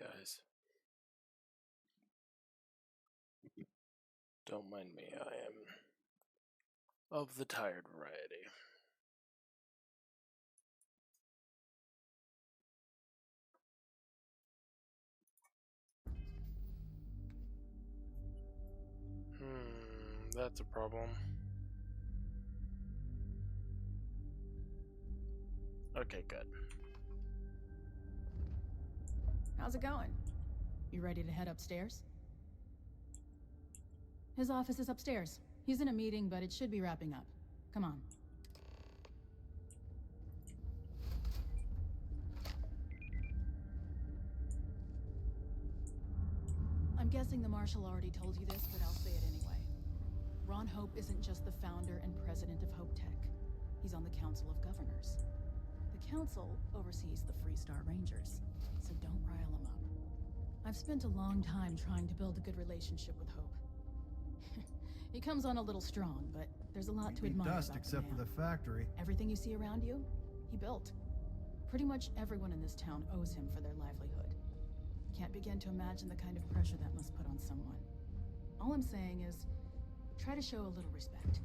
guys. Don't mind me, I am of the tired variety. That's a problem. Okay, good. How's it going? You ready to head upstairs? His office is upstairs. He's in a meeting, but it should be wrapping up. Come on. I'm guessing the Marshal already told you this, but I'll say it anyway. Ron Hope isn't just the founder and president of Hope Tech. He's on the Council of Governors. The Council oversees the Freestar Rangers, so don't rile him up. I've spent a long time trying to build a good relationship with Hope. He comes on a little strong, but there's a lot to admire dust about except the man. for the factory. Everything you see around you, he built. Pretty much everyone in this town owes him for their livelihood. Can't begin to imagine the kind of pressure that must put on someone. All I'm saying is, try to show a little respect.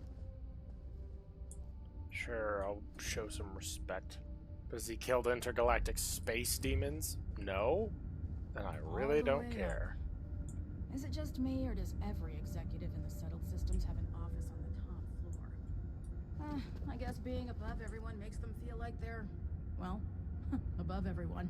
Sure, I'll show some respect. Because he killed intergalactic space demons? No? Then I really don't care. Is it just me, or does every executive in the settled systems have an office on the top floor? I guess being above everyone makes them feel like they're, well, above everyone.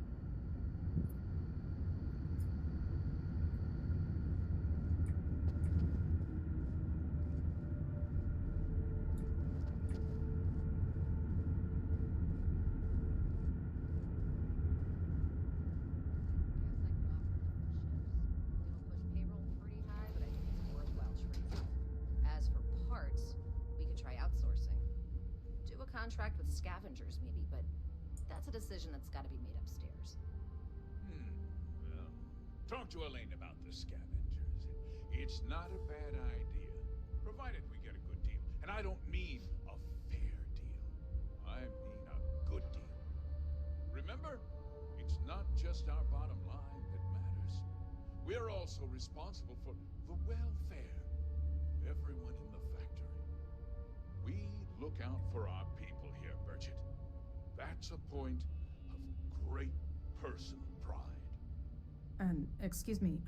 Contract with scavengers, maybe, but that's a decision that's got to be made upstairs. Well, talk to Elaine about the scavengers. It's not a bad idea, provided we get a good deal. And I don't mean a fair deal. I mean a good deal. Remember, it's not just our bottom line that matters. We're also responsible for the welfare of everyone in the factory. We look out for our people here, Burchett. That's a point of great personal pride. Excuse me,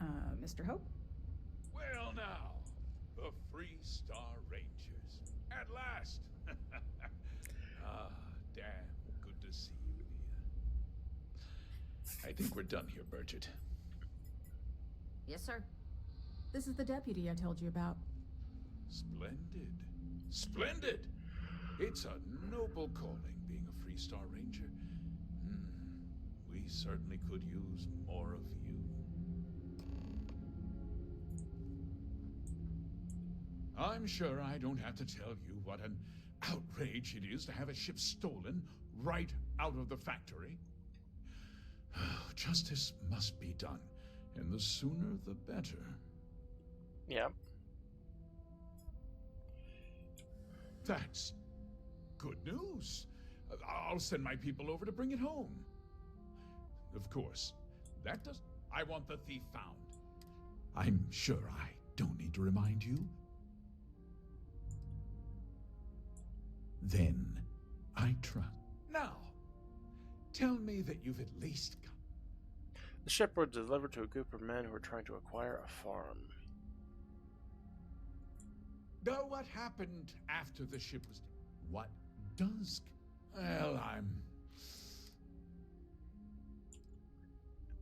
Mr. Hope? Well now, the Freestar Rangers. At last! Damn good to see you here. I think we're done here, Burchett. Yes, sir. This is the deputy I told you about. Splendid. Splendid! It's a noble calling, being a Freestar Ranger. We certainly could use more of you. I'm sure I don't have to tell you what an outrage it is to have a ship stolen right out of the factory. Justice must be done, and the sooner the better. Yeah. That's good news. I'll send my people over to bring it home. Of course, that does... I want the thief found. I'm sure I don't need to remind you. Then I trust. Now, tell me that you've at least got... The ship was delivered to a group of men who were trying to acquire a farm. Know what happened after the ship was... What does... Well,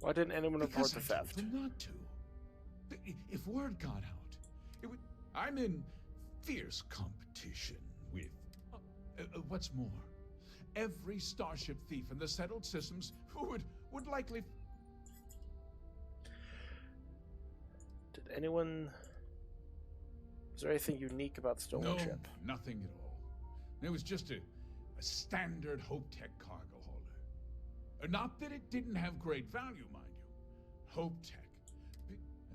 Why didn't anyone report the because I told theft? them not to. If word got out, it would... I'm in fierce competition with... what's more, every starship thief in the settled systems who would likely... Did anyone... Was there anything unique about the stolen ship? No, nothing at all. It was just a standard Hope Tech cargo holder. Not that it didn't have great value, mind you. Hope Tech.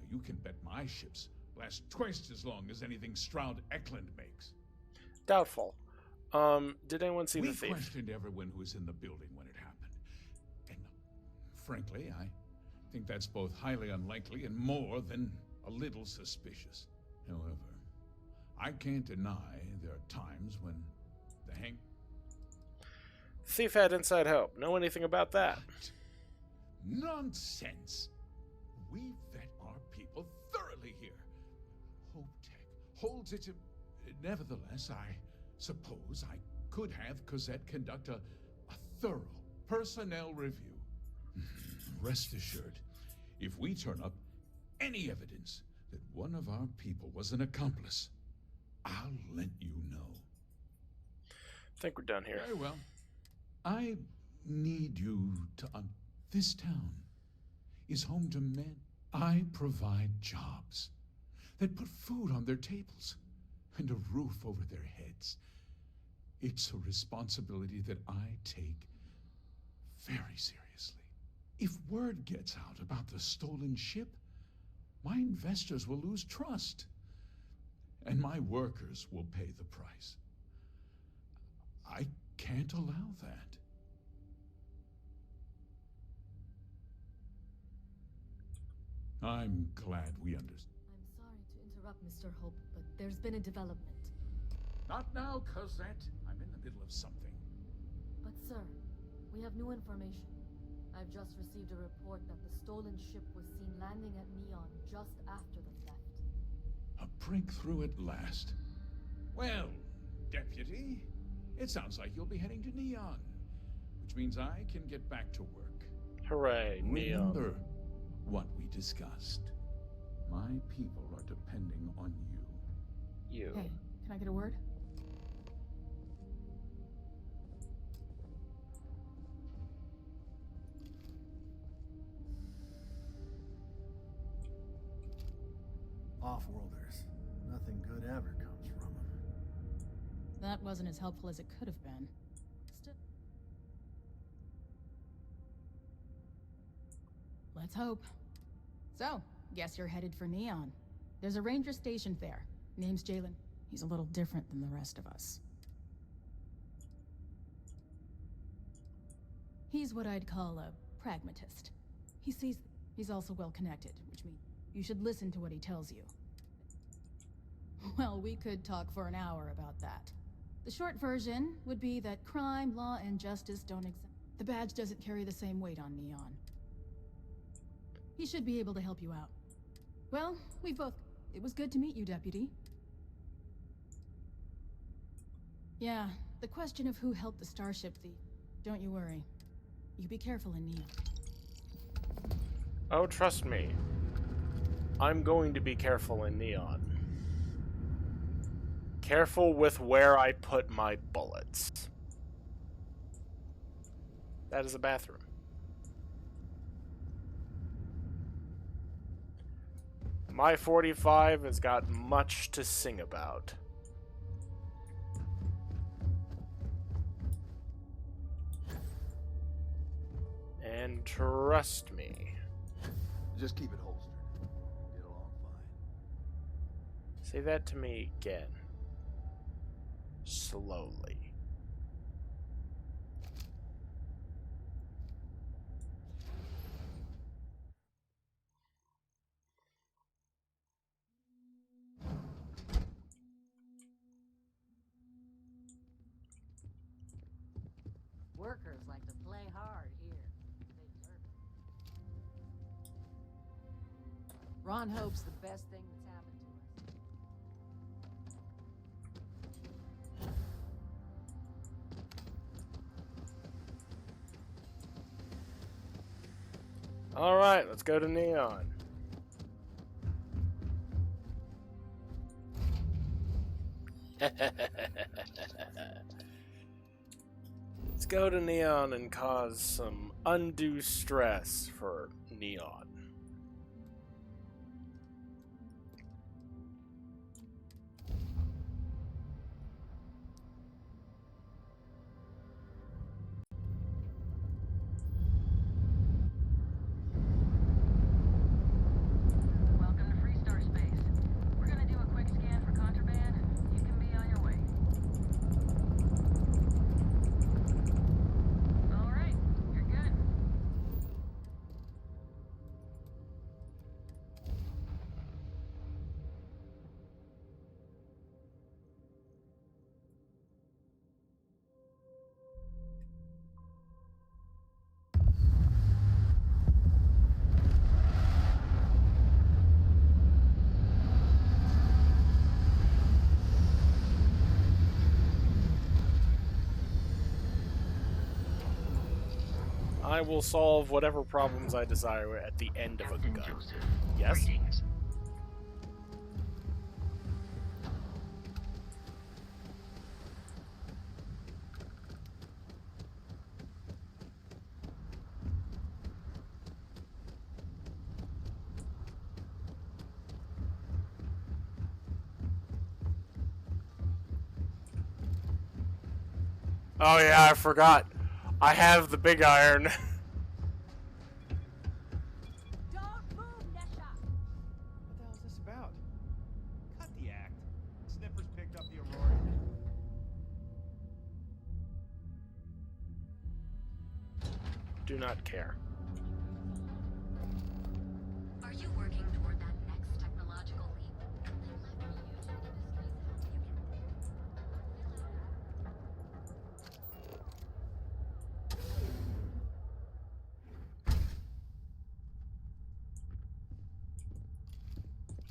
You can bet my ships last twice as long as anything Stroud Eklund makes. Doubtful. Did anyone see the thief? We questioned everyone who was in the building when it happened. And frankly, think that's both highly unlikely and more than a little suspicious. However, I can't deny there are times when the hang... Thief had inside help. Know anything about that? What? Nonsense! We vet our people thoroughly here. Hope Tech holds it to... Nevertheless, I suppose I could have Cosette conduct a thorough personnel review. Rest assured, if we turn up any evidence that one of our people was an accomplice, I'll let you know. I think we're done here. Very well. I need you to... this town is home to men. I provide jobs that put food on their tables and a roof over their heads. It's a responsibility that I take very seriously. If word gets out about the stolen ship, my investors will lose trust, and my workers will pay the price. I can't allow that. I'm glad we understand. I'm sorry to interrupt, Mr. Hope, but there's been a development. Not now, Cosette. I'm in the middle of something. But sir, we have new information. I've just received a report that the stolen ship was seen landing at Neon just after the theft. A breakthrough at last. Well, Deputy, it sounds like you'll be heading to Neon, which means I can get back to work. Hooray, Neon. Remember what we discussed. My people are depending on you. You. Hey, can I get a word? Off-worlders. Nothing good ever comes from them. That wasn't as helpful as it could have been. Let's hope. So, guess you're headed for Neon. There's a ranger stationed there. Name's Jalen. He's a little different than the rest of us. He's what I'd call a pragmatist. He sees... He's also well-connected, which means you should listen to what he tells you. Well, we could talk for an hour about that. The short version would be that crime, law, and justice don't exist. The badge doesn't carry the same weight on Neon. He should be able to help you out. Well, we both... It was good to meet you, Deputy. Yeah, the question of who helped the Starship thief. Don't you worry. You be careful in Neon. Oh, trust me. I'm going to be careful in Neon. Careful with where I put my bullets. That is a bathroom. My 45 has got much to sing about. And trust me. Just keep it holstered. Get along fine. Say that to me again. Slowly. Workers like to play hard here. They deserve it. Ron Hope's the best thing that's happened to us. All right, let's go to Neon. Let's go to Neon and cause some undue stress for Neon. Welcome to Freestar Space. We're gonna do a quick scan for contraband, and you can be on your way. All right, you're good. I will solve whatever problems I desire at the end of a Captain gun. Joseph. Yes? Greetings. Oh yeah, I forgot. I have the big iron. Don't move, Nesha! What the hell is this about? Cut the act. Sniffers picked up the Aurora. Do not care. Are you working toward that next technological leap? Then let me use your mysteries help you get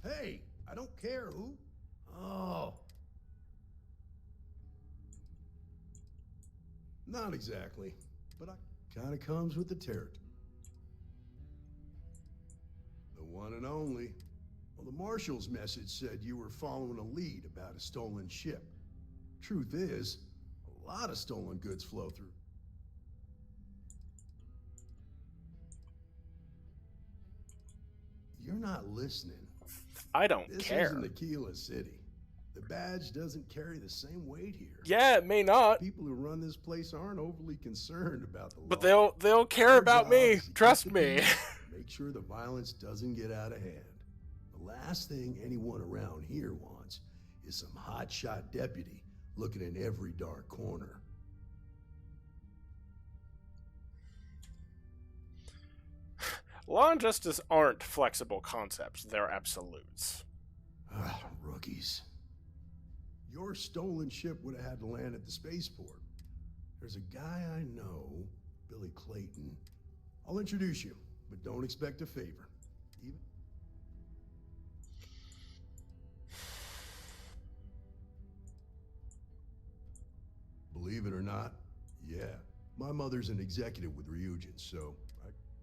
Hey, I don't care who. Oh. Not exactly, but I kind of comes with the territory. The one and only. Well, the Marshal's message said you were following a lead about a stolen ship. Truth is, a lot of stolen goods flow through. You're not listening. I don't This care. isn't Aquila City. The badge doesn't carry the same weight here. Yeah, it may not, People who run this place aren't overly concerned about the law. but they'll care Their about job me. is to keep Trust the me. peace, make sure the violence doesn't get out of hand. The last thing anyone around here wants is some hotshot deputy looking in every dark corner. Law and justice aren't flexible concepts. They're absolutes. Ah, rookies. Your stolen ship would have had to land at the spaceport. There's a guy I know, Billy Clayton. I'll introduce you, but don't expect a favor. Even believe it or not, yeah, my mother's an executive with Ryujin, so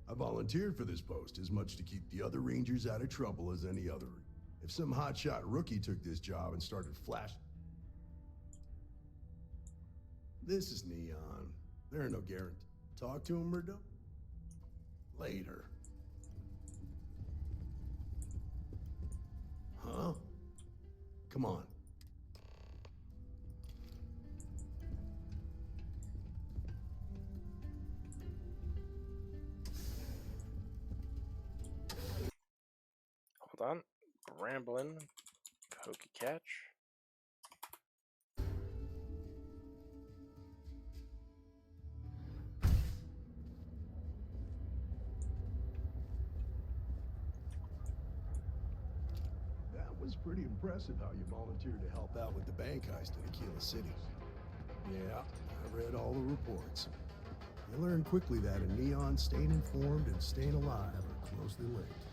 I volunteered for this post as much to keep the other Rangers out of trouble as any other. If some hotshot rookie took this job and started flashing. This is Neon. There are no guarantees. Talk to him or don't. Later. Huh? Come on. Hold on. Ramblin'. Pokey catch. That was pretty impressive how you volunteered to help out with the bank heist in Aquila City. Yeah, I read all the reports. You learned quickly that a Neon staying informed and staying alive are closely linked.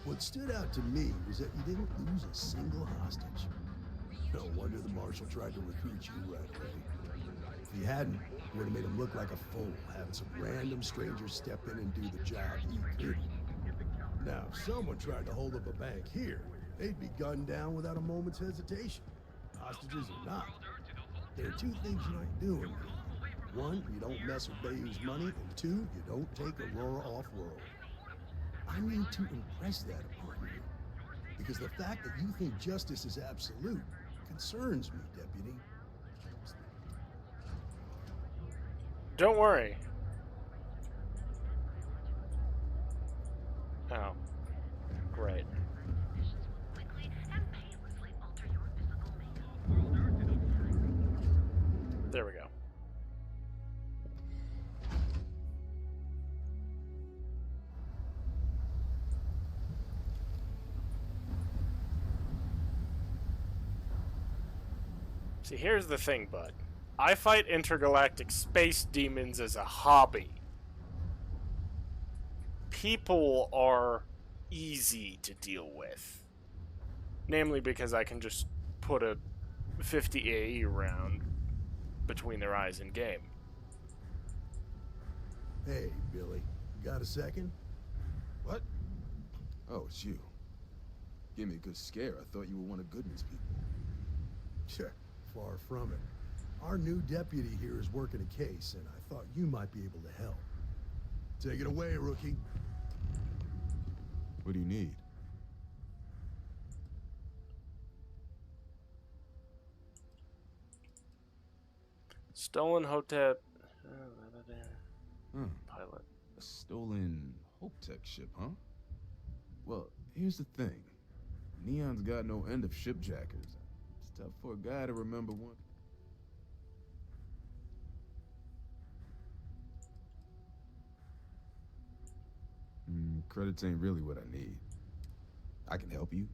What stood out to me was that you didn't lose a single hostage. No wonder the Marshal tried to recruit you right away. If he hadn't, it would have made him look like a fool, having some random stranger step in and do the job he couldn't. Now, if someone tried to hold up a bank here, they'd be gunned down without a moment's hesitation. Hostages or not. There are two things you don't do in here. One, you don't mess with Bayou's money, and two, you don't take Aurora off-world. I need to impress that upon you, because the fact that you think justice is absolute concerns me, Deputy. Don't worry. Oh. Great. There we go. See, here's the thing, bud. I fight intergalactic space demons as a hobby. People are easy to deal with. Namely because I can just put a 50 AE round between their eyes in game. Hey, Billy. Got a second? What? Oh, it's you. Gave me a good scare. I thought you were one of Goodman's people. Sure, far from it. Our new deputy here is working a case, and I thought you might be able to help. Take it away, rookie. What do you need? Stolen Hotep. Pilot. A stolen Hope-Tech ship, huh? Well, here's the thing. Neon's got no end of shipjackers. It's tough for a guy to remember one. Credits ain't really what I need. I can help you,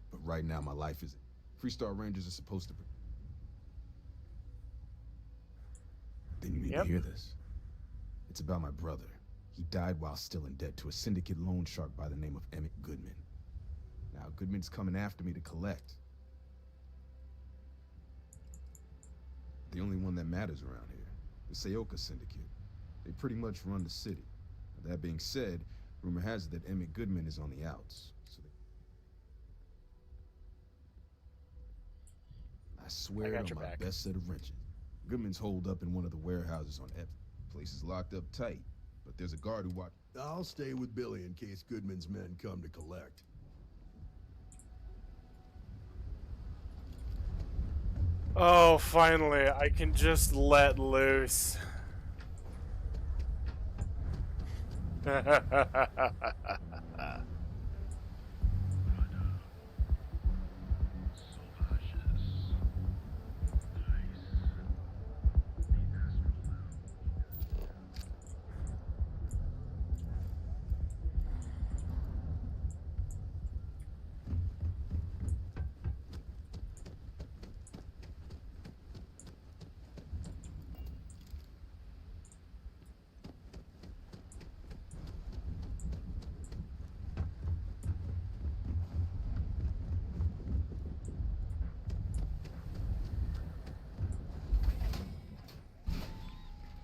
but right now my life isn't. Freestar Rangers are supposed to... Then you need to hear this. It's about my brother. He died while still in debt to a syndicate loan shark by the name of Emmett Goodman. Now, Goodman's coming after me to collect. The only one that matters around here. The Seoka Syndicate. They pretty much run the city. Now, that being said, rumor has it that Emmett Goodman is on the outs. So I swear on my best set of wrenches. Goodman's holed up in one of the warehouses on F. Place is locked up tight, but there's a guard who watch. I'll stay with Billy in case Goodman's men come to collect. Oh, finally, I can just let loose.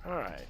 All right.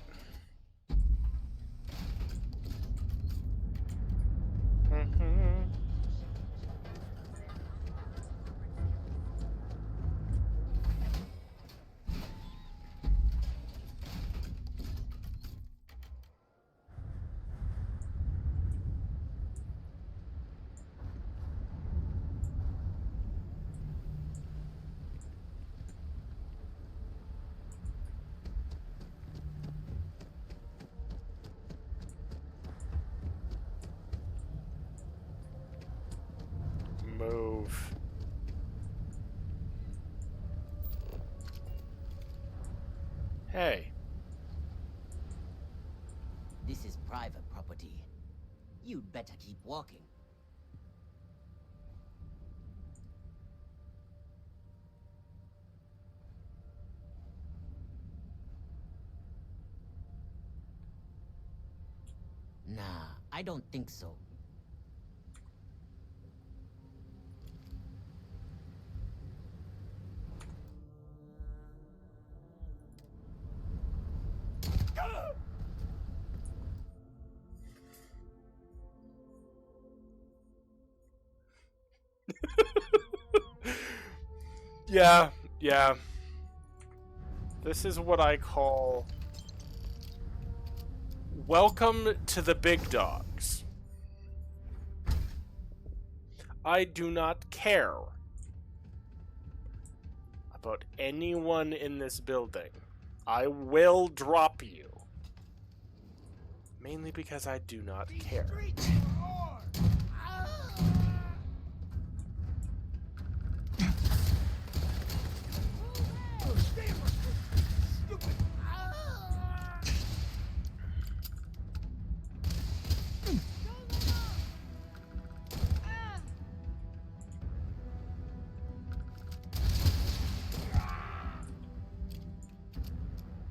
Move. Hey. This is private property. You'd better keep walking. Nah, I don't think so. Yeah. This is what I call welcome to the big dogs. I do not care about anyone in this building. I will drop you. Mainly because I do not care.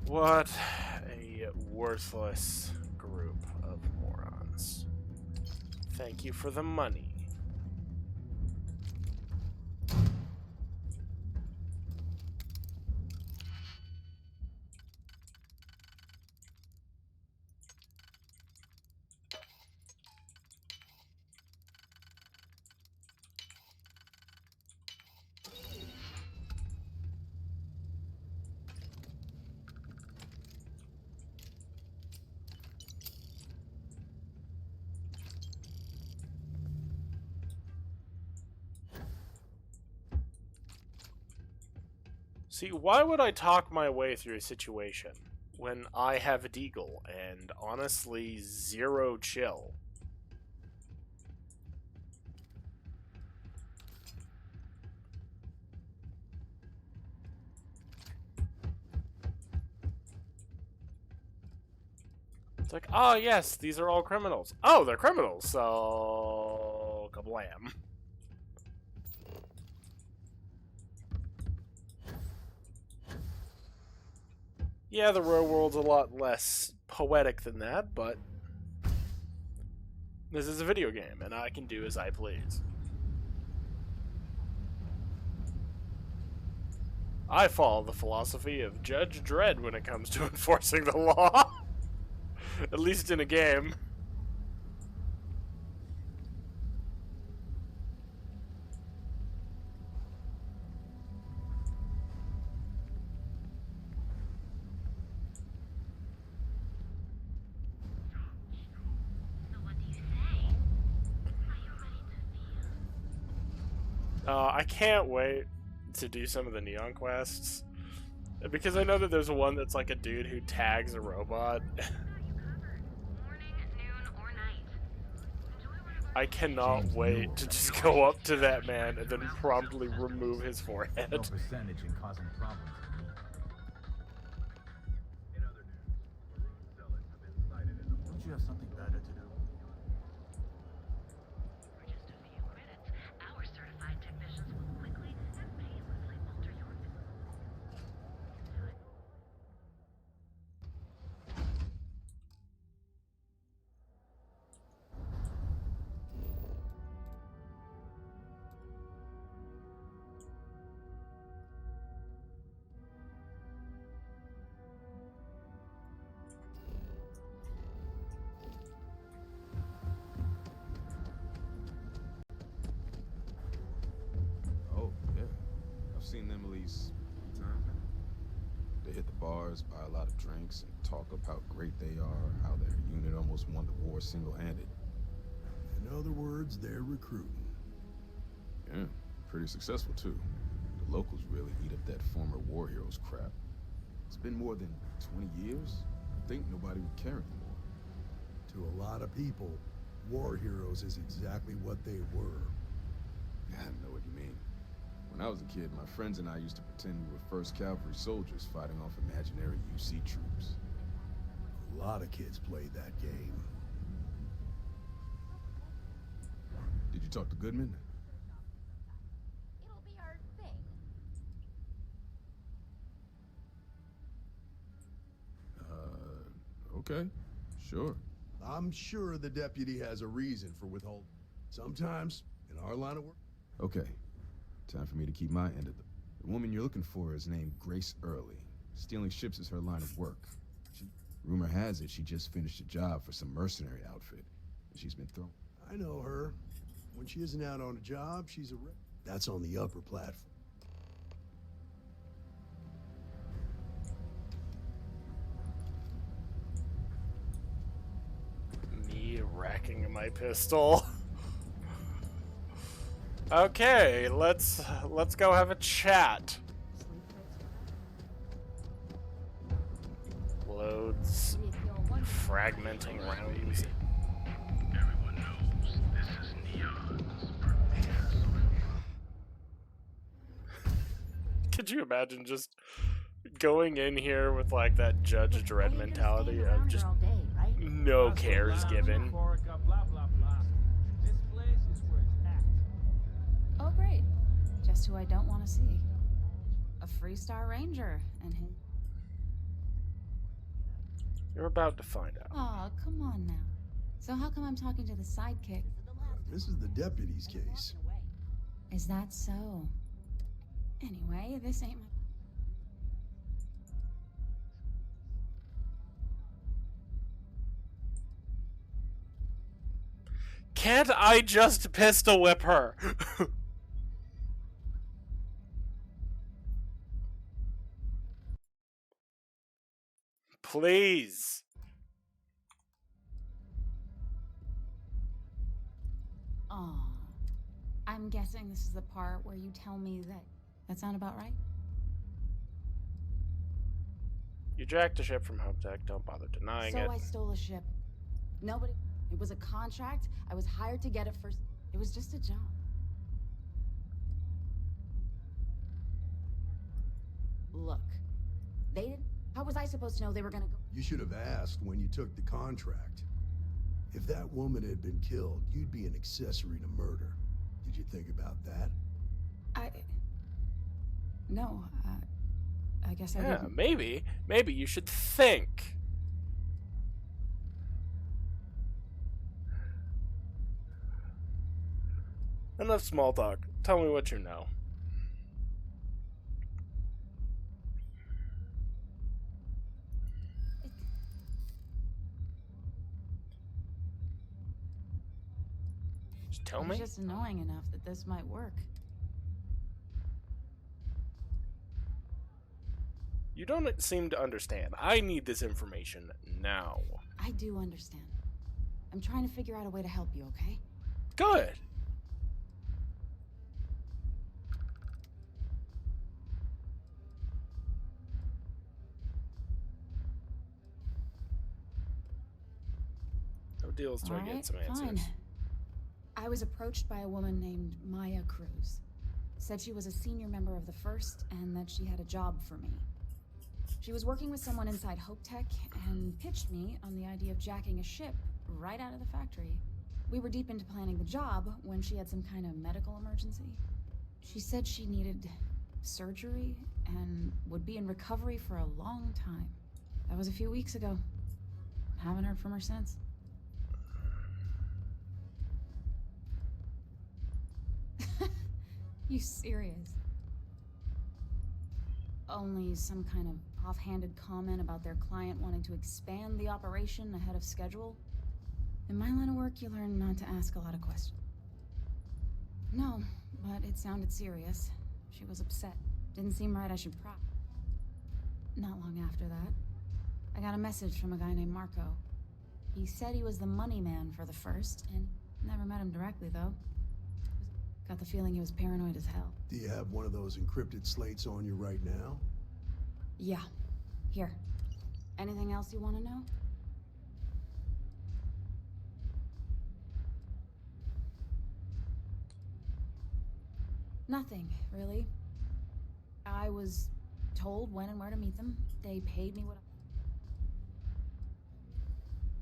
What a worthless group of morons. Thank you for the money. See, why would I talk my way through a situation when I have a deagle and honestly zero chill? It's like, oh yes, these are all criminals. Oh, they're criminals, so kablam. Yeah, the real world's a lot less poetic than that, but this is a video game, and I can do as I please. I follow the philosophy of Judge Dredd when it comes to enforcing the law. At least in a game. I can't wait to do some of the Neon quests. Because I know that there's one that's like a dude who tags a robot. I cannot wait to just go up to that man and then promptly remove his forehead. No percentage in causing problems. Don't you have something better to do? For just a few credits, our certified technicians will quickly and painlessly alter your... Oh, yeah. I've seen them at least 3 times now. They hit the bars, buy a lot of drinks, and talk up how great they are, how their unit almost won the war single-handed. In other words, they're recruiting. Yeah, pretty successful, too. The locals really eat up that former war heroes crap. It's been more than 20 years. I think nobody would care anymore. To a lot of people, war heroes is exactly what they were. I know what you mean. When I was a kid, my friends and I used to pretend we were 1st Cavalry soldiers fighting off imaginary UC troops. A lot of kids played that game. Did you talk to Goodman? It'll be our thing. Okay. Sure. I'm sure the deputy has a reason for withholding. Sometimes, in our line of work... Okay. Time for me to keep my end of the woman you're looking for is named Grace Early. Stealing ships is her line of work. Rumor has it she just finished a job for some mercenary outfit, and she's been thrown. I know her. When she isn't out on a job, she's a... That's on the upper platform. Me racking my pistol. Okay, let's go have a chat. Loads, fragmenting rounds. Everyone knows this is Neon's premier source. Could you imagine just going in here with like that Judge Dredd mentality of just no cares given? Oh, great. Just who I don't want to see. A Freestar Ranger and him. You're about to find out. Aw, come on now. So how come I'm talking to the sidekick? This is the deputy's case. Is that so? Anyway, this ain't my... Can't I just pistol whip her? Please. Aw. I'm guessing this is the part where you tell me that... That sound about right? You jacked a ship from Hope Tech. Don't bother denying So it. I stole a ship. Nobody. It was a contract. I was hired to get it first. It was just a job. Look, they didn't. How was I supposed to know they were gonna go? You should have asked when you took the contract. If that woman had been killed, you'd be an accessory to murder. Did you think about that? No, I guess I Yeah, didn't. maybe you should think. Enough small talk. Tell me what you know. Just tell It's me. just annoying enough that this might work. You don't seem to understand. I need this information now. I do understand. I'm trying to figure out a way to help you, okay? Good. No deals till I get some answers. Fine. I was approached by a woman named Maya Cruz. Said she was a senior member of the First and that she had a job for me. She was working with someone inside Hope Tech and pitched me on the idea of jacking a ship right out of the factory. We were deep into planning the job when she had some kind of medical emergency. She said she needed surgery and would be in recovery for a long time. That was a few weeks ago. Haven't heard from her since. You serious? Only some kind of offhanded comment about their client wanting to expand the operation ahead of schedule? In my line of work, you learn not to ask a lot of questions. No, but it sounded serious. She was upset. Didn't seem right I should prop. Not long after that, I got a message from a guy named Marco. He said he was the money man for the First, and never met him directly, though. Got the feeling he was paranoid as hell. Do you have one of those encrypted slates on you right now? Yeah. Here. Anything else you want to know? Nothing, really. I was told when and where to meet them. They paid me what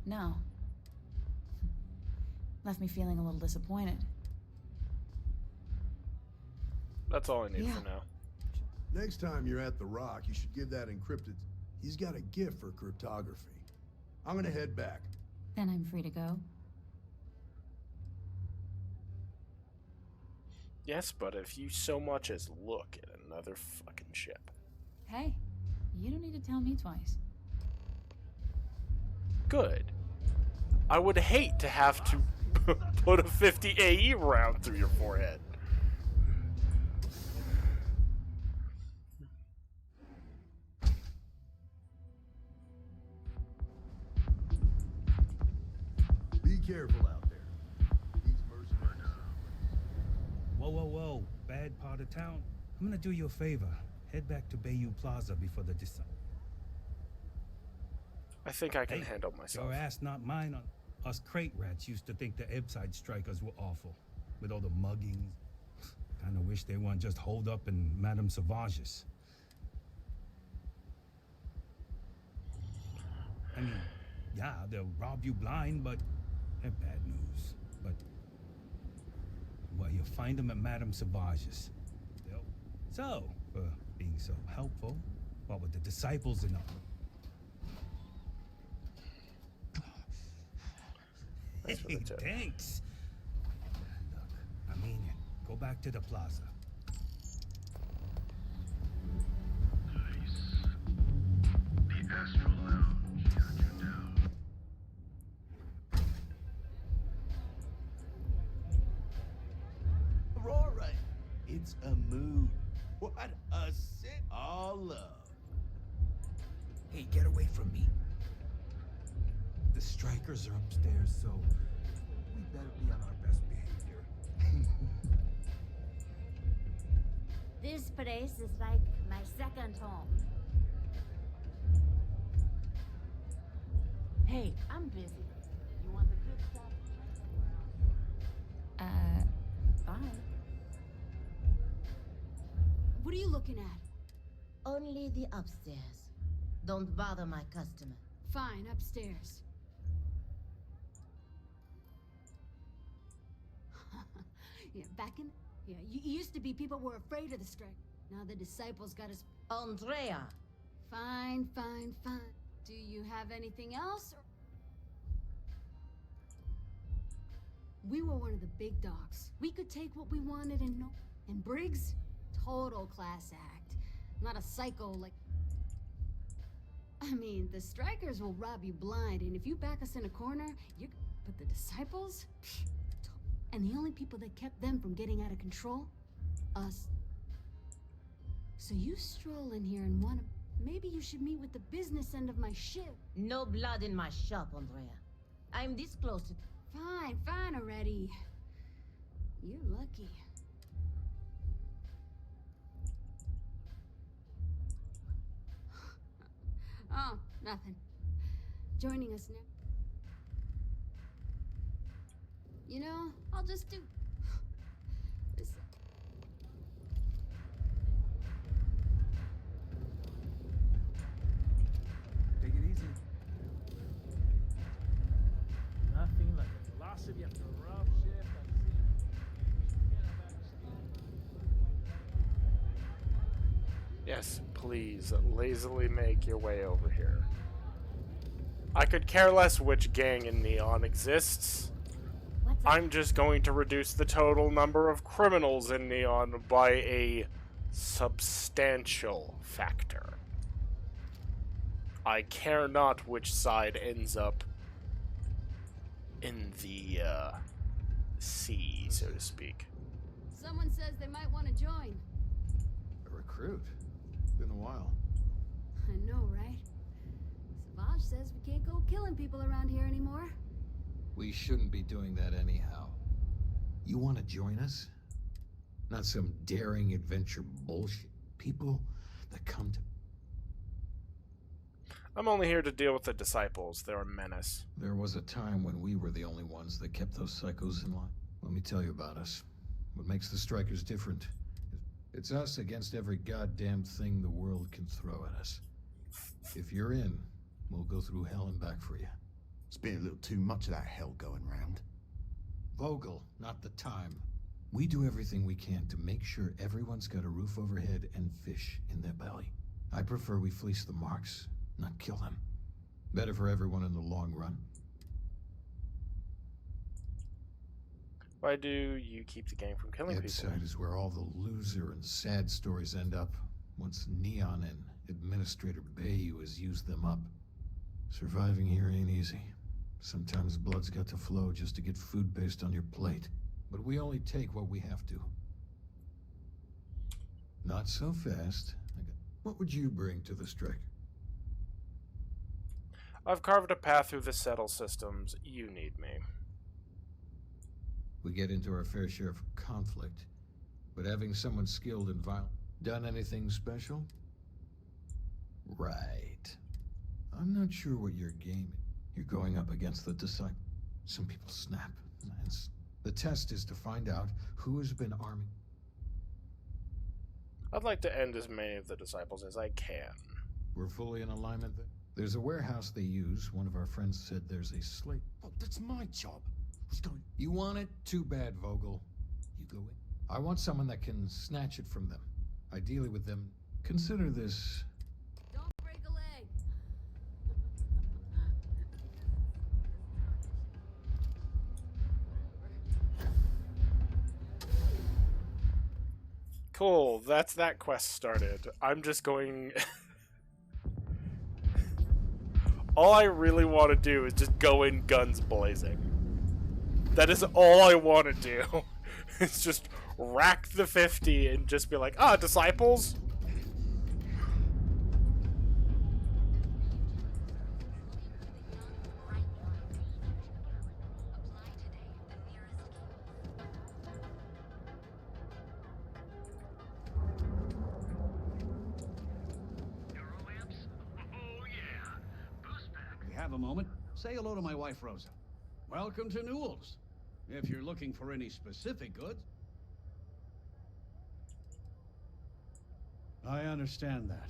No. Left me feeling a little disappointed. That's all I need for now. Next time you're at the Rock, you should give that encrypted... He's got a gift for cryptography. I'm gonna head back. Then I'm free to go. Yes, but if you so much as look at another fucking ship. Hey, you don't need to tell me twice. Good. I would hate to have to put a 50 AE round through your forehead. Be careful out there. These mercenaries. Whoa. Bad part of town. I'm gonna do you a favor. Head back to Bayou Plaza before the I think I can handle myself. Your ass, not mine. Us crate rats used to think the Ebside strikers were awful. With all the muggings. Kinda wish they weren't just holed up in Madame Sauvage's. I mean, yeah, they'll rob you blind, but they're bad news. But, well, you'll find them at Madame Sauvage's. So, for being so helpful, what with the disciples and all. Hey, thanks. Look, I mean it. Go back to the plaza. Nice. The Astral Lounge got you down. Aurora, it's a mood. What a sit all up. Hey, get away from me. The strikers are upstairs, so we better be on our best behavior. This place is like my second home. Hey, I'm busy. You want the good stuff? Bye. What are you looking at? Only the upstairs. Don't bother my customer. Fine, upstairs. Yeah, you used to be people were afraid of the strike. Now the disciples got us. Andrea! Fine. Do you have anything else? We were one of the big dogs. We could take what we wanted and no. And Briggs, total class act. Not a psycho like. I mean, the strikers will rob you blind, and if you back us in a corner, you. But the disciples? And the only people that kept them from getting out of control? Us. So you stroll in here and want to. Maybe you should meet with the business end of my ship. No blood in my shop, Andrea. I'm this close to. Fine already. You're lucky. Oh, nothing. Joining us now. You know, I'll just do this. Take it easy. Nothing like a philosophy after a rough shift. Yes, please, lazily make your way over here. I could care less which gang in Neon exists. I'm just going to reduce the total number of criminals in Neon by a substantial factor. I care not which side ends up in the sea, so to speak. Someone says they might want to join. A recruit? Been a while. I know, right? Savage says we can't go killing people around here anymore. We shouldn't be doing that anyhow. You want to join us? Not some daring adventure bullshit. People that come to... I'm only here to deal with the disciples. They're a menace. There was a time when we were the only ones that kept those psychos in line. Let me tell you about us. What makes the Strikers different? It's us against every goddamn thing the world can throw at us. If you're in, we'll go through hell and back for you. It's been a little too much of that hell going round. Vogel, not the time. We do everything we can to make sure everyone's got a roof overhead and fish in their belly. I prefer we fleece the marks, not kill them. Better for everyone in the long run. Why do you keep the gang from killing people? Side is where all the loser and sad stories end up, once Neon and Administrator Bayou has used them up. Surviving here ain't easy. Sometimes blood's got to flow just to get food based on your plate. But we only take what we have to. Not so fast. What would you bring to the strike? I've carved a path through the settle systems. You need me. We get into our fair share of conflict, but having someone skilled in violence. Done anything special? Right. I'm not sure what your game is. You're going up against the disciple. Some people snap. The test is to find out who has been arming. I'd like to end as many of the disciples as I can. We're fully in alignment then? There's a warehouse they use. One of our friends said there's a slate. Oh, that's my job. Who's going? You want it? Too bad, Vogel. You go in. I want someone that can snatch it from them. Ideally with them. Consider this. Don't break a leg. Cool, that's that quest started. I'm just going... All I really want to do is just go in guns blazing. That is all I want to do. It's just rack the 50 and just be like, ah, disciples? Euro amps? Oh yeah. Boost pack. We have a moment. say hello to my wife, Rosa. Welcome to Newell's. If you're looking for any specific goods... I understand that.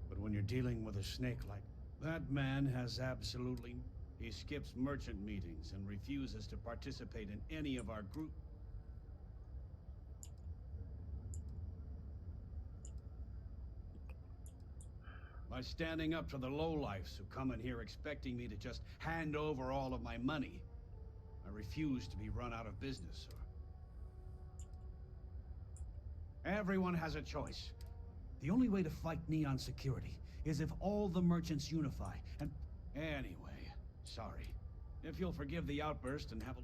But when you're dealing with a snake like... That man has absolutely... He skips merchant meetings and refuses to participate in any of our group... By standing up to the lowlifes who come in here expecting me to just hand over all of my money. I refuse to be run out of business, or... Everyone has a choice. The only way to fight Neon security is if all the merchants unify, and... Anyway, sorry. If you'll forgive the outburst and have a...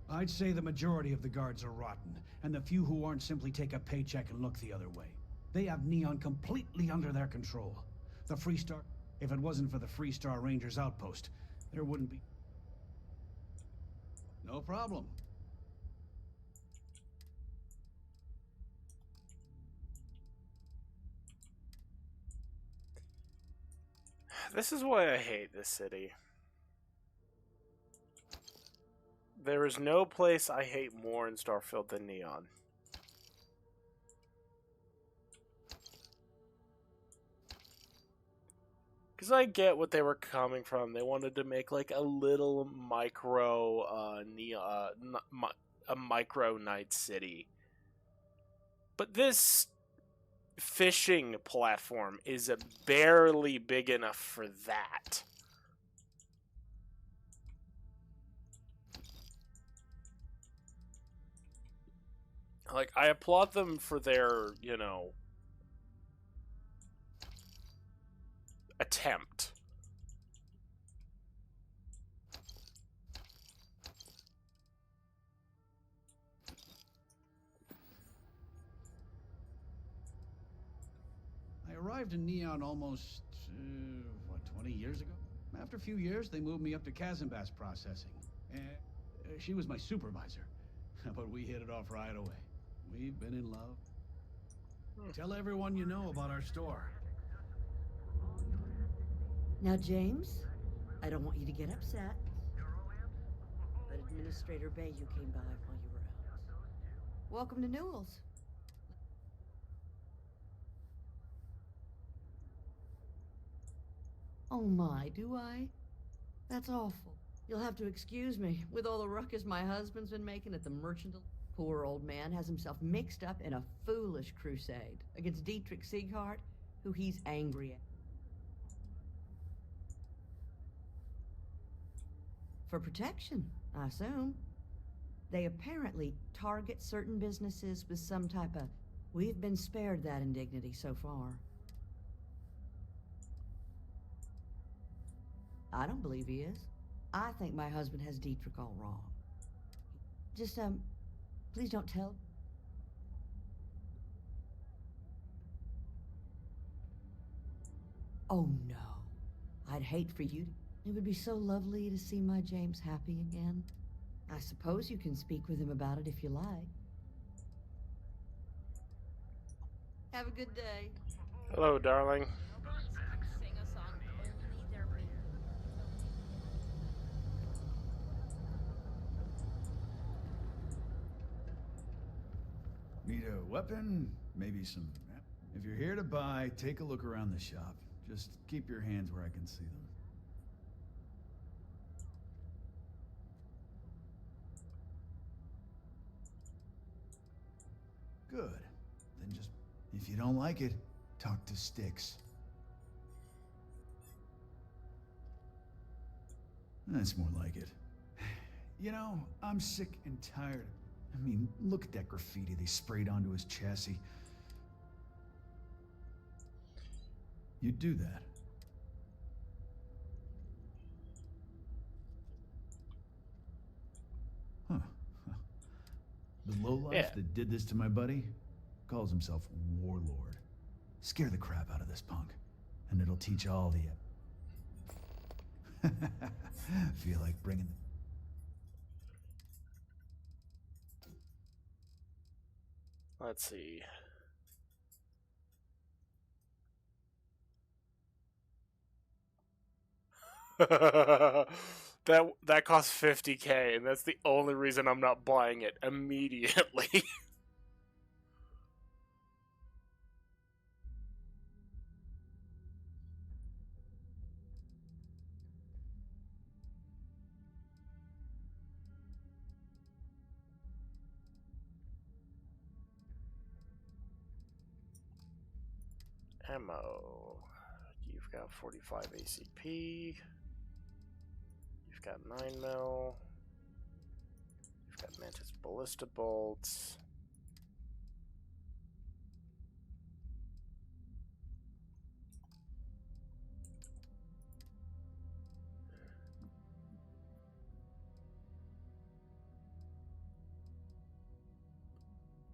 I'd say the majority of the guards are rotten, and the few who aren't simply take a paycheck and look the other way. They have Neon completely under their control. The Freestar... If it wasn't for the Freestar Rangers outpost, there wouldn't be... No problem. This is why I hate this city. There is no place I hate more in Starfield than Neon. Because I get what they were coming from. They wanted to make like a little micro, a micro Night City. But this fishing platform is barely big enough for that. Like, I applaud them for their, you know, attempt. I arrived in Neon almost, 20 years ago? After a few years, they moved me up to Kazanbas processing. And she was my supervisor. But we hit it off right away. We've been in love. Tell everyone you know about our store. Now, James, I don't want you to get upset. But Administrator Bayou came by while you were out. Welcome to Newell's. Oh my, do I? That's awful. You'll have to excuse me. With all the ruckus my husband's been making at the merchant... Poor old man has himself mixed up in a foolish crusade against Dietrich Sieghart, who he's angry at. For protection, I assume. They apparently target certain businesses with some type of... We've been spared that indignity so far. I don't believe he is. I think my husband has Dietrich all wrong. Just, please don't tell... Oh no. I'd hate for you to... It would be so lovely to see my James happy again. I suppose you can speak with him about it if you like. Have a good day. Hello, darling. Need a weapon? Maybe some... If you're here to buy, take a look around the shop. Just keep your hands where I can see them. Good. Then just... If you don't like it, talk to Styx. That's more like it. You know, I'm sick and tired. I mean, look at that graffiti they sprayed onto his chassis. You'd do that. Huh. The lowlife that did this to my buddy calls himself Warlord. Scare the crap out of this punk, and it'll teach all the... Feel like bringing... Let's see. that costs 50K, and that's the only reason I'm not buying it immediately. Ammo. You've got 45 ACP. You've got 9mm. You've got Mantis Ballista Bolts.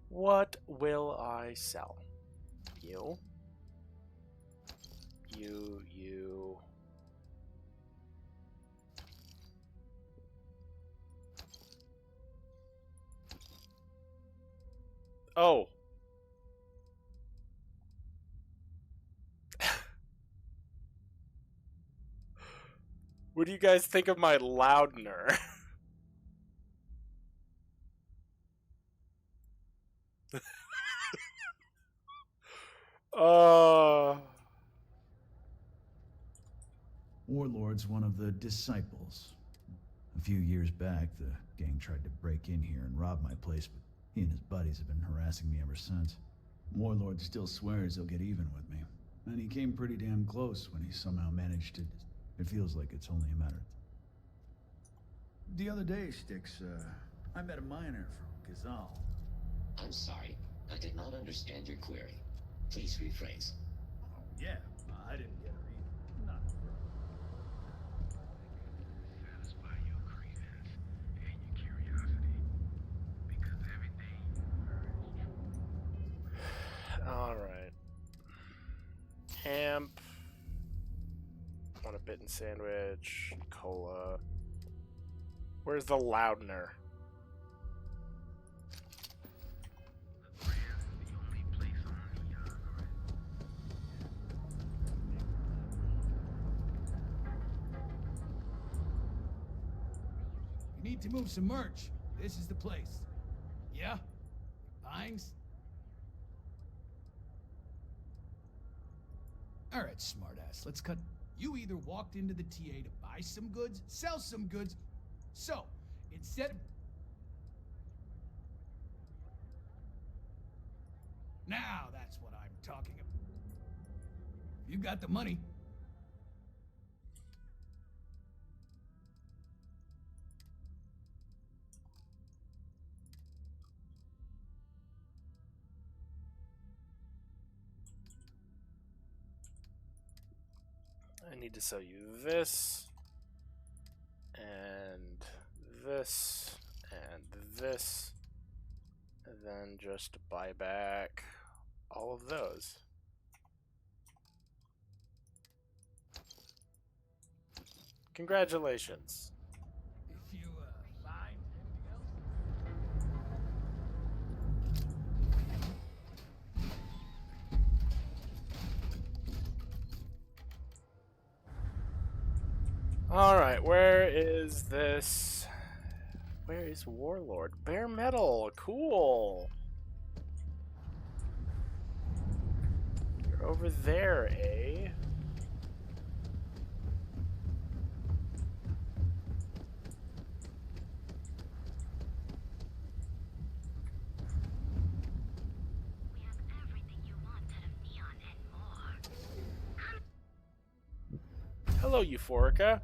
What will I sell? You. You. Oh. What do you guys think of my Loudner? Warlord's one of the disciples. A few years back, the gang tried to break in here and rob my place, but he and his buddies have been harassing me ever since. Warlord still swears he'll get even with me, and he came pretty damn close when he somehow managed to... It feels like it's only a matter of... The other day, Styx, I met a miner from Gazal. I'm sorry, I did not understand your query. Please rephrase. Oh, yeah, I didn't get her either. Not Satisfy your cravings and your curiosity, because everything you Alright. Hemp. Want a bitten sandwich. Cola. Where's the Loudner? You need to move some merch. This is the place. Yeah? Pines? Alright, smartass, let's cut. You either walked into the TA to buy some goods, sell some goods. So, instead of... Now that's what I'm talking about. You got the money. I need to sell you this, and this, and this, and then just buy back all of those. Congratulations. If you, find anything else? Alright, where is this? Where is Warlord? Bare metal, cool. You're over there, eh? Hello, Euphorica.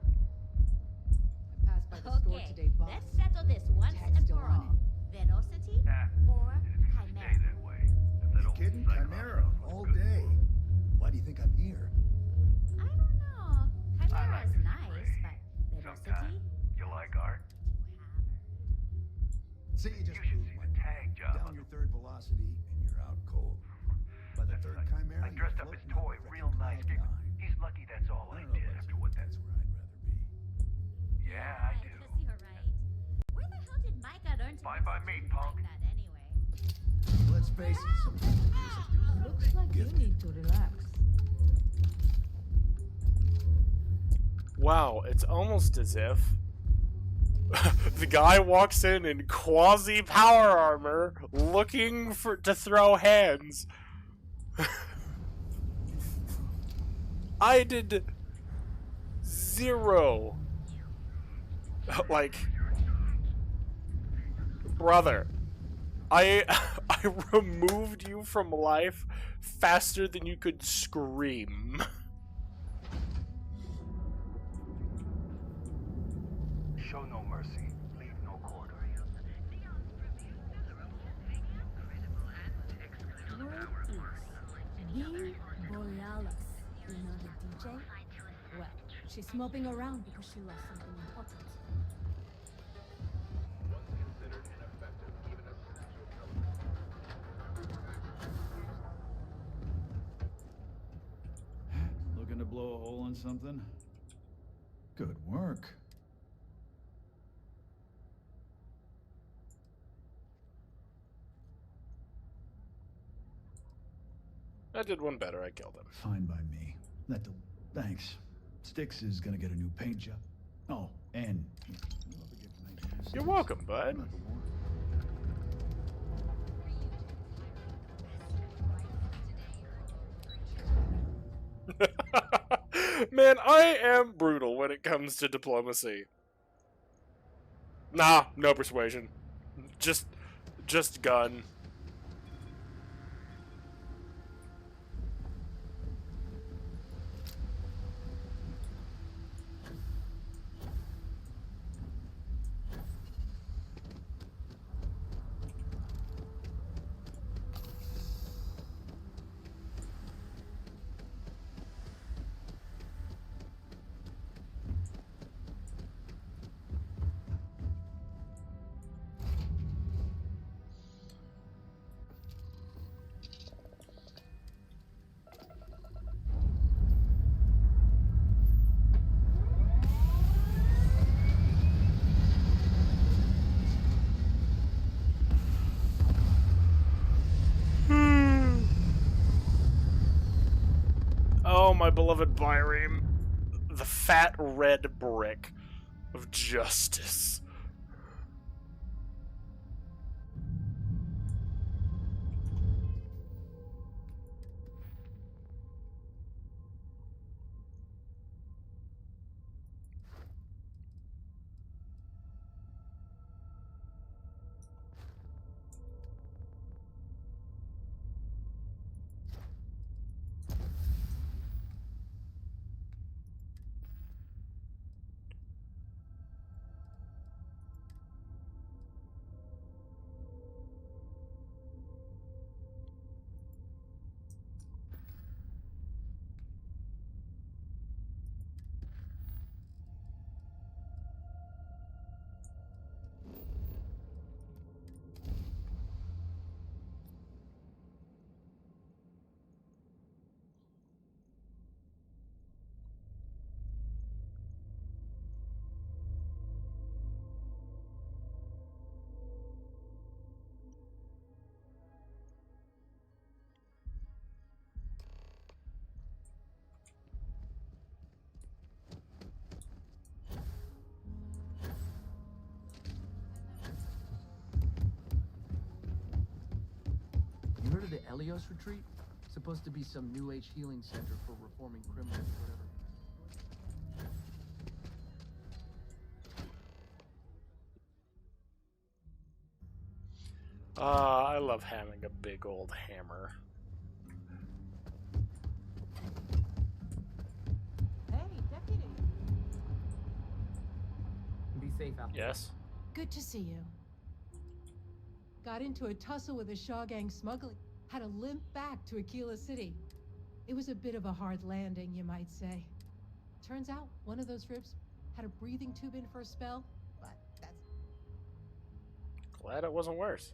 Passed by the store today, boss. Let's settle this once and for all. Velocity or Chimera? You kidding? Chimera all day. Why do you think I'm here? I don't know. Chimera's nice, but Velocity? You like art? Say you just proved my tag job. down your third velocity and you're out cold. By the third chimera, I dressed up his toy real nice. He's lucky that's all I did after what that's where I'd rather be. Yeah, I do. Guess you're right. Where the hell did Micah learn to Fine by me, punk. like that anyway? Let's face it, sometimes Looks like you need to relax. Wow, it's almost as if the guy walks in quasi power armor, looking to throw hands. I did 0. Like, brother, I removed you from life faster than you could scream. Show no mercy, leave no quarter. Word is the Borealis. You know the DJ? Well, she's moping around because she lost something important. Looking to blow a hole in something? Good work. I did one better, I killed him. Fine by me. Thanks. Styx is gonna get a new paint job. Oh, and... You're welcome, bud. Man, I am brutal when it comes to diplomacy. Nah, no persuasion. Just gun. Oh, my beloved Byreme. The fat red brick of justice. You heard of the Elios retreat? Supposed to be some new age healing center for reforming criminals or whatever. I love having a big old hammer. Hey, deputy. Be safe out there. Yes? Good to see you. Got into a tussle with a Shaw gang smuggling. Had to limp back to Aquila City. It was a bit of a hard landing, you might say. Turns out one of those ribs had a breathing tube in for a spell, but that's... Glad it wasn't worse.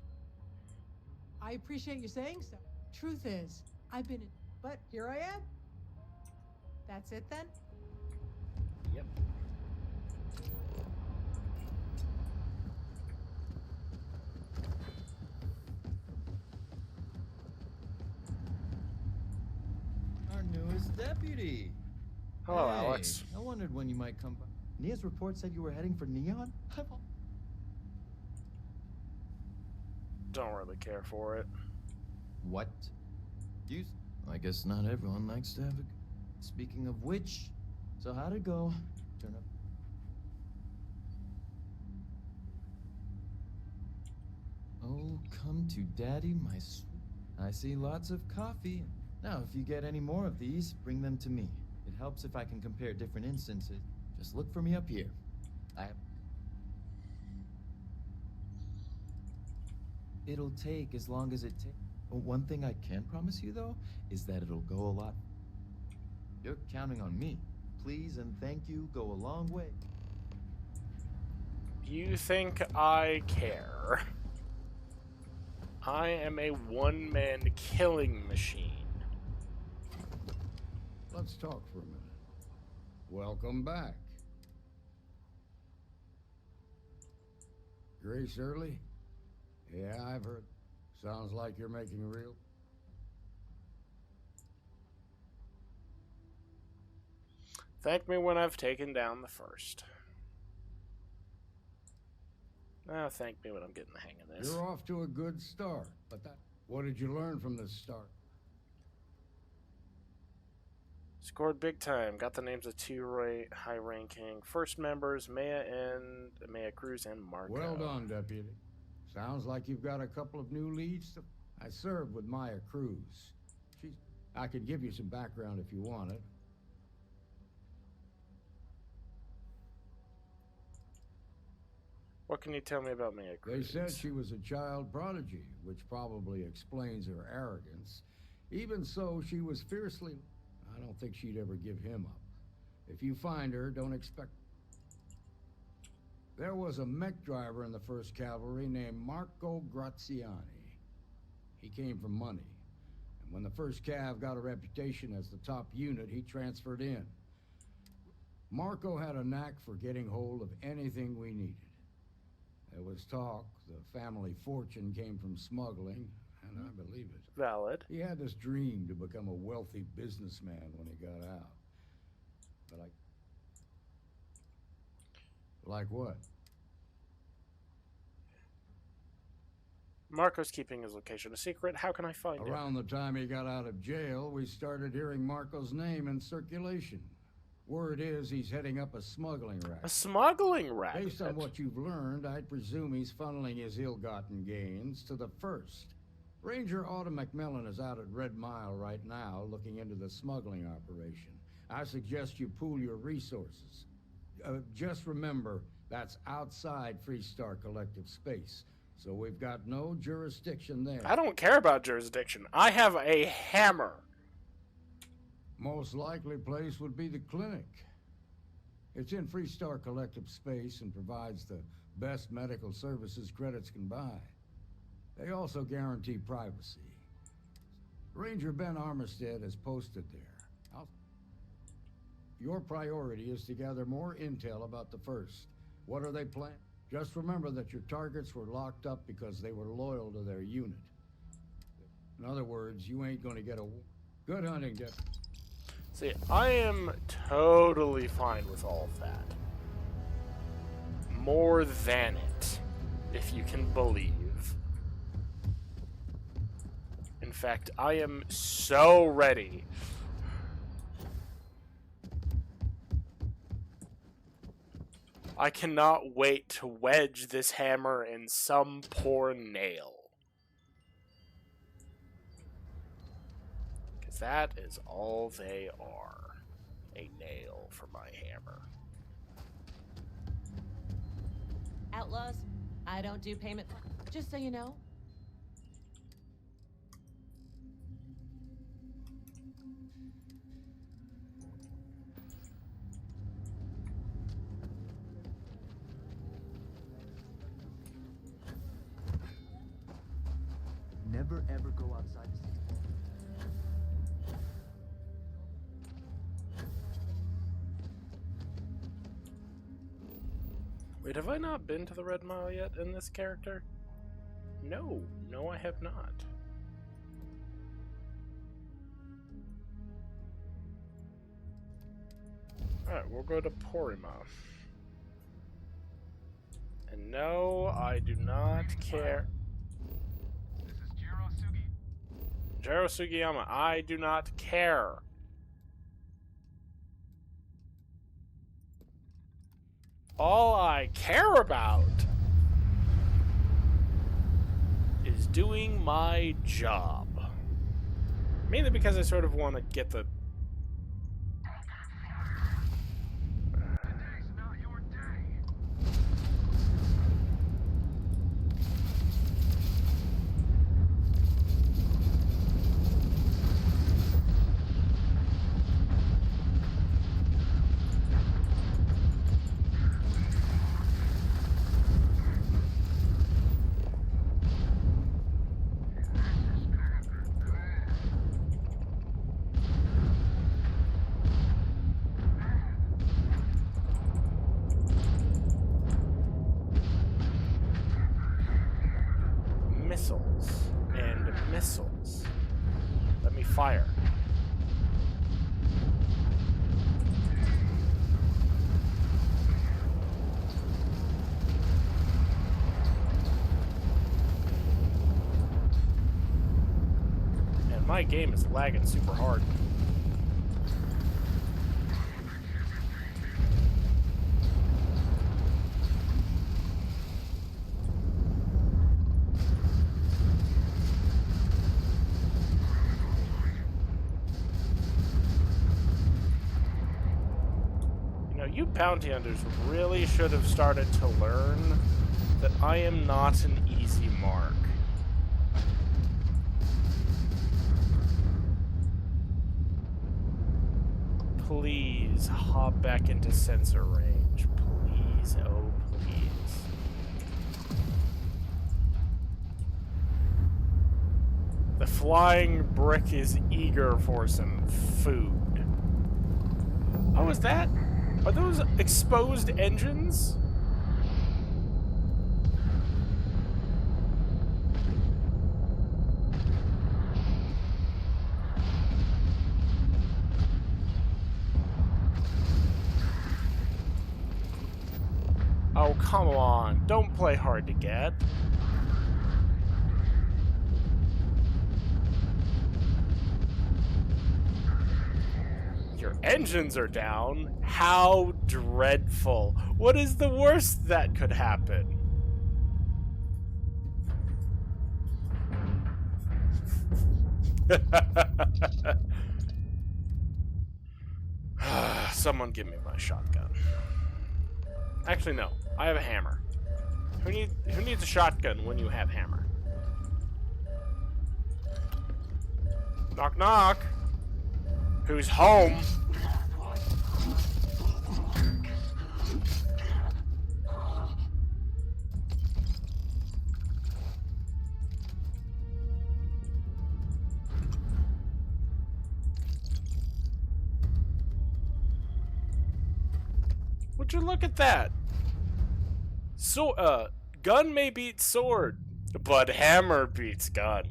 I appreciate you saying so. Truth is, I've been in... But here I am. That's it then? Yep. Our newest deputy. Hello, Hey, Alex. I wondered when you might come by. Nia's report said you were heading for Neon? Don't really care for it. What? You? I guess not everyone likes to have a... Speaking of which, so how'd it go? Turn up. Oh, come to daddy, my sweet. I see lots of coffee. Now, if you get any more of these, bring them to me. It helps if I can compare different instances. Just look for me up here. It'll take as long as it takes. One thing I can promise you, though, is that it'll go a lot. You're counting on me. Please and thank you go a long way. You think I care? I am a one-man killing machine. Let's talk for a minute. Welcome back. Grace Early? Yeah, I've heard. Sounds like you're making real. Thank me when I've taken down the first. Oh, thank me when I'm getting the hang of this. You're off to a good start, but what did you learn from this start? Scored big time. Got the names of two high-ranking first members, Maya Cruz and Marco. Well done, Deputy. Sounds like you've got a couple of new leads. I served with Maya Cruz. I could give you some background if you want it. What can you tell me about Maya Cruz? They said she was a child prodigy, which probably explains her arrogance. Even so, she was fiercely... I don't think she'd ever give him up. If you find her, don't expect... There was a mech driver in the 1st Cavalry named Marco Graziani. He came from money. And when the 1st Cav got a reputation as the top unit, he transferred in. Marco had a knack for getting hold of anything we needed. There was talk the family fortune came from smuggling, and I believe it. Valid. He had this dream to become a wealthy businessman when he got out. But like what? Marco's keeping his location a secret. How can I find him? Around the time he got out of jail, we started hearing Marco's name in circulation. Word is he's heading up a smuggling racket. A smuggling racket? Based on what you've learned, I'd presume he's funneling his ill-gotten gains to the 1st. Ranger Autumn McMillan is out at Red Mile right now looking into the smuggling operation. I suggest you pool your resources. Just remember, that's outside Freestar Collective space, so we've got no jurisdiction there. I don't care about jurisdiction. I have a hammer. Most likely place would be the clinic. It's in Freestar Collective space and provides the best medical services credits can buy. They also guarantee privacy. Ranger Ben Armistead is posted there. Your priority is to gather more intel about the 1st. What are they planning? Just remember that your targets were locked up because they were loyal to their unit. In other words, you ain't gonna get a... Good hunting, Jeff. See, I am totally fine with all of that. More than it, if you can believe. In fact, I am so ready. I cannot wait to wedge this hammer in some poor nail. Because that is all they are. A nail for my hammer. Outlaws, I don't do payment. Just so you know. Never ever go outside the city. Wait, have I not been to the Red Mile yet in this character? No, I have not. Alright, we'll go to Porima. And no, I do not care. Jiro Sugiyama, I do not care. All I care about is doing my job. Mainly because I sort of want to get the... missiles and missiles. Let me fire. And my game is lagging super hard. You bounty hunters really should have started to learn that I am not an easy mark. Please hop back into sensor range. Please, oh please. The flying brick is eager for some food. Oh, is that? Are those exposed engines? Oh, come on. Don't play hard to get. Your engines are down? How dreadful. What is the worst that could happen? Someone give me my shotgun. Actually, no. I have a hammer. Who needs a shotgun when you have hammer? Knock knock. Who's home? Would you look at that? So, gun may beat sword, but hammer beats gun.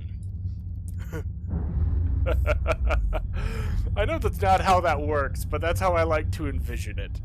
I know that's not how that works, but that's how I like to envision it.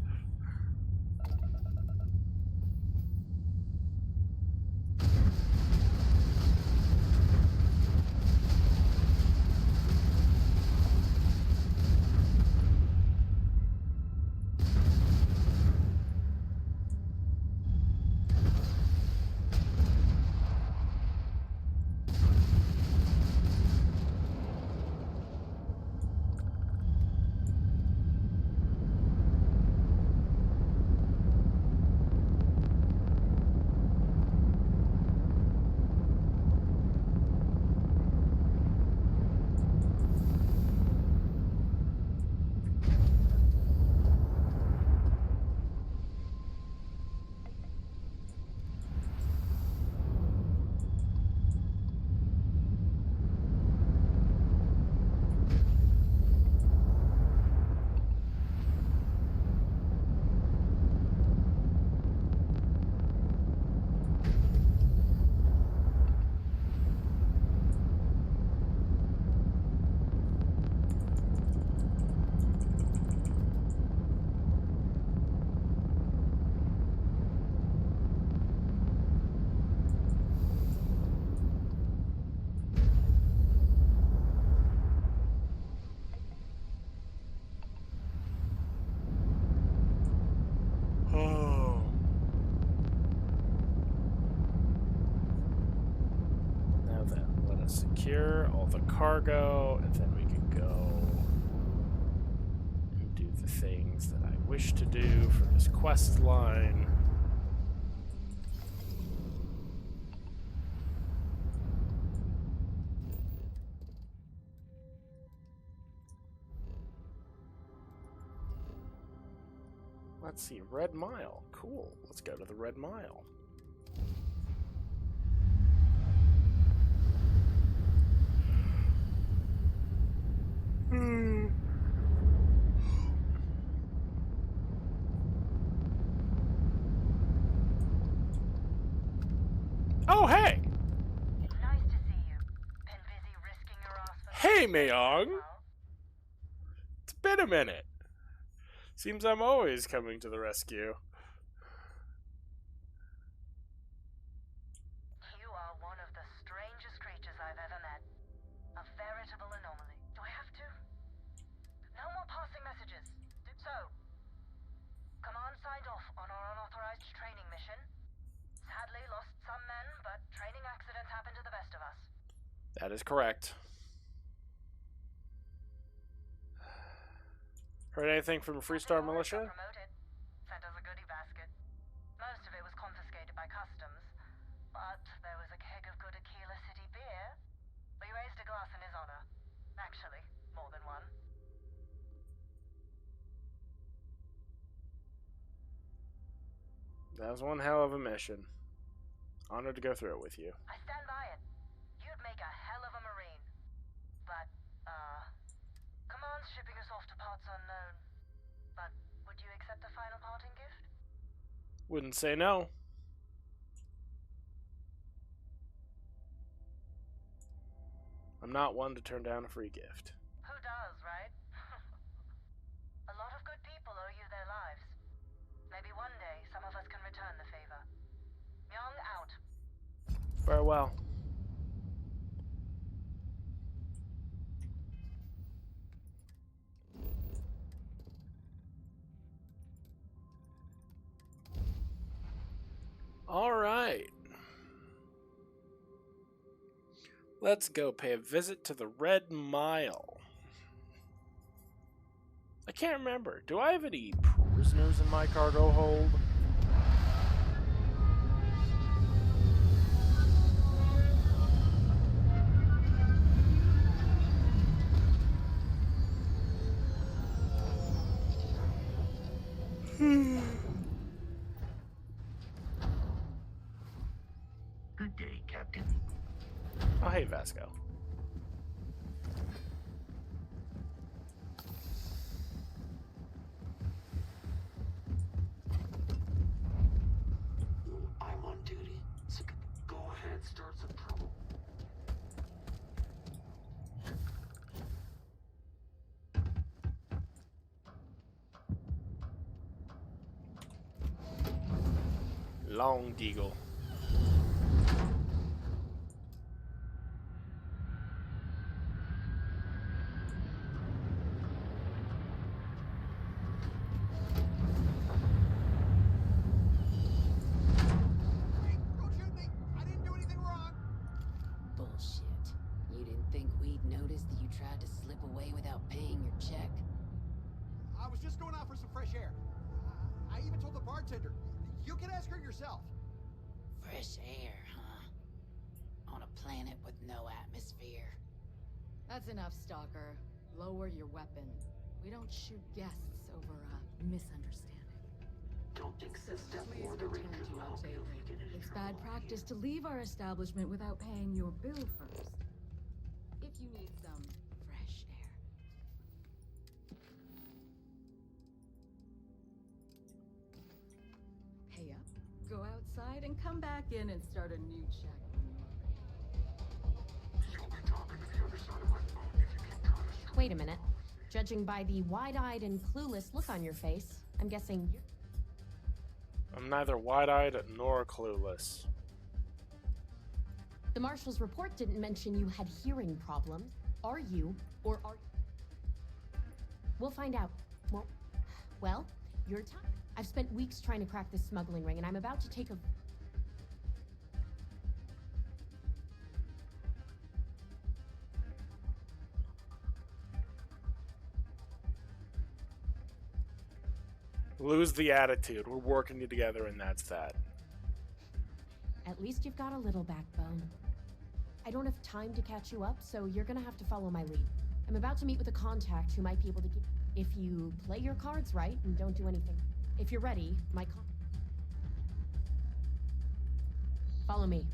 secure all the cargo, and then we can go and do the things that I wish to do for this quest line. Let's see, Red Mile. Cool. Let's go to the Red Mile. Oh, hey! Nice to see you. Been busy risking your ass for Hey, Mayong! It's been a minute. Seems I'm always coming to the rescue. You are one of the strangest creatures I've ever met. A veritable anomaly. Do I have to? No more passing messages. So, Command signed off on our unauthorized training mission. Sadly lost some men, but training accidents happen to the best of us. That is correct. Heard anything from Freestar Militia? Promoted. Sent us a goodie basket. Most of it was confiscated by customs, but there was a keg of good Aquila City beer. We raised a glass in his honor. Actually, more than one. That was one hell of a mission. Honored to go through it with you. I stand by it. You'd make a hell of a Marine. But, Command's shipping us off to parts unknown. But would you accept a final parting gift? Wouldn't say no. I'm not one to turn down a free gift. Who does, right? A lot of good people owe you their lives. Maybe one day some of us can return the favor. Young out. Farewell. All right. Let's go pay a visit to the Red Mile. I can't remember. Do I have any prisoners in my cargo hold? Good day, Captain. Oh, hey, Vasco. I'm on duty, so go ahead, start some trouble. Long Deagle. Bullshit. You didn't think we'd notice that you tried to slip away without paying your check? I was just going out for some fresh air. I even told the bartender. You can ask her yourself. Fresh air, huh? On a planet with no atmosphere. That's enough, Stalker. Lower your weapon. We don't shoot guests over a misunderstanding. Don't accept that Please or the return Rangers to will our help you table. if you get in It's trouble. bad practice to leave our establishment without paying your bill first. If you need some fresh air. Pay up, go outside, and come back in and start a new check when you're ready. You'll be talking to the other side of my phone if you keep trying to shoot. Wait a minute. Judging by the wide-eyed and clueless look on your face, I'm guessing you're... I'm neither wide-eyed nor clueless. The Marshal's report didn't mention you had hearing problems. Are you, or are... We'll find out. Well, your time. I've spent weeks trying to crack this smuggling ring, and I'm about to take a... Lose the attitude. We're working together, and that's that. At least you've got a little backbone. I don't have time to catch you up, so you're gonna have to follow my lead. I'm about to meet with a contact who might be able to give... If you play your cards right and don't do anything. If you're ready, follow me.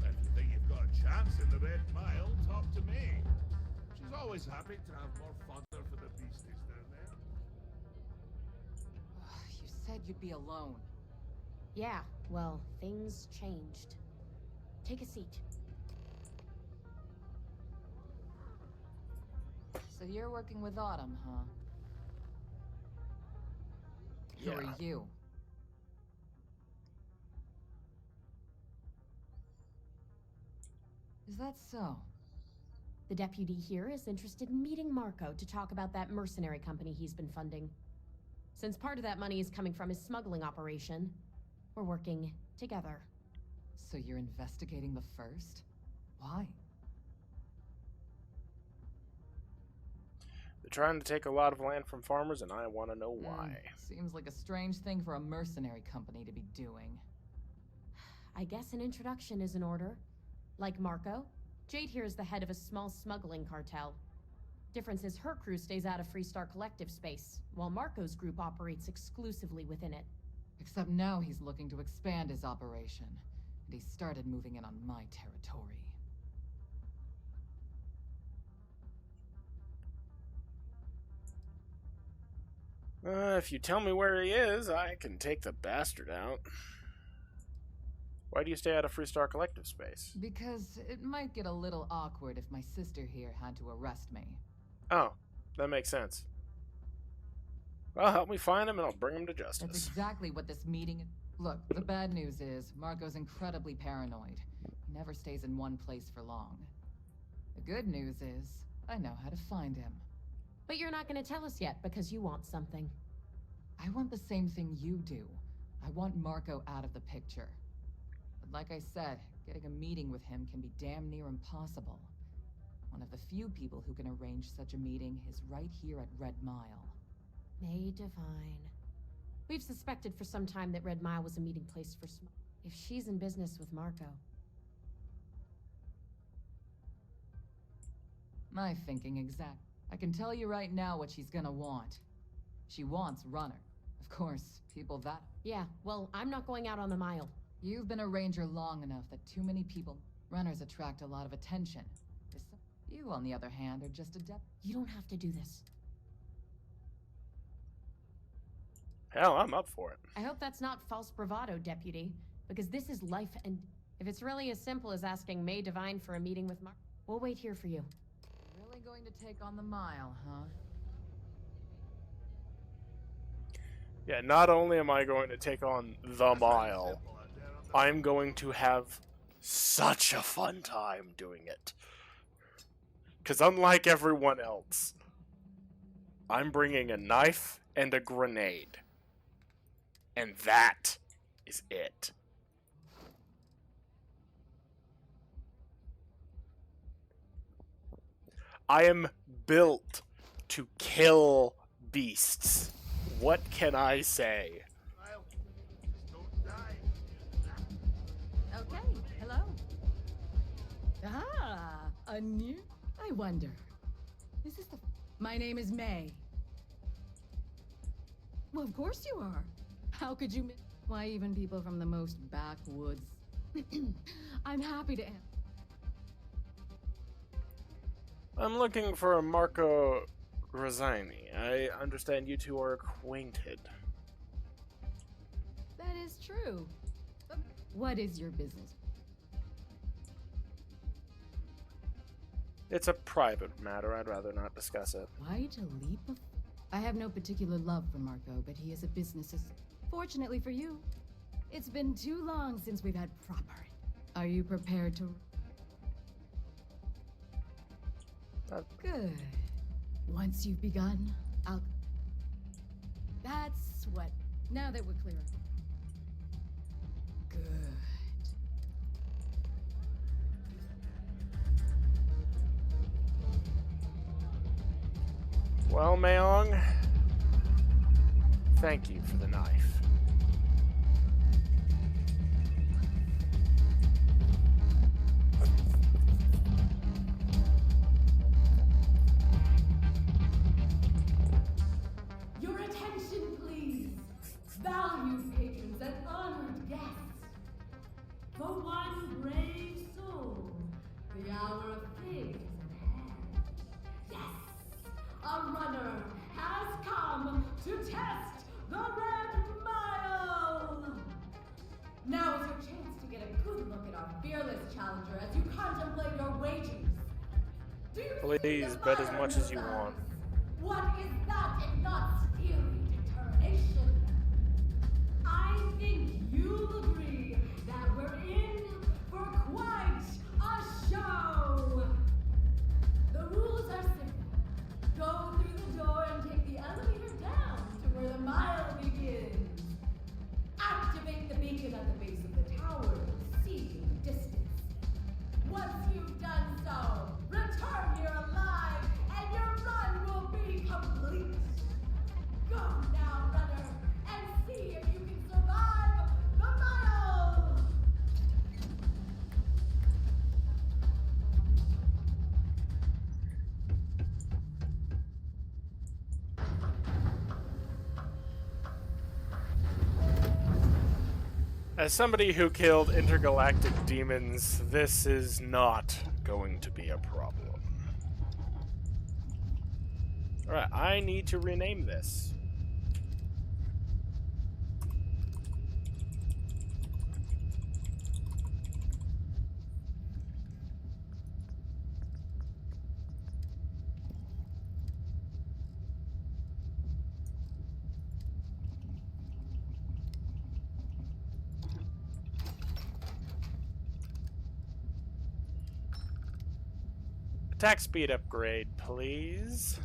If you think you've got a chance in the Red Mile, talk to me. She's always happy to have more fodder for the beasties down there. You said you'd be alone. Yeah, well, things changed. Take a seat. So you're working with Autumn, huh? Who are you? Is that so? The deputy here is interested in meeting Marco to talk about that mercenary company he's been funding. Since part of that money is coming from his smuggling operation, we're working together. So you're investigating the first? Why? They're trying to take a lot of land from farmers, and I want to know why. Seems like a strange thing for a mercenary company to be doing. I guess an introduction is in order. Like Marco, Jade here is the head of a small smuggling cartel. Difference is her crew stays out of Freestar Collective space, while Marco's group operates exclusively within it. Except now he's looking to expand his operation, and he started moving in on my territory. If you tell me where he is, I can take the bastard out. Why do you stay out of Freestar Collective space? Because it might get a little awkward if my sister here had to arrest me. Oh, that makes sense. Well, help me find him and I'll bring him to justice. That's exactly what this meeting is. Look, the bad news is Marco's incredibly paranoid. He never stays in one place for long. The good news is I know how to find him. But you're not going to tell us yet because you want something. I want the same thing you do. I want Marco out of the picture. But like I said, getting a meeting with him can be damn near impossible. One of the few people who can arrange such a meeting is right here at Red Mile. May Divine. We've suspected for some time that Red Mile was a meeting place for if she's in business with Marco. My thinking exact. I can tell you right now what she's gonna want. She wants Runner. Of course, people that... Yeah, well, I'm not going out on the mile. You've been a ranger long enough that too many people... Runners attract a lot of attention. You, on the other hand, are just a You don't have to do this. Hell, I'm up for it. I hope that's not false bravado, Deputy, because this is life and... If it's really as simple as asking May Divine for a meeting with Mark, we'll wait here for you. Really going to take on the mile, huh? Yeah, not only am I going to take on the mile, I'm going to have such a fun time doing it. Because unlike everyone else, I'm bringing a knife and a grenade. And that is it. I am built to kill beasts. What can I say? Okay, hello. Ah, a new... I wonder. Is this the... My name is May. Well, of course you are. How could you... Why, even people from the most backwoods. I'm happy to... I'm looking for a Marco Grazzini. I understand you two are acquainted. That is true. But what is your business? It's a private matter. I'd rather not discuss it. Quite a leap of... I have no particular love for Marco, but he is a business assistant. Fortunately for you, it's been too long since we've had proper... Are you prepared to... Good. Once you've begun, I'll... That's what... Now that we're clear. Good. Well, Mayong, thank you for the knife. Your attention, please. Valued patrons and honored guests. For one brave soul, the hour of fate is at hand. Yes, a runner has come to test the Red Mile. Now is your chance to get a good look at our fearless challenger as you contemplate your wagers. Do you Please bet as much as you want. What is that if not steely determination? I think you'll agree that we're in for quite a show. The rules are simple. Go through the door and take the elevator down to where the mile begins. Activate the beacon at the base of the tower and see in the distance. Once you've done so, return here alive and your run will be complete. Go now, runner, and see if you can survive the mile! As somebody who killed intergalactic demons, this is not going to be a problem. Alright, I need to rename this. Attack speed upgrade, please.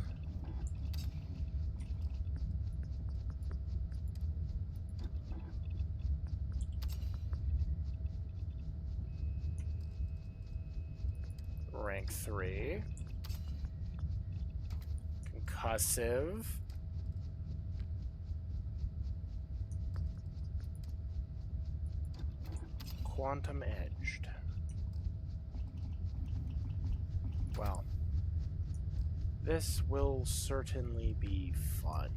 Rank 3. Concussive. Quantum edged. Well, this will certainly be fun.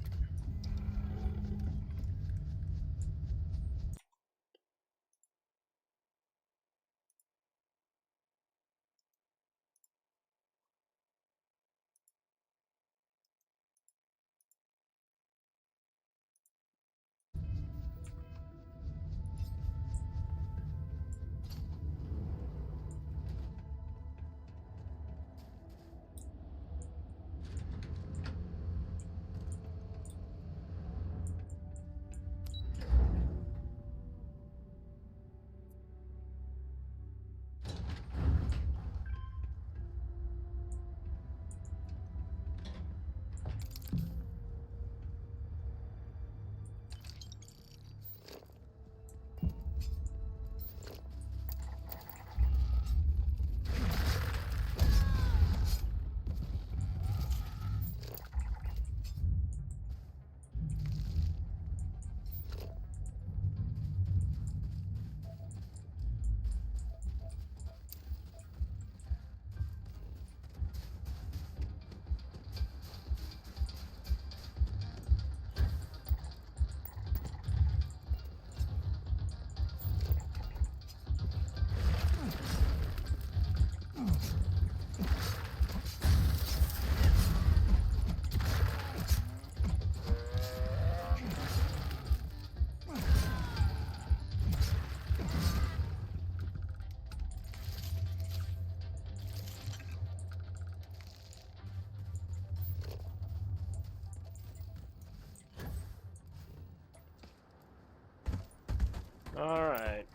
Alright.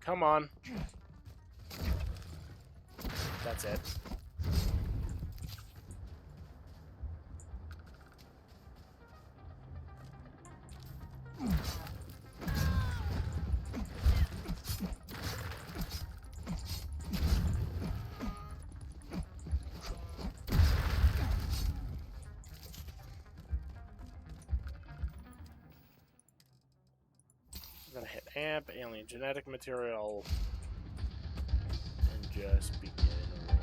Come on. That's it. I'm gonna hit amp, alien genetic material, and just begin rolling.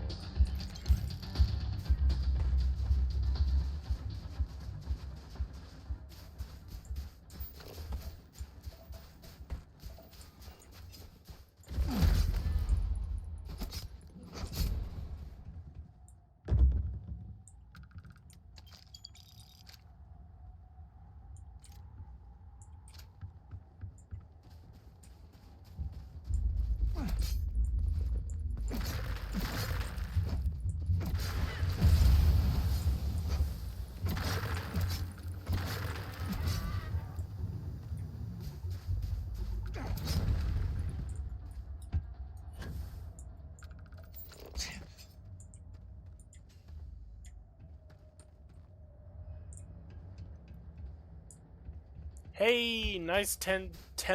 Hey, nice 10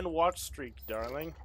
watch streak, darling.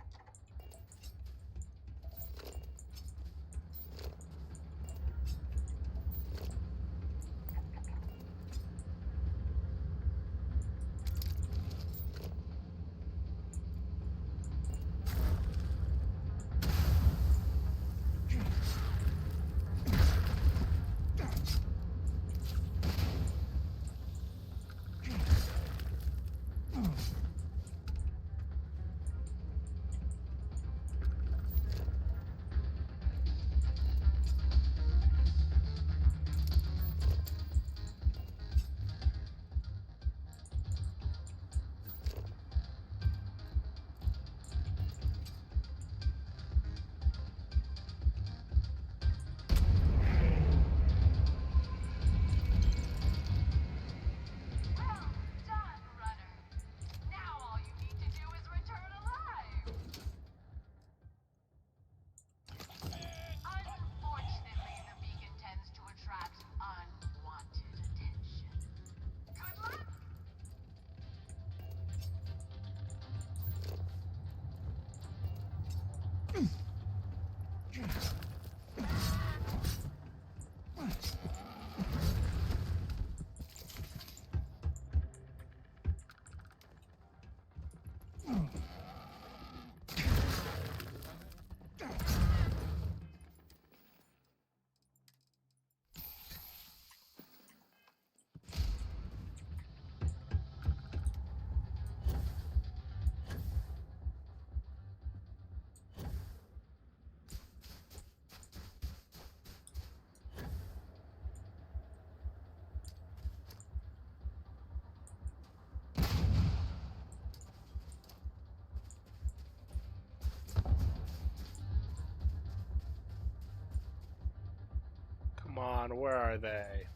Come on, where are they?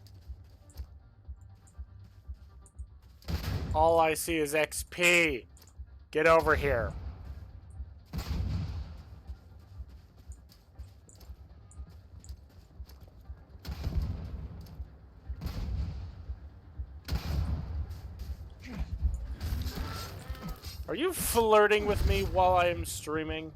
All I see is XP. Get over here. Are you flirting with me while I am streaming?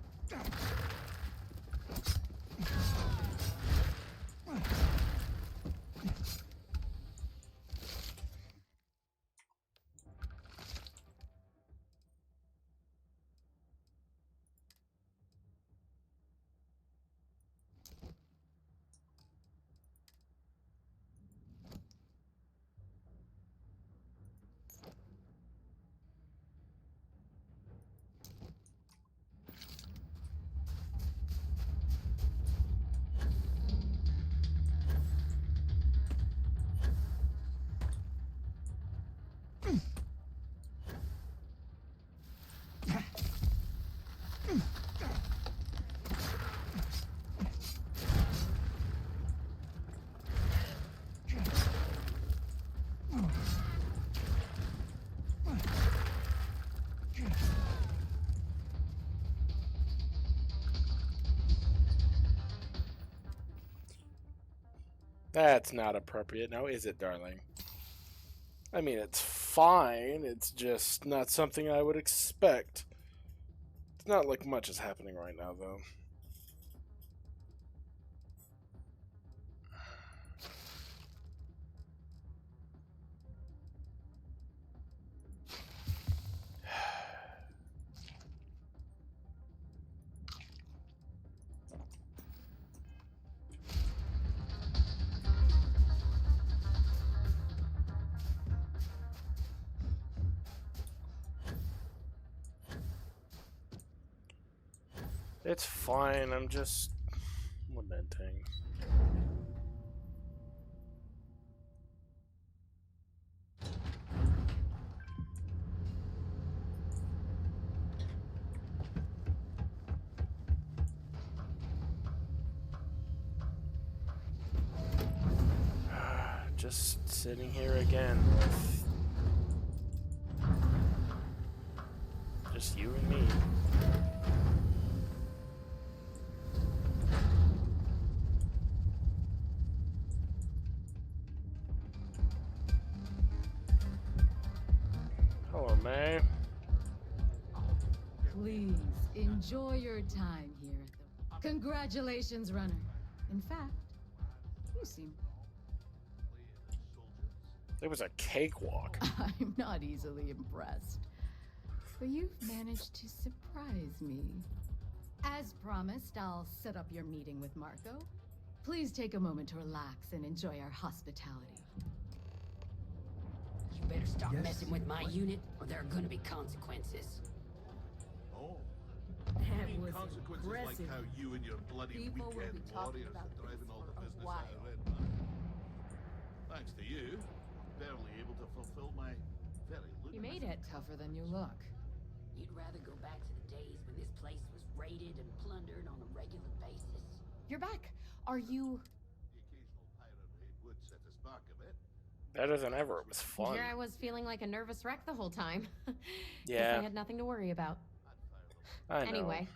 That's not appropriate now, is it, darling? I mean, it's fine. It's just not something I would expect. It's not like much is happening right now, though. It's fine, I'm just lamenting. Just sitting here again with just you and me. Hello, May. Please enjoy your time here at the. Congratulations, runner. In fact, you seem. It was a cakewalk. I'm not easily impressed. But you've managed to surprise me. As promised, I'll set up your meeting with Marco. Please take a moment to relax and enjoy our hospitality. You better stop messing with my unit, or there are gonna be consequences. Oh. That You mean was consequences impressive. like how you and your bloody People will weekend be talking warriors about are driving this all the for a business while. out of Red Man. Thanks to you, barely able to fulfill my very You made it. Tougher than you look. You'd rather go back to the days when this place was raided and plundered on a regular basis. You're back. Are you? The occasional pirate raid would set us back a bit. Better than ever. It was fun. Here I was feeling like a nervous wreck the whole time. Yeah. Guess I had nothing to worry about. I know. Anyway,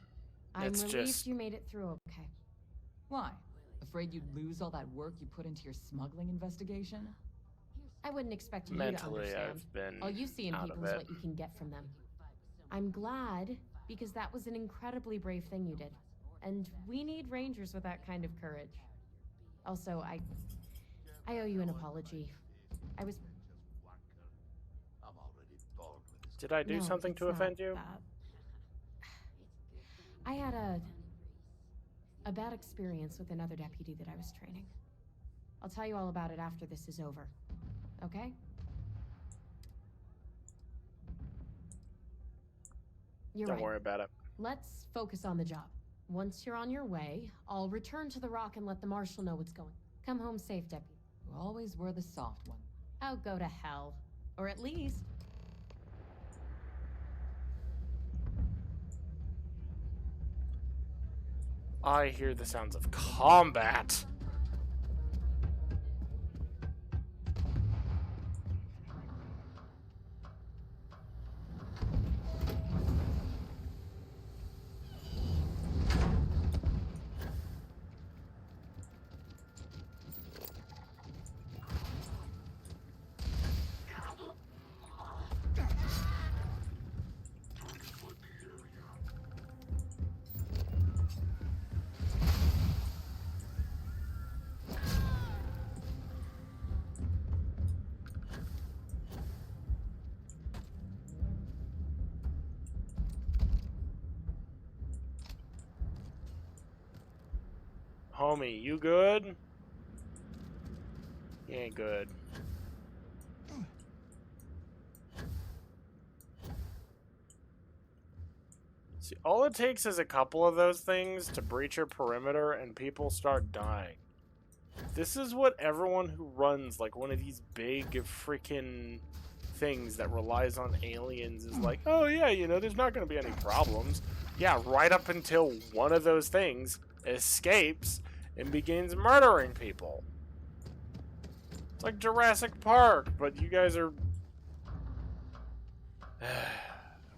I'm It's relieved just- you made it through okay. Why? Afraid you'd lose all that work you put into your smuggling investigation? I wouldn't expect you Mentally, to understand. I've been All you see in out people of is it. what you can get from them. I'm glad, because that was an incredibly brave thing you did. And we need rangers with that kind of courage. Also, I owe you an apology. I was... I'm already bored with this. Did I do No, something to it's not offend you? that. I had a bad experience with another deputy that I was training. I'll tell you all about it after this is over. Okay? You're Don't right. worry about it. Let's focus on the job. Once you're on your way, I'll return to the Rock and let the Marshal know what's going. Come home safe, deputy. You always were the soft one. Oh, go to hell. Or at least... I hear the sounds of combat. Homie, you good? He ain't good. See, all it takes is a couple of those things to breach your perimeter and people start dying. This is what everyone who runs like one of these big freaking things that relies on aliens is like, oh yeah, you know, there's not going to be any problems. Yeah, right up until one of those things escapes and begins murdering people. It's like Jurassic Park, but you guys are...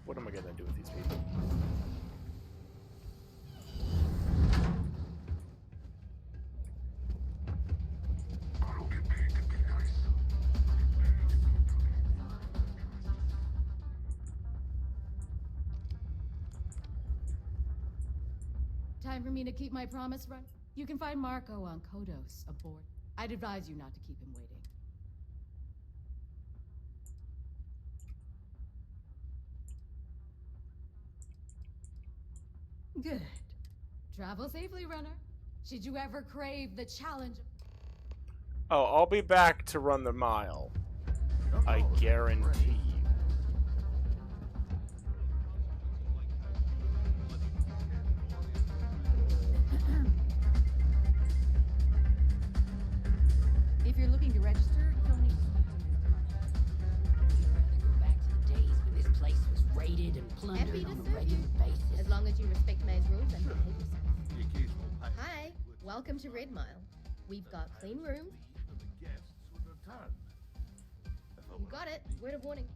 What am I going to do with these people? time for me to keep my promise, run? You can find Marco on Kodos aboard. I'd advise you not to keep him waiting. Good. Travel safely, runner. Should you ever crave the challenge of... Oh, I'll be back to run the mile. I guarantee you. If you're looking to register, you'll need to go back to the days when this place was raided and plundered Happy to on a serve regular you. basis. As long as you respect May's rules and behave yourself. Hi, welcome to Red Mile. We've got clean rooms. You got it. Word of warning.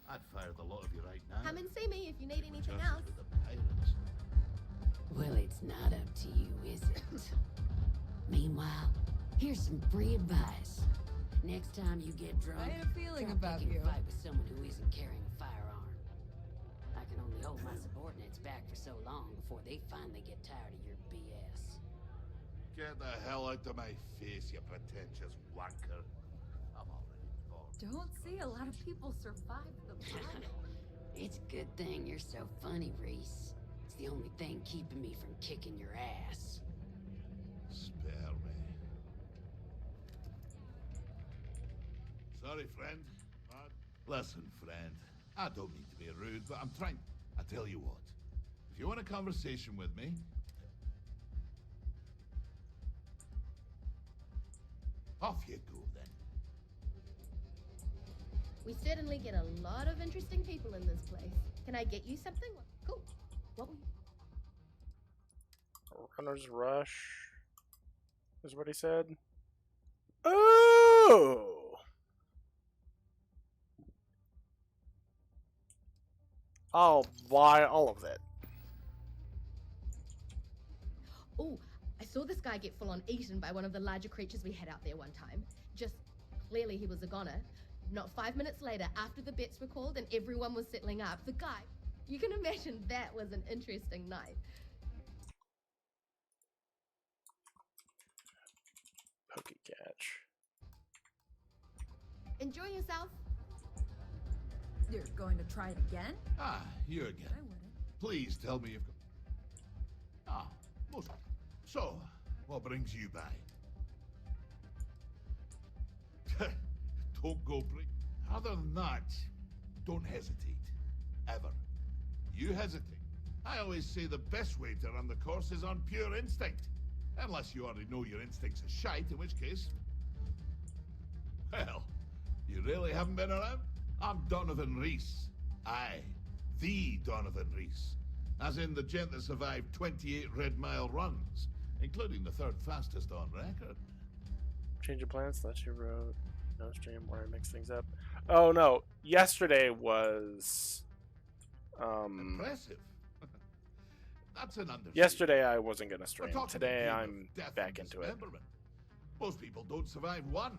I'd fire the lot of you right now. Come and see me if you need anything Just else. with the pirates. Well, it's not up to you, is it? Meanwhile, here's some free advice. Next time you get drunk, I had a feeling try about picking you. a fight with someone who isn't carrying a firearm. I can only hold my subordinates back for so long before they finally get tired of your BS. Get the hell out of my face, you pretentious wanker. I'm already bored. Don't see a lot of people survive the battle. It's a good thing you're so funny, Reese. It's the only thing keeping me from kicking your ass. Spare me. Sorry, friend. Listen, friend. I don't mean to be rude, but I'm trying. I tell you what. If you want a conversation with me, off you go then. We certainly get a lot of interesting people in this place. Can I get you something? Cool. What will you... Runner's Rush is what he said. Oh! I'll buy all of it. Oh, I saw this guy get full on eaten by one of the larger creatures we had out there one time. Just clearly he was a goner. Not 5 minutes later, after the bets were called and everyone was settling up, the guy, you can imagine that was an interesting night. Pokey catch. Enjoy yourself. You're going to try it again? Ah, you again. I wouldn't. Please tell me you've got... Ah, most... So, what brings you by? Don't go break... Other than that, don't hesitate. Ever. You hesitate. I always say the best way to run the course is on pure instinct. Unless you already know your instincts are shite, in which case... Well, you really haven't been around? I'm Donovan Reese. Aye, the Donovan Reese. As in the gent that survived 28 Red Mile runs, including the third fastest on record. Change of plans, that's your road. No stream where I mix things up. Oh no, yesterday was... Impressive. That's an understatement. Yesterday I wasn't gonna stream. We're talking Today a game I'm of death back and into it. dismemberment. Most people don't survive one,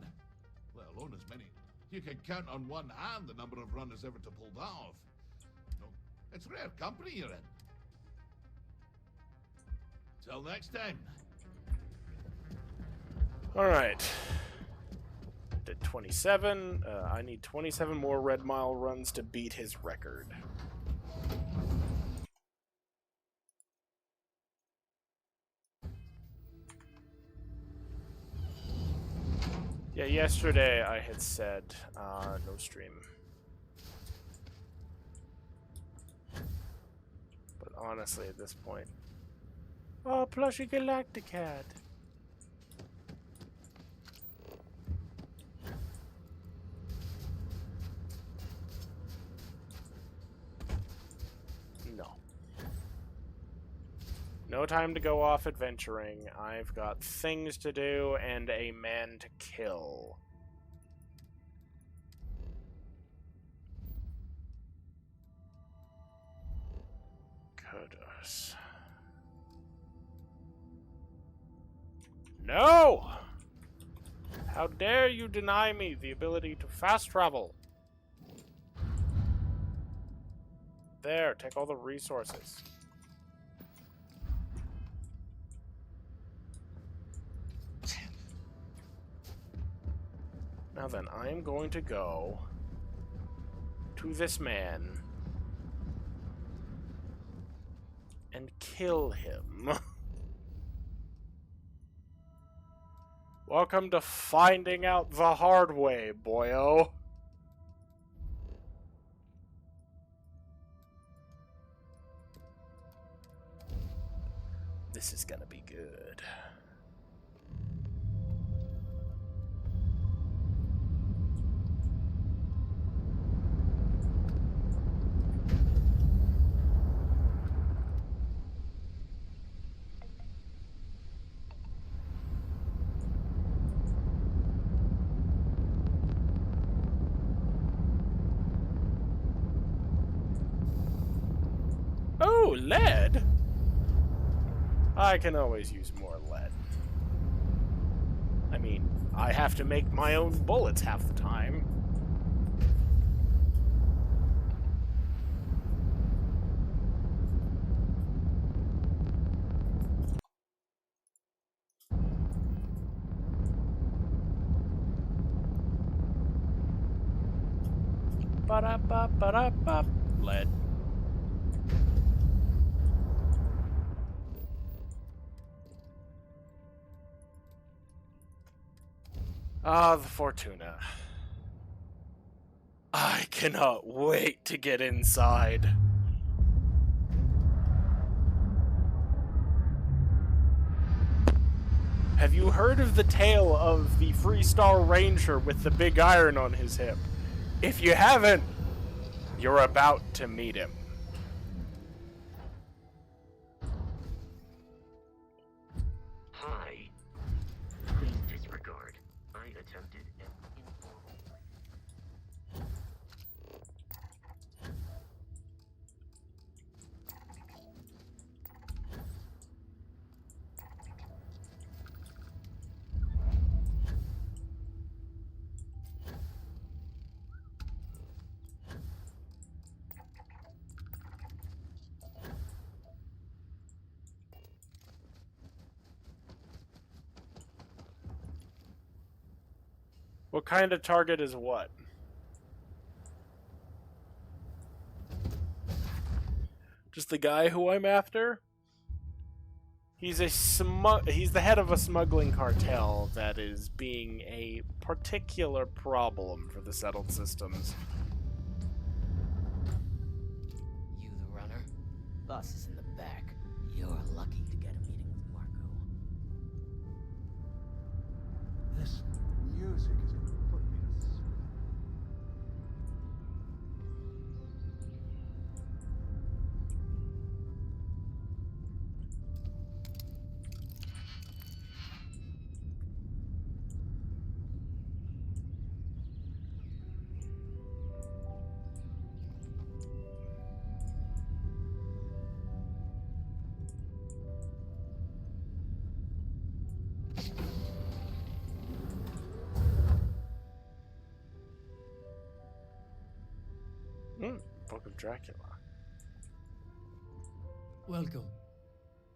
let alone as many. You can count on one hand the number of runners ever to pull that off. No, it's rare company you're in. Till next time. Alright. Did 27. I need 27 more Red Mile runs to beat his record. Yeah, yesterday I had said no stream. But honestly, at this point... Oh, plushy Galacticat! No. No time to go off adventuring. I've got things to do and a man to kill. Kodos. No! How dare you deny me the ability to fast travel? There, take all the resources. Now then, I am going to go to this man and kill him. Welcome to finding out the hard way, boyo. This is gonna be good. Oh, lead? I can always use more lead. I mean, I have to make my own bullets half the time. Ba-da-ba-ba-da-ba. Lead. Ah, the Fortuna. I cannot wait to get inside. Have you heard of the tale of the Freestar Ranger with the big iron on his hip? If you haven't, you're about to meet him. Hi. Please disregard. I attempted an informal. What kind of target is what? Just the guy who I'm after? He's the head of a smuggling cartel that is being a particular problem for the settled systems. You the runner? Boss is in the back. You're lucky to get a meeting with Marco. This music is gonna put me to sleep. Book of Dracula. Welcome.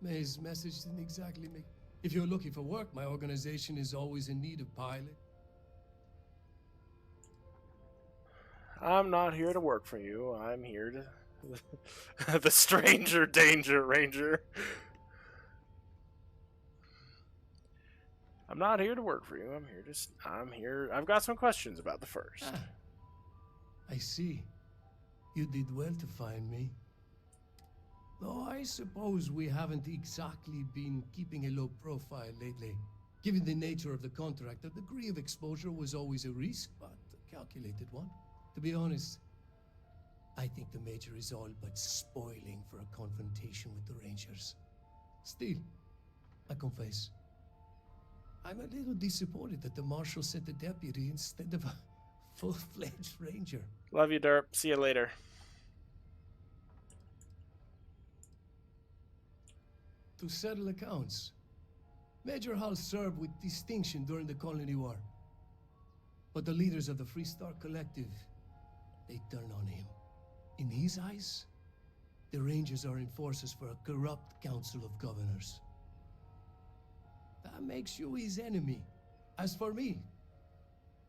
May's message didn't exactly make... If you're looking for work, my organization is always in need of pilot. I'm not here to work for you. I'm here to... the Stranger Danger Ranger. I'm not here to work for you. I'm here... I've got some questions about the first. Ah, I see. You did well to find me. Though I suppose we haven't exactly been keeping a low profile lately. Given the nature of the contract, a degree of exposure was always a risk, but a calculated one. To be honest, I think the Major is all but spoiling for a confrontation with the Rangers. Still, I confess, I'm a little disappointed that the Marshal sent a deputy instead of a full-fledged Ranger. Love you, Derp. See you later. To settle accounts. Major Hall served with distinction during the Colony War. But the leaders of the Freestar Collective, they turn on him. In his eyes, the Rangers are enforcers for a corrupt Council of Governors. That makes you his enemy. As for me,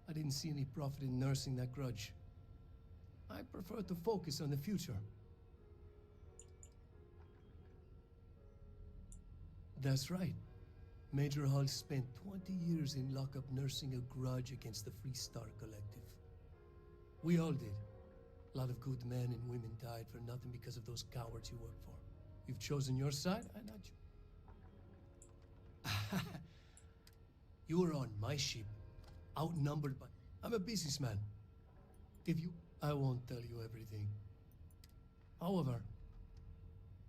I didn't see any profit in nursing that grudge. I prefer to focus on the future. That's right. Major Hall spent 20 years in lockup nursing a grudge against the Freestar Collective. We all did. A lot of good men and women died for nothing because of those cowards you work for. You've chosen your side, I'm not. You were on my ship, outnumbered by... I'm a businessman. If you... I won't tell you everything. However,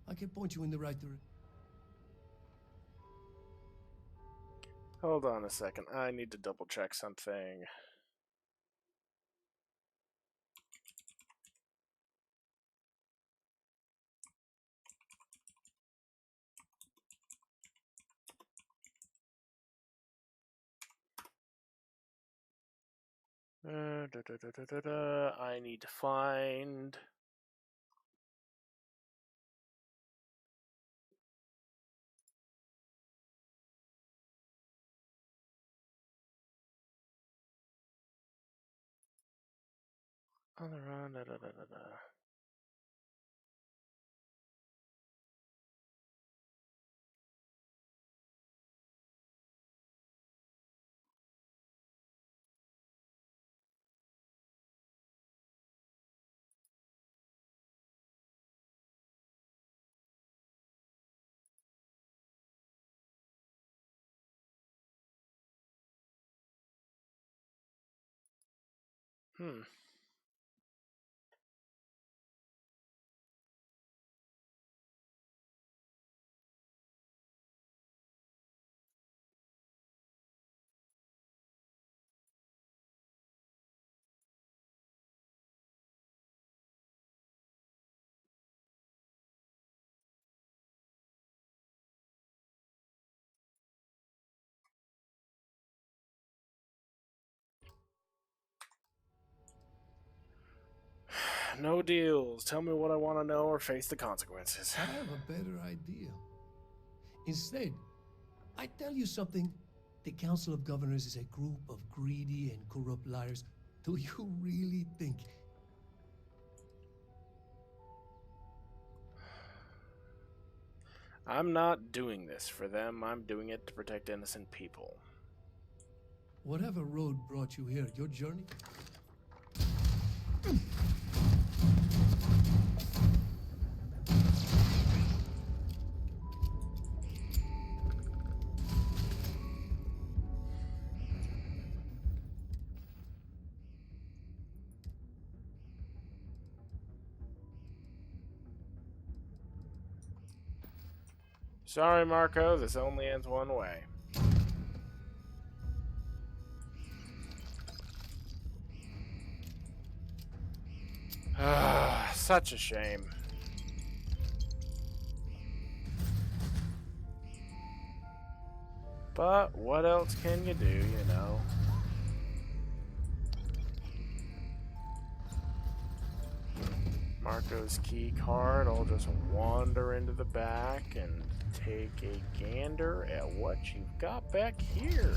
I can point you in the right direction. Hold on a second. I need to double check something. I need to find... On the run, No deals. Tell me what I want to know or face the consequences. I have a better idea. Instead, I tell you something. The Council of Governors is a group of greedy and corrupt liars. Do you really think... I'm not doing this for them. I'm doing it to protect innocent people. Whatever road brought you here, your journey... Sorry, Marco. This only ends one way. Ah, such a shame. But what else can you do, you know? Marco's key card. I'll just wander into the back and take a gander at what you've got back here.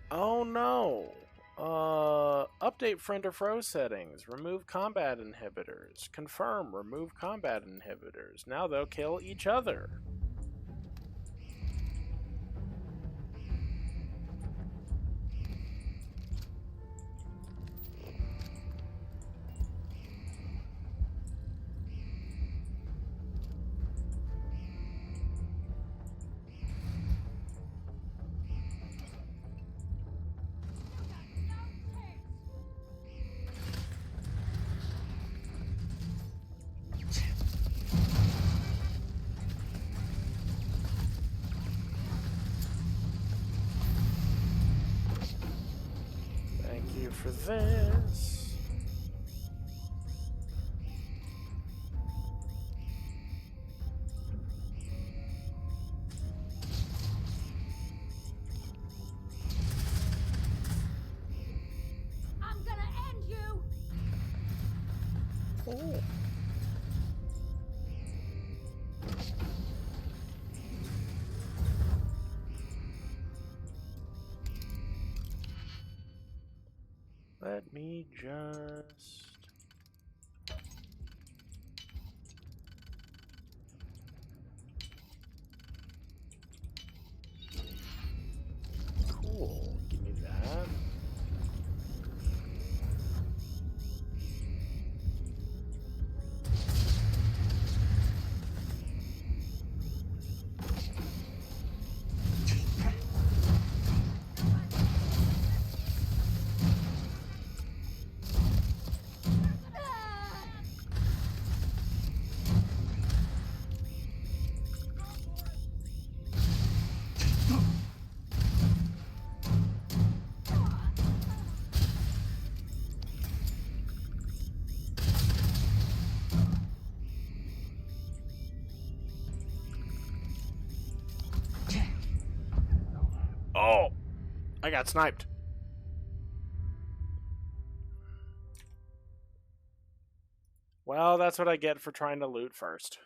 Oh no! Update friend or froze settings. Remove combat inhibitors. Confirm. Remove combat inhibitors. Now they'll kill each other. For this. Cool. Let me just... Cool. Give me that. Oh! I got sniped. Well, that's what I get for trying to loot first.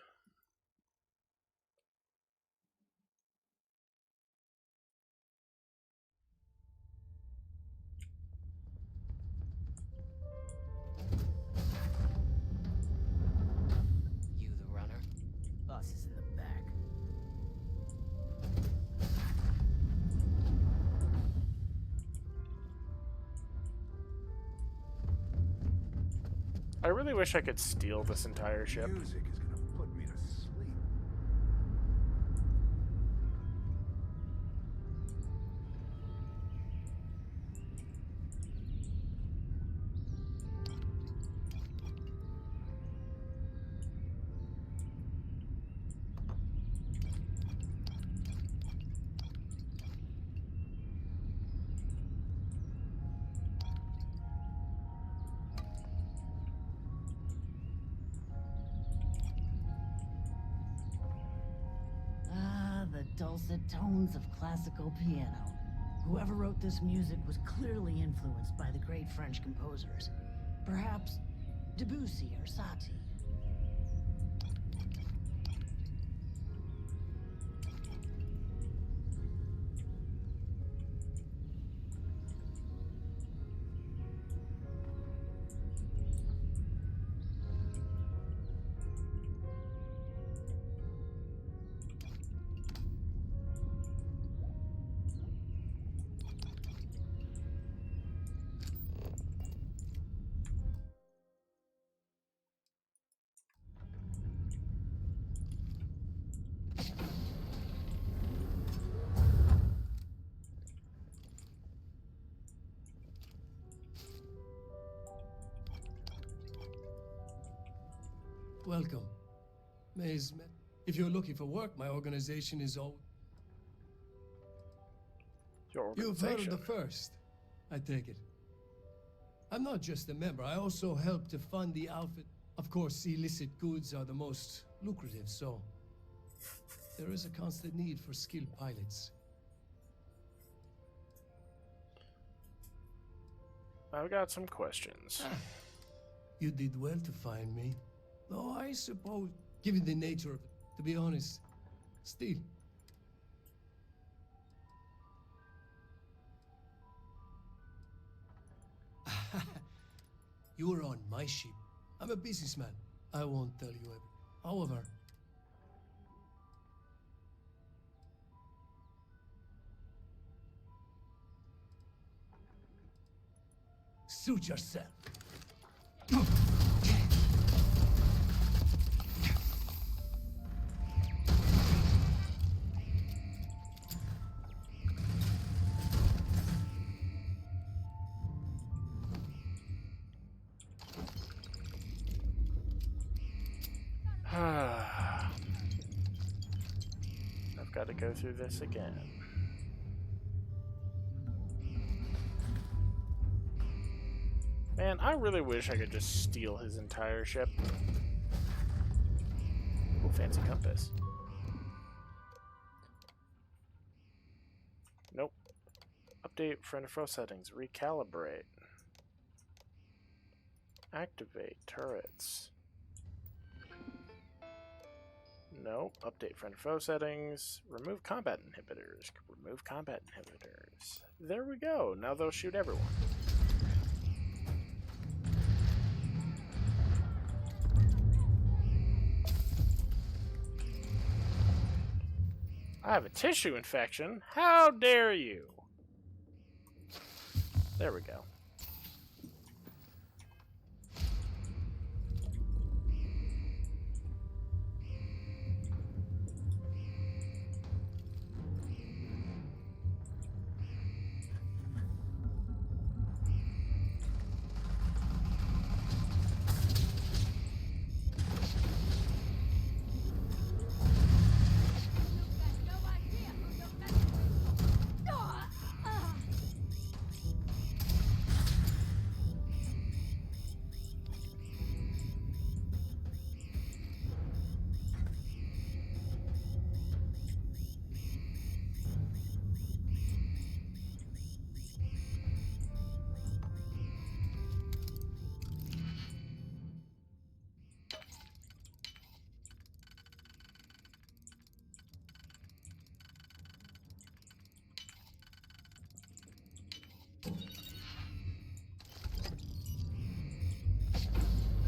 You the runner? Bus is in the back. I really wish I could steal this entire ship. Music is gonna put me to sleep. Ah, the dulcet tones of classical piano. Whoever wrote this music was clearly influenced by the great French composers. Perhaps Debussy or Satie. Welcome. Maze, if you're looking for work, my organization is all... Your You've heard of organization. the First, I take it. I'm not just a member, I also help to fund the outfit. Of course, illicit goods are the most lucrative, so... there is a constant need for skilled pilots. I've got some questions. You did well to find me. Though I suppose, given the nature of it, to be honest, still. You were on my ship. I'm a businessman. I won't tell you everything. However, suit yourself. I've got to go through this again. Man, I really wish I could just steal his entire ship. Ooh, fancy compass. Nope. Update friend of foe settings. Recalibrate. Activate turrets. No. Update friend foe settings. Remove combat inhibitors. Remove combat inhibitors. There we go. Now they'll shoot everyone. I have a tissue infection. How dare you? There we go.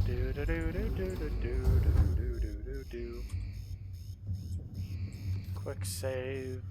Do do do do do do do do do do do. Quick save.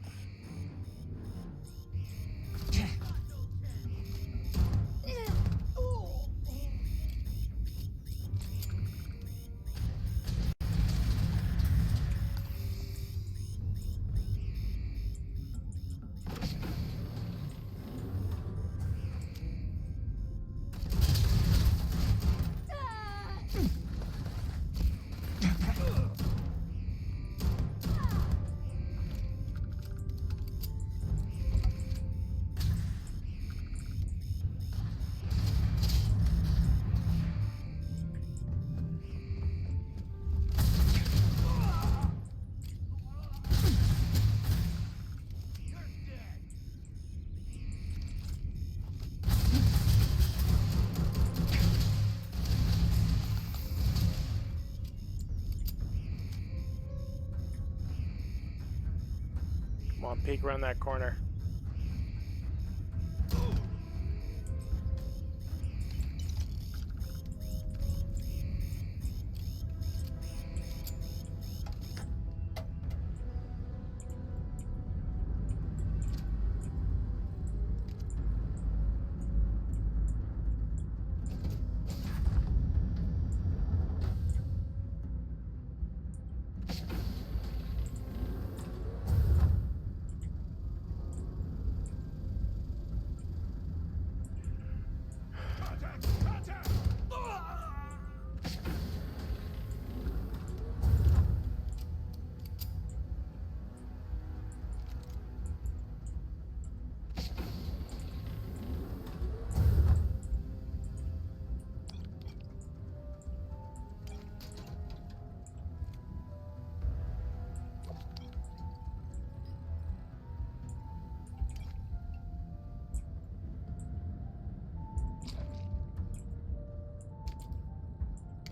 Come on, peek around that corner.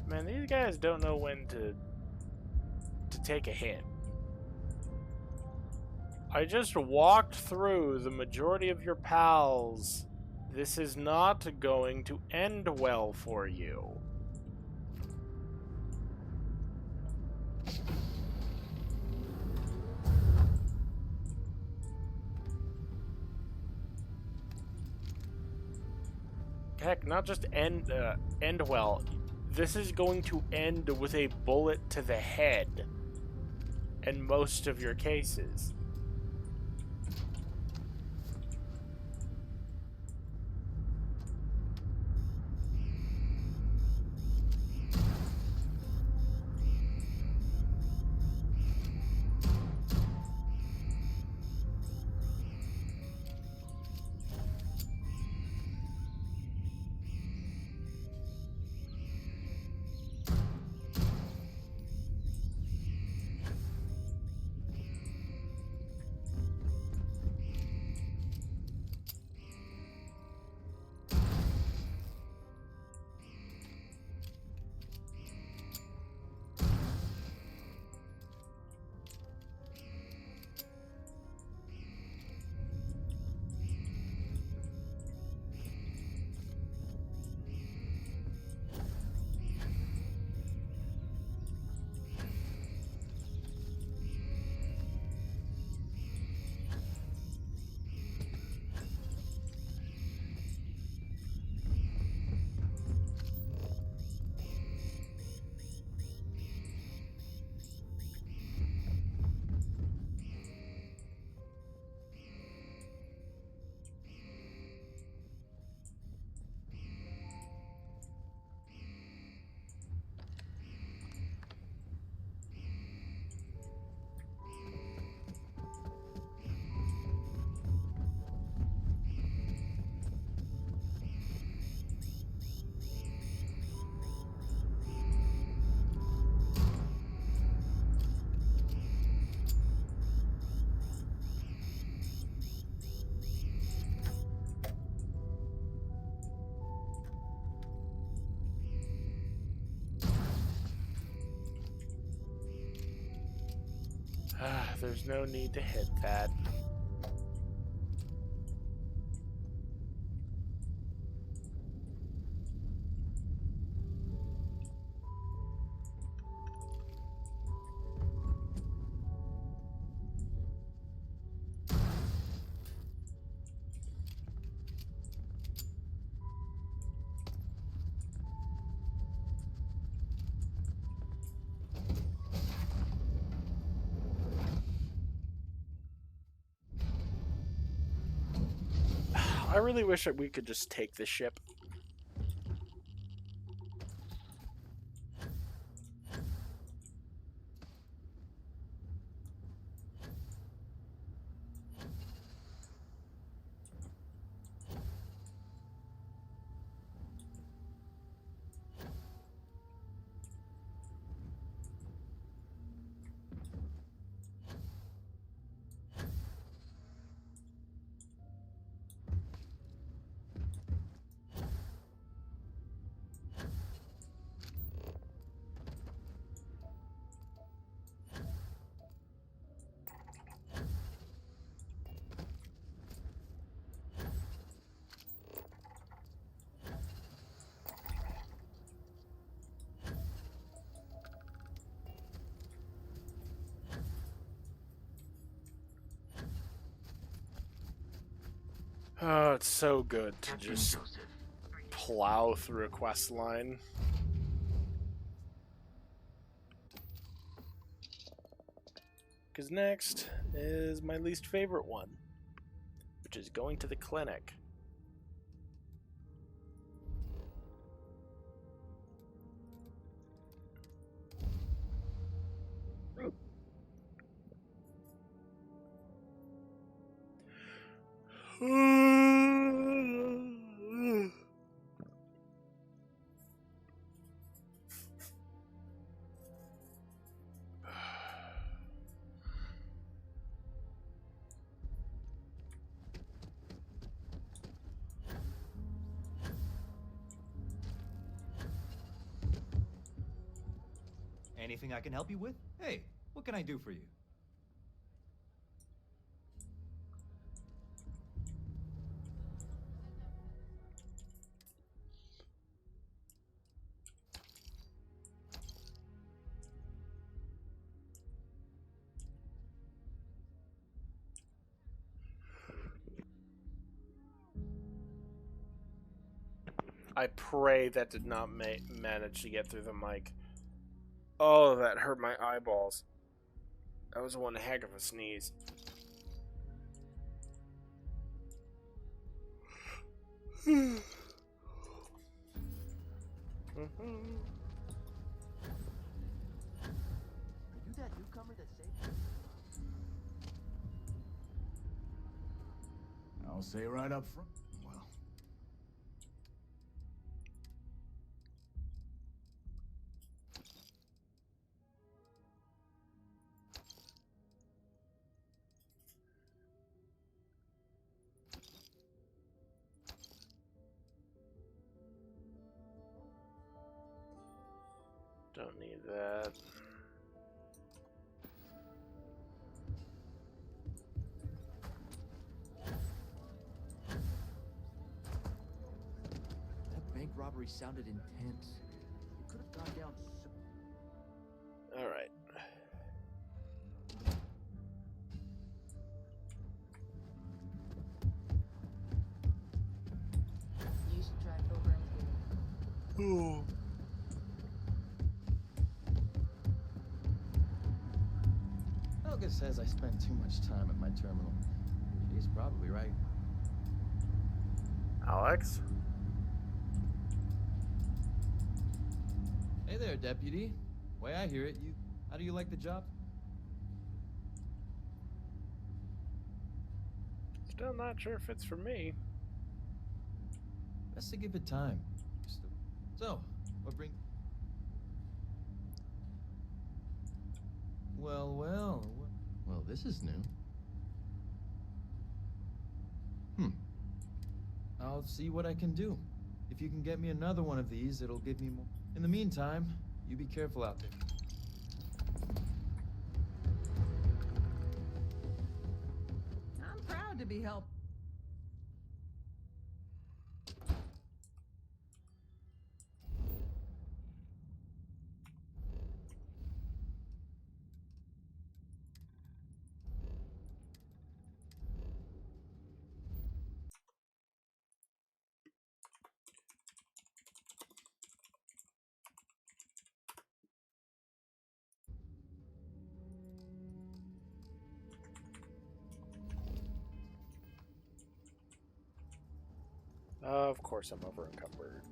Man, these guys don't know when to take a hit. I just walked through the majority of your pals. This is not going to end well for you. Heck, not just end well. This is going to end with a bullet to the head in most of your cases. there's no need to hit that. I really wish that we could just take the ship. Oh, it's so good to just plow through a quest line. Because next is my least favorite one, which is going to the clinic. Anything I can help you with? Hey, what can I do for you? I pray that did not manage to get through the mic. Oh, that hurt my eyeballs. That was one heck of a sneeze. Mm-hmm. Are you that newcomer that saved? I'll say right up front. Well, Don't need that. That bank robbery sounded intense. It could have gone down so... All right. You should try filtering too. Ooh. Helga says I spend too much time at my terminal. She's probably right. Alex? Hey there, deputy. Way I hear it, how do you like the job? Still not sure if it's for me. Best to give it time. So, what bring... Well, this is new. I'll see what I can do. If you can get me another one of these, it'll give me more. In the meantime, you be careful out there. to be helped. Of course I'm over encumbered.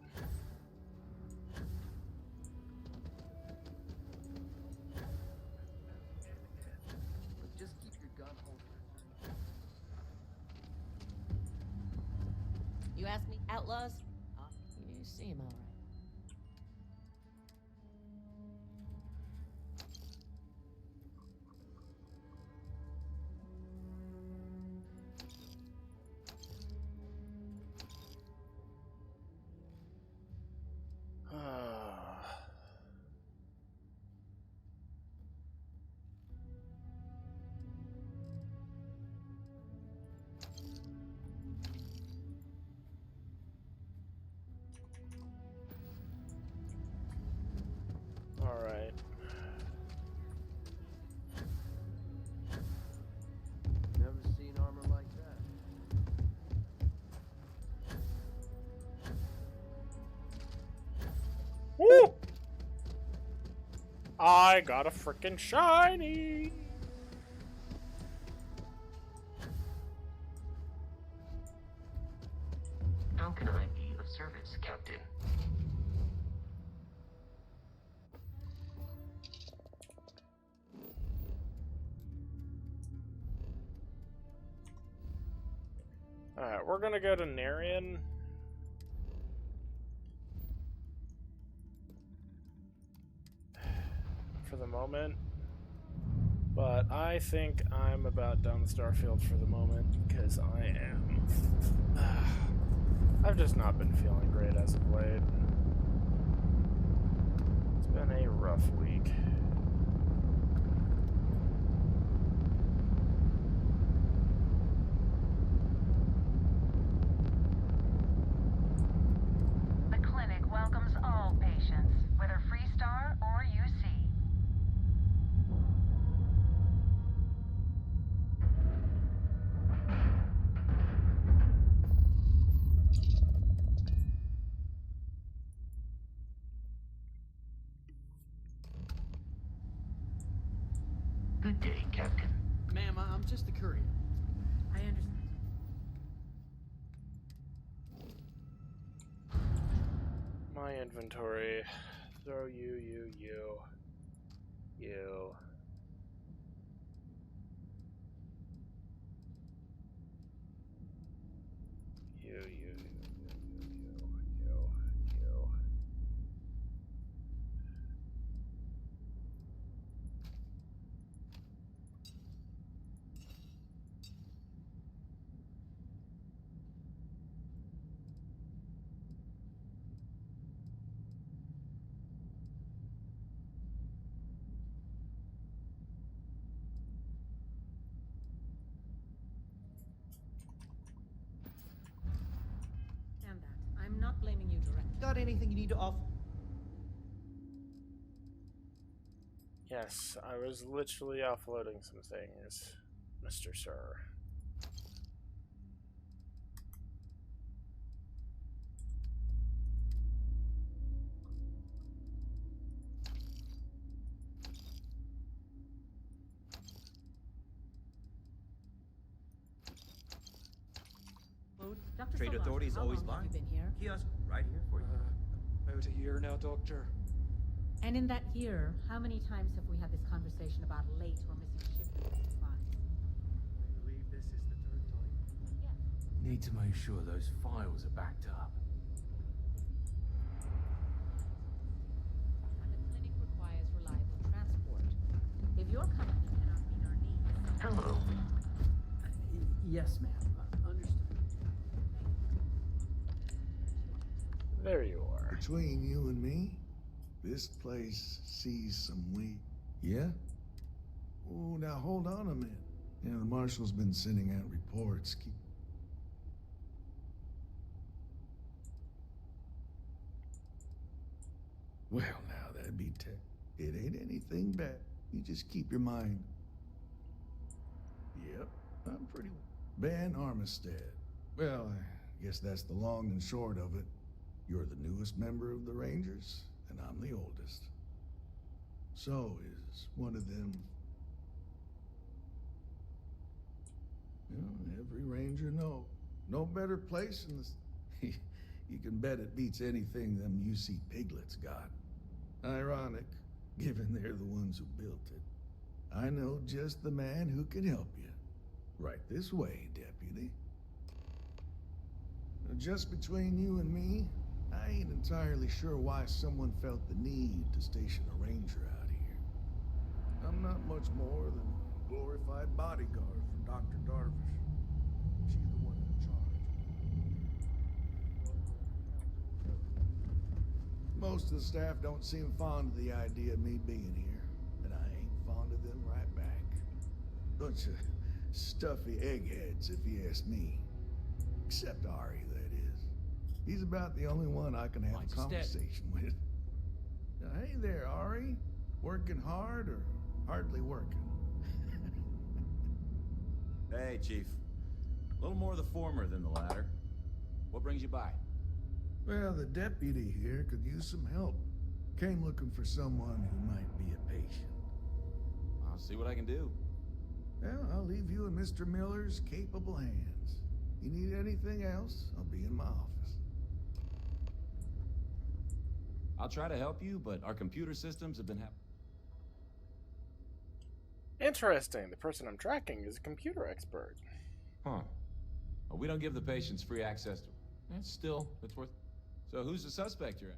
Just keep your gun holster. You ask me, outlaws? You seem all right. Alright. Never seen armor like that. Woo! I got a frickin' shiny! How can I be of service, Captain? Alright, we're gonna go to Narian. For the moment. But I think I'm about done with Starfield for the moment, because I am... I've just not been feeling great as of late. It's been a rough week. The clinic welcomes all patients, whether Freestar or UC. Good day, Captain. Ma'am, I'm just the courier. I understand. My inventory. Throw you. Stand that. I'm not blaming you directly. Got anything you need to offer? Yes, I was literally offloading some things, Mr. Sir. Dr. Trade Solana, authorities how always long buy. have you been here? Kiosk right here for you. About a year now, Doctor. And in that year, how many times have we had this conversation about late or missing shipments of supplies? I believe this is the third time. Need to make sure those files are backed up. And the clinic requires reliable transport. If your company cannot meet our needs... Hello. Yes, ma'am. Understood. There you are. Between you and me, this place sees some weight. Yeah? Oh, now hold on a minute. Yeah, the marshal's been sending out reports. Well, now that'd be it ain't anything bad. You just keep your mind. Yep, I'm pretty... Ben Armistead. Well, I guess that's the long and short of it. You're the newest member of the Rangers, and I'm the oldest. So is one of them... You know, every Ranger knows. No better place in the... You can bet it beats anything them UC piglets got. Ironic, given they're the ones who built it. I know just the man who can help you. Right this way, Deputy. Just between you and me, I ain't entirely sure why someone felt the need to station a ranger out here. I'm not much more than a glorified bodyguard for Dr. Darvish. She's the one in charge. Most of the staff don't seem fond of the idea of me being here, and I ain't fond of them right back. Bunch of stuffy eggheads, if you ask me. Except Ari, that is. He's about the only one I can have a conversation with. Hey there, Ari. Working hard or hardly working? Hey, Chief. A little more the former than the latter. What brings you by? Well, the deputy here could use some help. Came looking for someone who might be a patient. I'll see what I can do. Well, I'll leave you in Mr. Miller's capable hands. You need anything else, I'll be in my office. I'll try to help you, but our computer systems have been Interesting. The person I'm tracking is a computer expert. Huh. Well, we don't give the patients free access to... Still, it's worth... So who's the suspect you're at?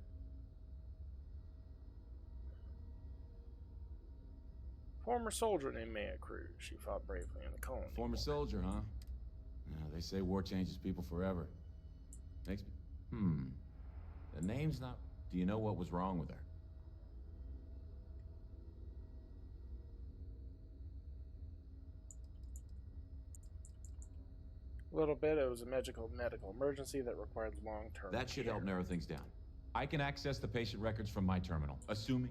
Former soldier named Maya Cruz. She fought bravely in the colony. Former soldier, huh? Yeah, they say war changes people forever. Makes me... The name's not... Do you know what was wrong with her? A little bit. It was a medical emergency that required long-term That should care. help narrow things down. I can access the patient records from my terminal, assuming...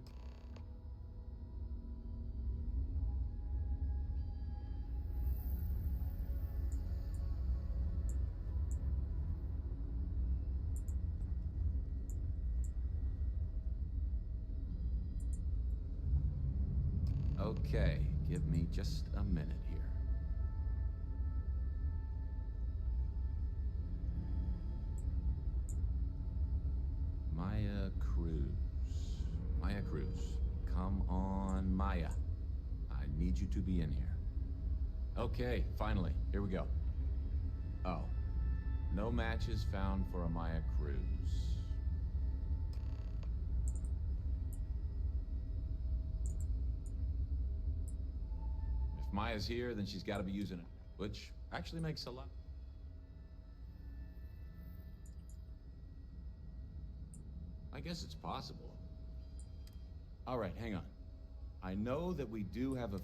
Okay, give me just a minute here. Maya Cruz. Maya Cruz. Come on, Maya. I need you to be in here. Okay, finally. Here we go. Oh. No matches found for a Maya Cruz. If Maya's here, then she's got to be using it, which actually makes a lot. I guess it's possible. All right, hang on. I know that we do have a...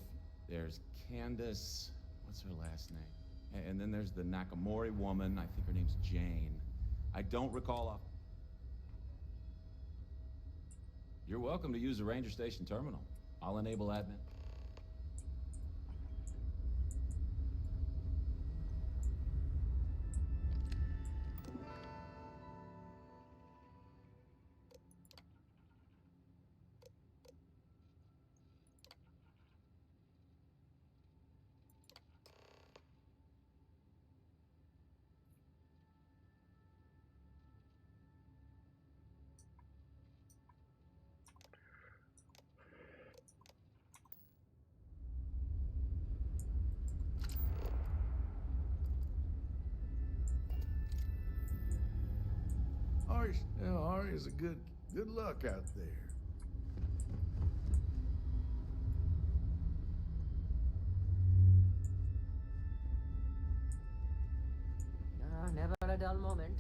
There's Candace... What's her last name? And then there's the Nakamori woman. I think her name's Jane. I don't recall off... You're welcome to use the Ranger Station terminal. I'll enable admin. Ari is a good luck out there. Never a dull moment.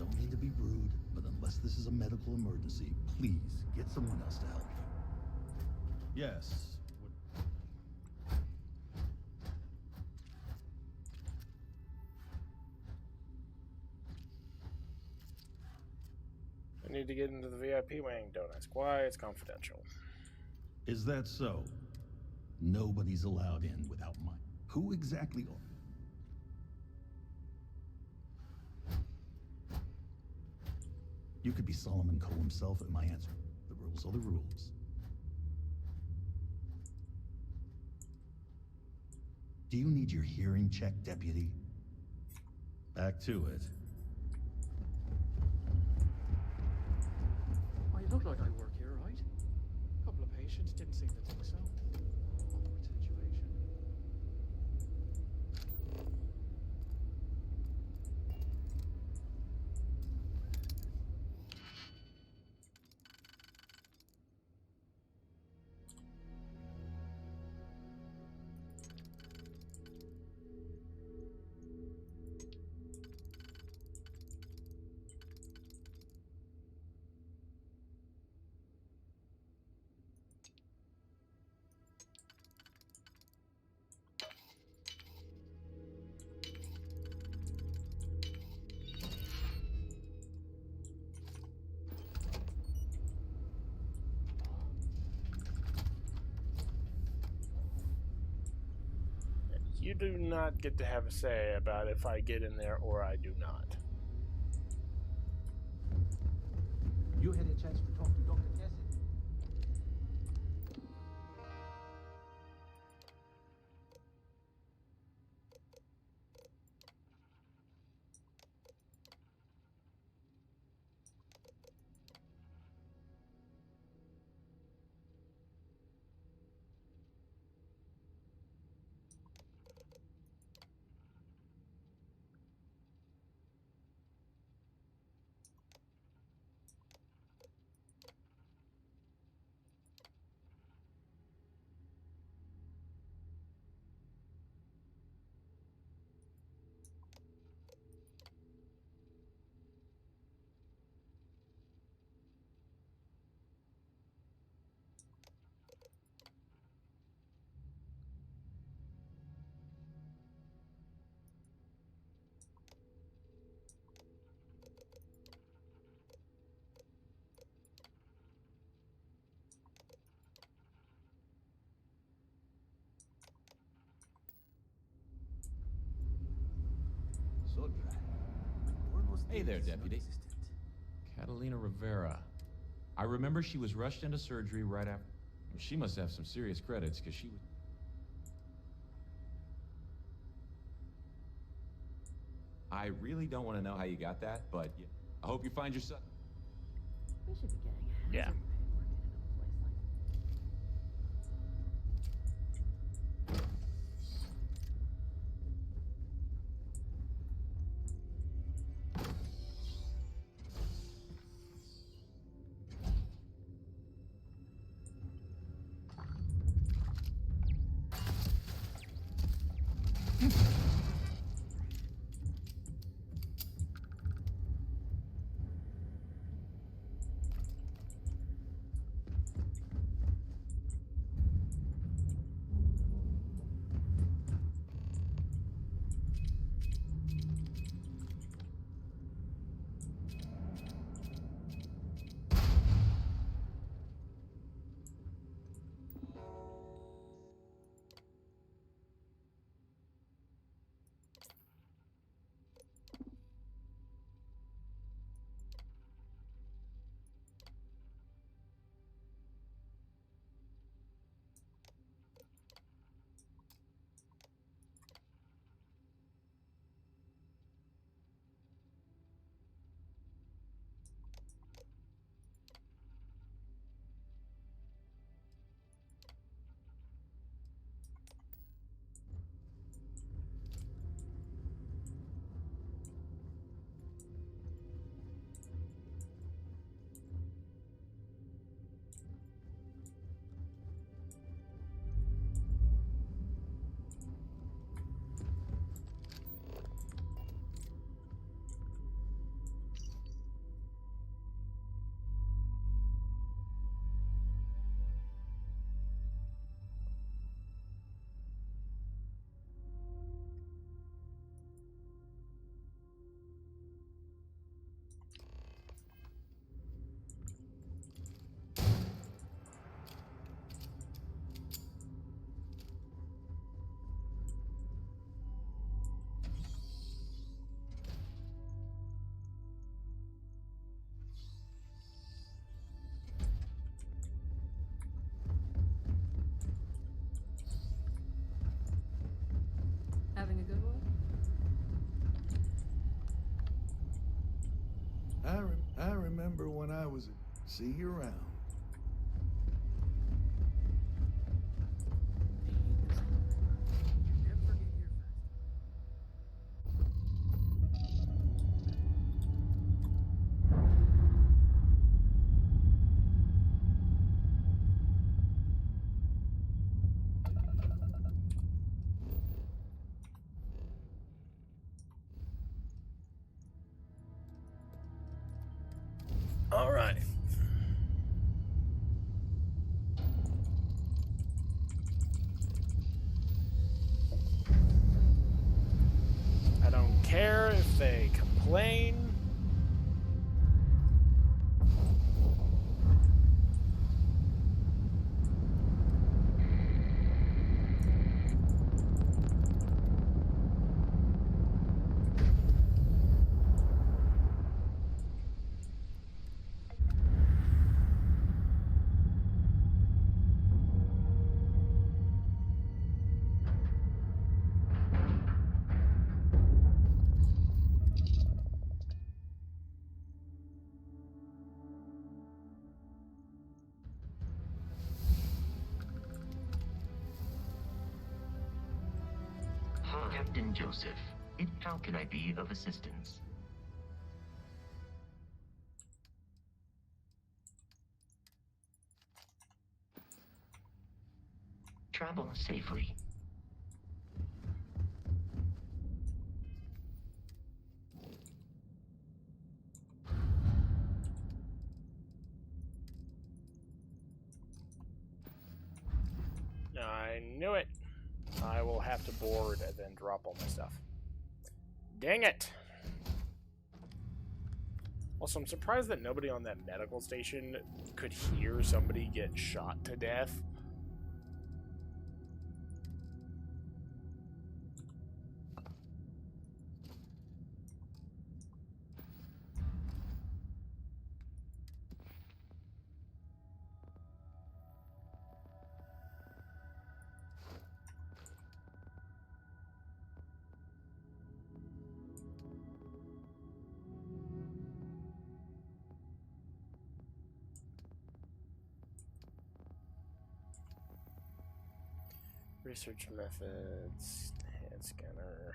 don't mean to be rude, but unless this is a medical emergency, please get someone else to help you. Yes. I need to get into the VIP wing. Don't ask why. It's confidential. Is that so? Nobody's allowed in without money. Who exactly are? You could be Solomon Cole himself, and my answer: the rules are the rules. Do you need your hearing checked, deputy? Back to it. I look like I work here, right? A couple of patients didn't seem to think so. Awkward situation. You do not get to have a say about if I get in there or I do not. You had a chance to talk to Dr. Cassidy? So dry. Hey there, Deputy. Catalina Rivera. I remember she was rushed into surgery right after. She must have some serious credits, because she was. I really don't want to know how you got that, but yeah, I hope you find your son. We should be getting Yeah. hazard pay working in a place like having a good one? I remember when I was a... See you around. All right. I don't care if they complain. Captain Joseph, how can I be of assistance? Travel safely. I knew it. I will have to board and then drop all my stuff. Dang it! Also, I'm surprised that nobody on that medical station could hear somebody get shot to death. Research methods, hand scanner.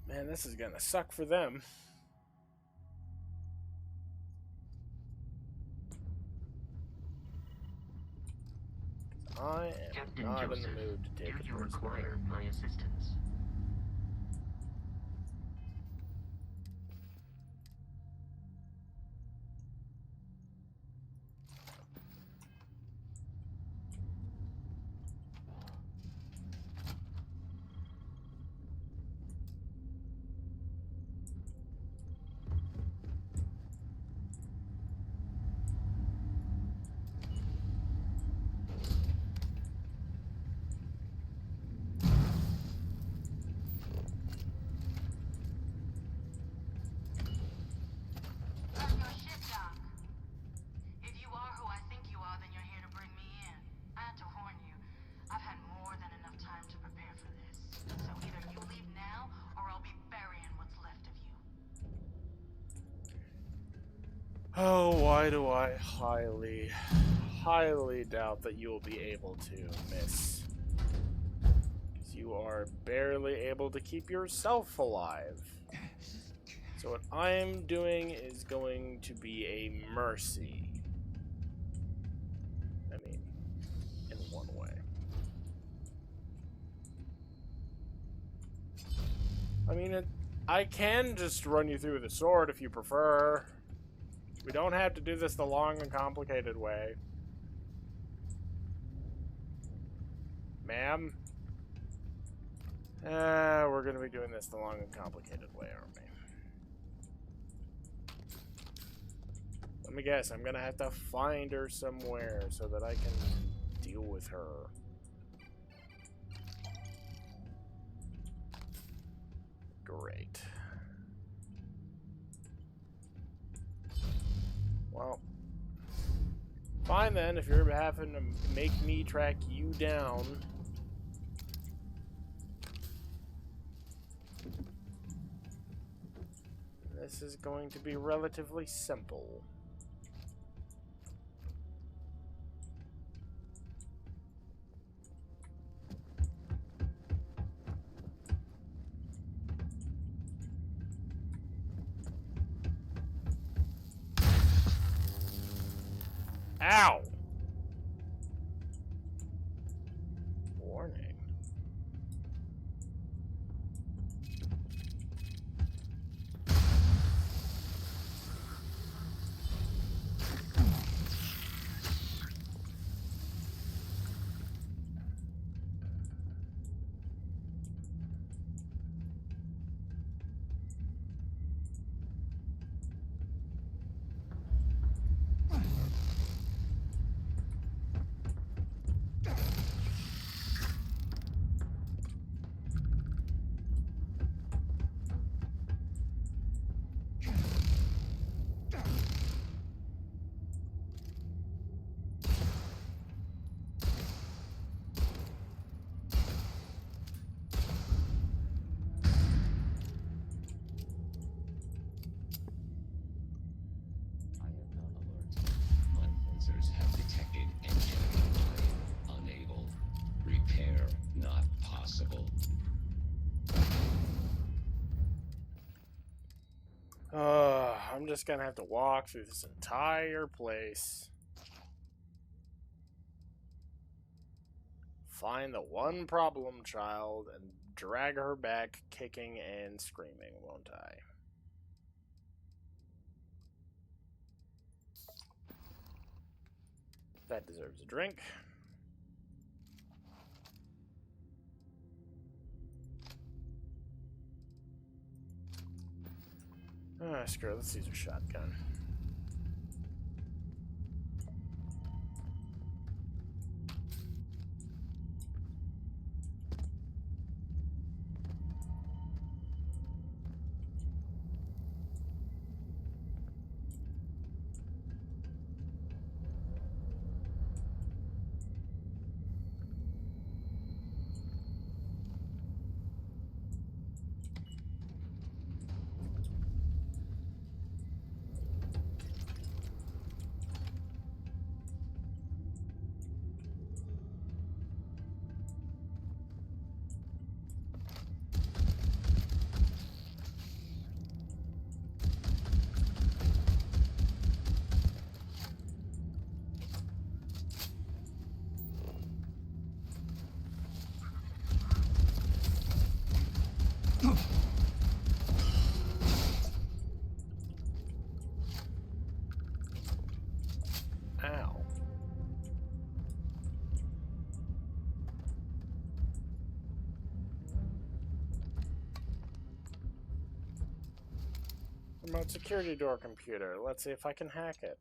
Man, this is gonna suck for them. I am Captain not Joseph, in the mood to take do a you prisoner. require my assistance? Oh, why do I highly doubt that you will be able to, miss? Because you are barely able to keep yourself alive. So what I am doing is going to be a mercy. I mean, in one way. I mean, I can just run you through the sword if you prefer. We don't have to do this the long and complicated way. Ma'am? We're gonna be doing this the long and complicated way, aren't we? Let me guess, I'm gonna have to find her somewhere so that I can deal with her. Great. Well, fine then, if you're having to make me track you down. This is going to be relatively simple. Ow! Warning. Have detected engine unable. Repair not possible. I'm just gonna have to walk through this entire place. Find the one problem child and drag her back kicking and screaming, won't I? That deserves a drink. Ah, screw it. Let's use a shotgun. Ow. Remote security door computer. Let's see if I can hack it.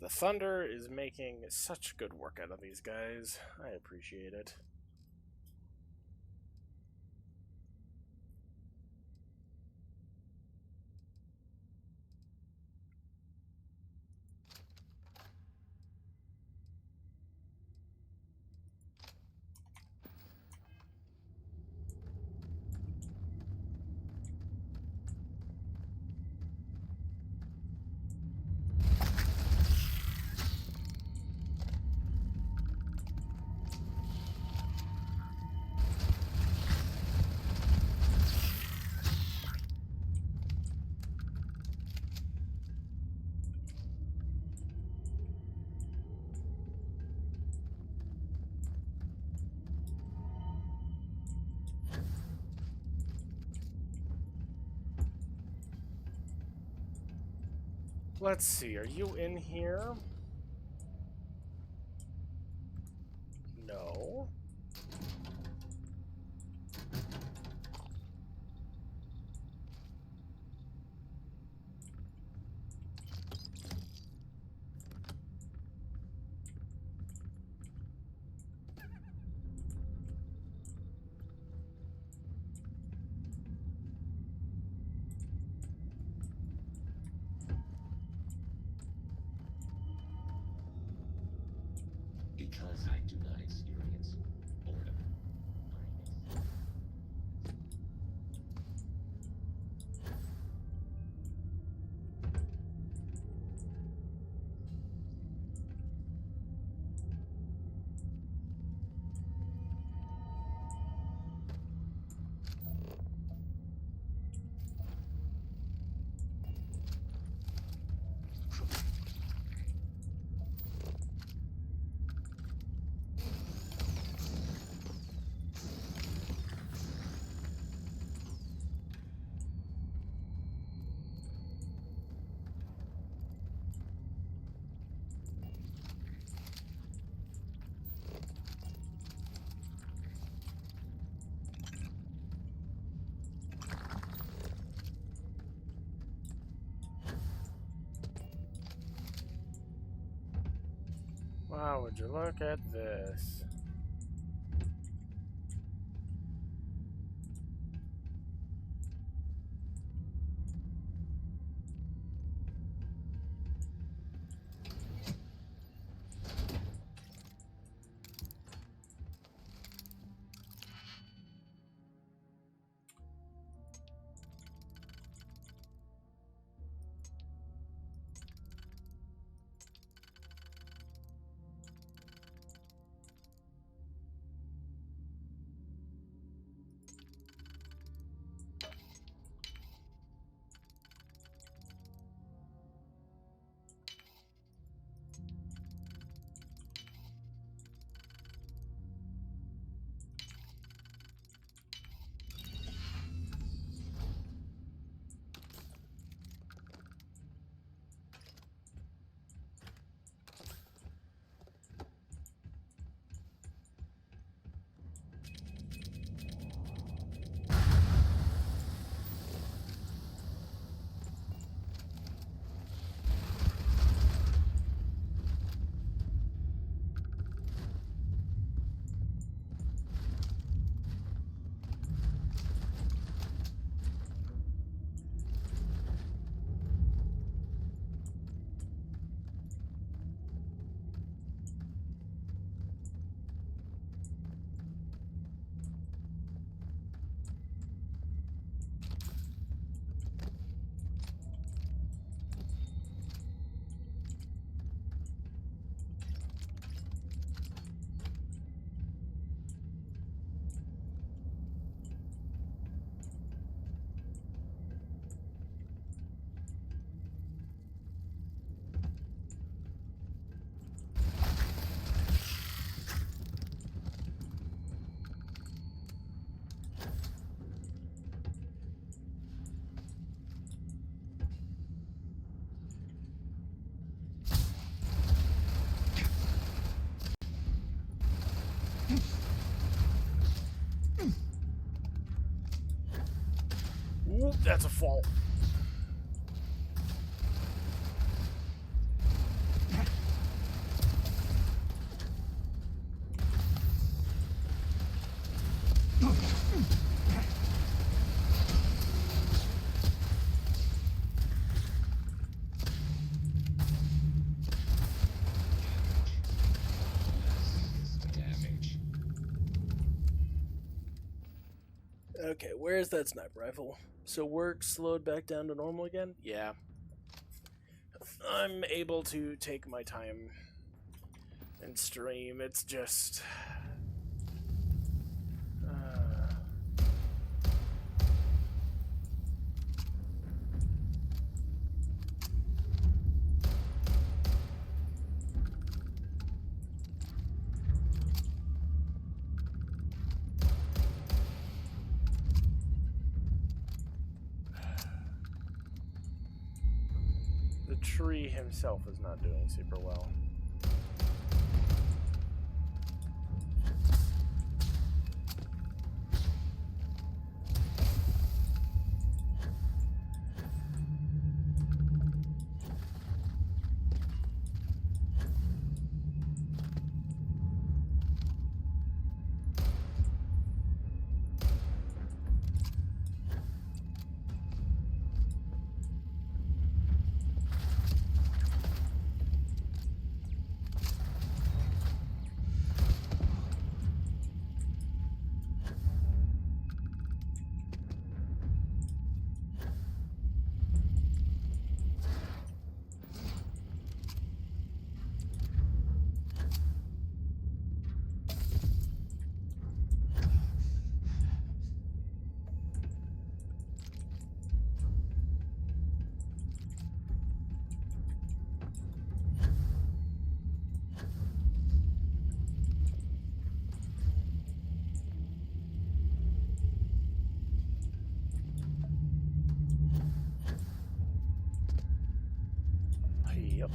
The thunder is making such good work out of these guys. I appreciate it. Let's see, are you in here? No. Because I do not experience boredom. Wow, would you look at this? Ooh, that's a fall. Okay, where's that sniper rifle? So work slowed back down to normal again? Yeah. I'm able to take my time and stream. It's just... The tree himself is not doing super well. Yep.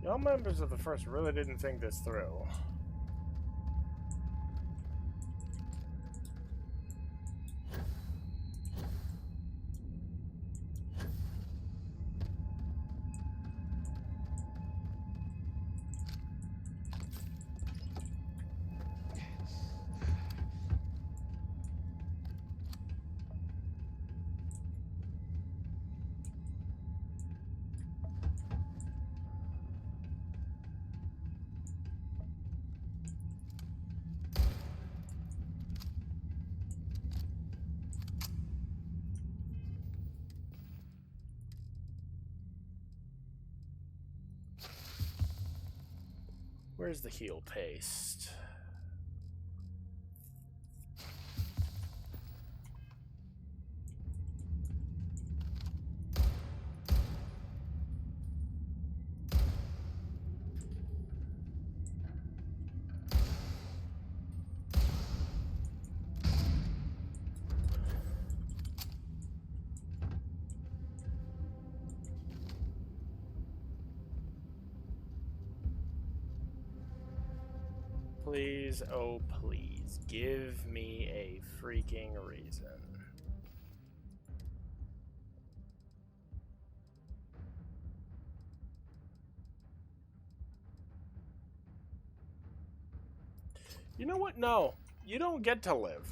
Y'all members of the First really didn't think this through. Where's the heal paste? Please, oh please, give me a freaking reason. You know what? No, you don't get to live.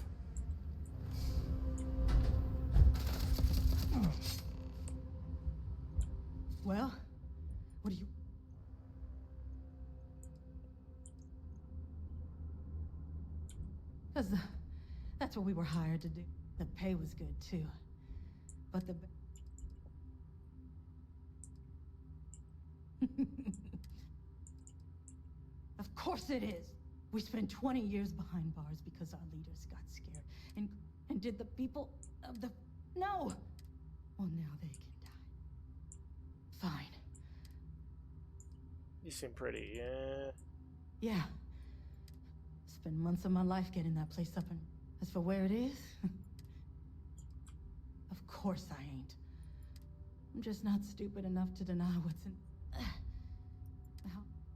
Well, what do you... Because that's what we were hired to do. The pay was good, too. But the... Of course it is. We spent 20 years behind bars because our leaders got scared. And did the people of the... No! Well, now they can die. Fine. You seem pretty, yeah. Yeah. Spent months of my life getting that place up, and as for where it is... Of course I ain't. I'm just not stupid enough to deny what's in...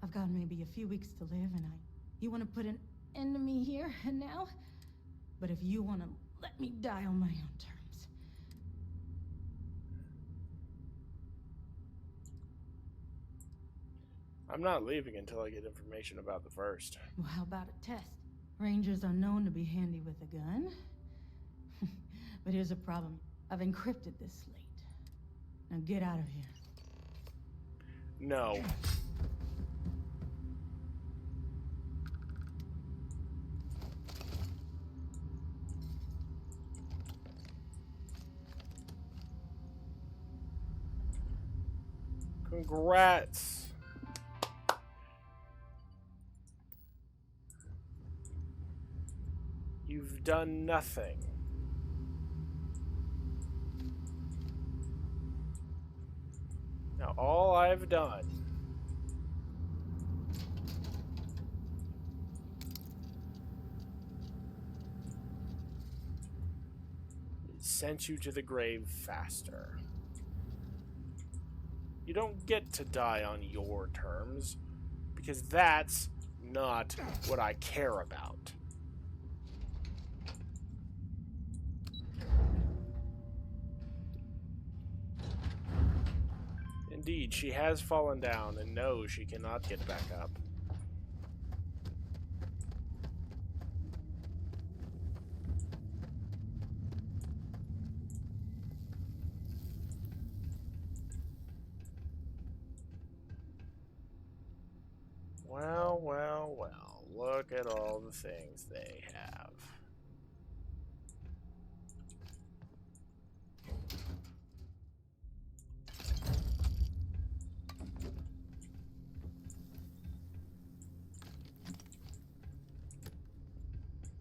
I've got maybe a few weeks to live, and you want to put an end to me here and now? But if you want to let me die on my own terms. I'm not leaving until I get information about the first. Well, how about a test? Rangers are known to be handy with a gun. But here's a problem. I've encrypted this slate. Now get out of here. No. Congrats. You've done nothing. Now all I've done is sent you to the grave faster. You don't get to die on your terms, because that's not what I care about. Indeed, she has fallen down and knows she cannot get back up. Well, well, well, look at all the things they have.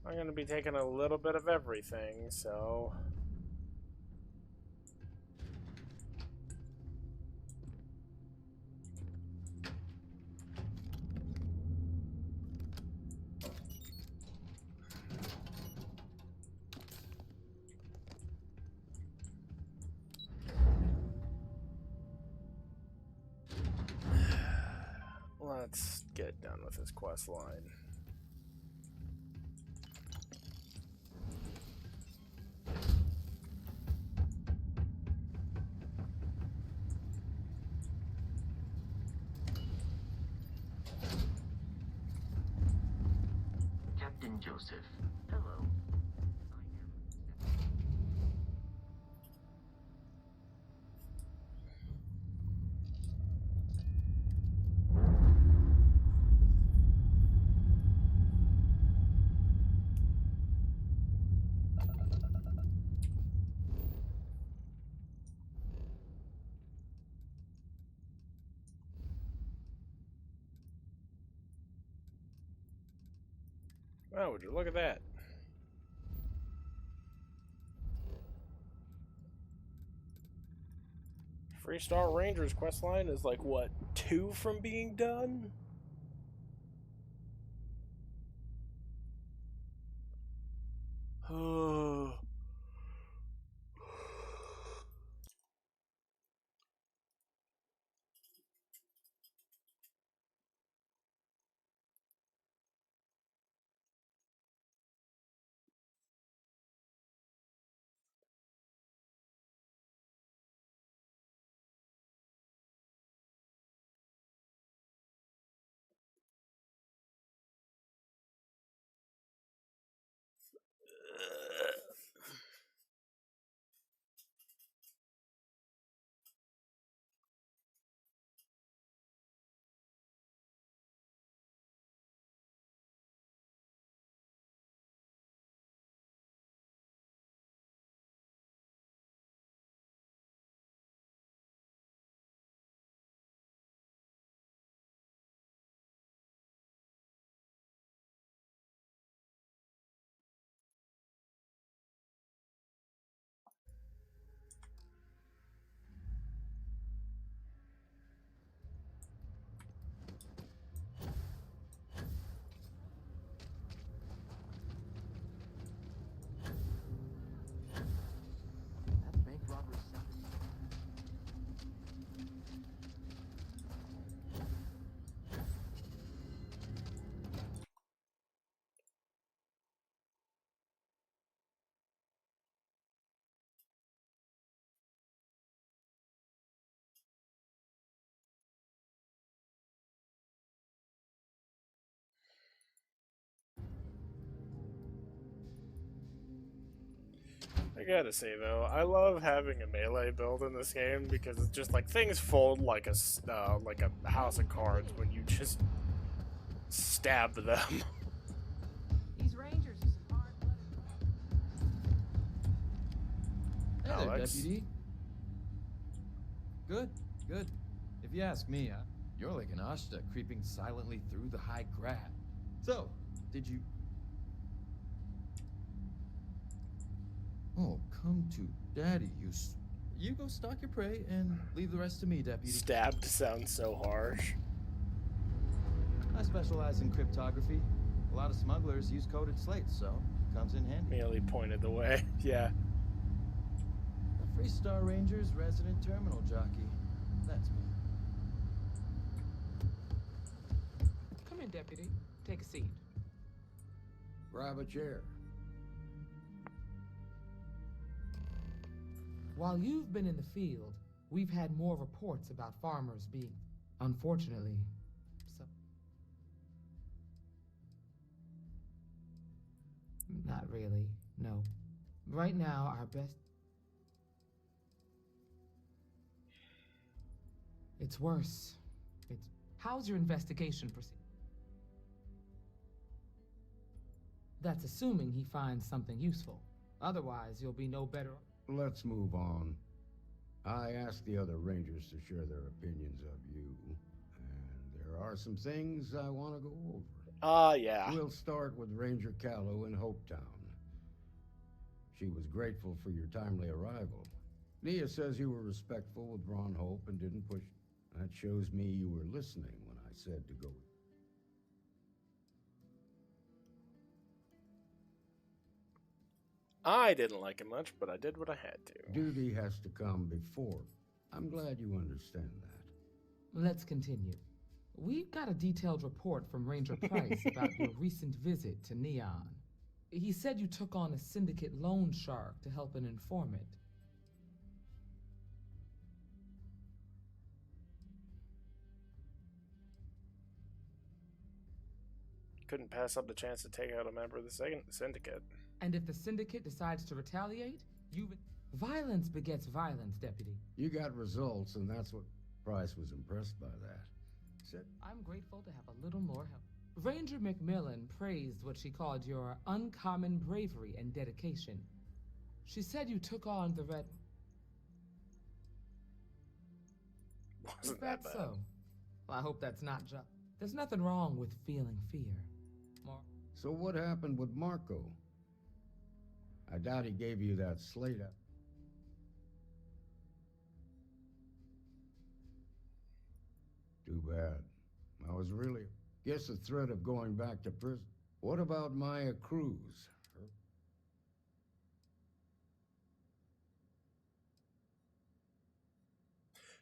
I'm going to be taking a little bit of everything, so... Let's get done with this quest line. Captain Joseph. Hello. Oh, would you look at that? Freestar Ranger's questline is like, what, 2 from being done? Oh. I gotta say though, I love having a melee build in this game because it's just like things fold like a house of cards when you just stab them. These rangers are some hard-blooded. Hey there, Alex. Deputy. Good, good. If you ask me, you're like an Ashta creeping silently through the high grass. So, did you... Oh, come to daddy, you go stalk your prey and leave the rest to me, Deputy. Stabbed sounds so harsh. I specialize in cryptography. A lot of smugglers use coded slates, so it comes in handy. Merely pointed the way. Yeah. The Freestar Ranger's resident terminal jockey. That's me. Come in, Deputy. Take a seat. Grab a chair. While you've been in the field, we've had more reports about farmers being, unfortunately, so... Not really, no. Right now, our best... It's worse. How's your investigation proceed? That's assuming he finds something useful. Otherwise, you'll be no better... Let's move on. I asked the other rangers to share their opinions of you, and there are some things I want to go over. Yeah. We'll start with Ranger Callow in Hopetown. She was grateful for your timely arrival. Nia says you were respectful with Ron Hope and didn't push. That shows me you were listening when I said to go. I didn't like it much, but I did what I had to. Duty has to come before. I'm glad you understand that. Let's continue. We've got a detailed report from Ranger Price about your recent visit to Neon. He said you took on a syndicate loan shark to help an informant. Couldn't pass up the chance to take out a member of the syndicate. And if the syndicate decides to retaliate, violence begets violence, Deputy. You got results, and that's what Price was impressed by that. I'm grateful to have a little more help. Ranger McMillan praised what she called your uncommon bravery and dedication. She said you took on the red... Wasn't that bad? So? Well, I hope that's not just... There's nothing wrong with feeling fear. So what happened with Marco? I doubt he gave you that slate up. Too bad. I was really... Guess the threat of going back to prison. What about Maya Cruz?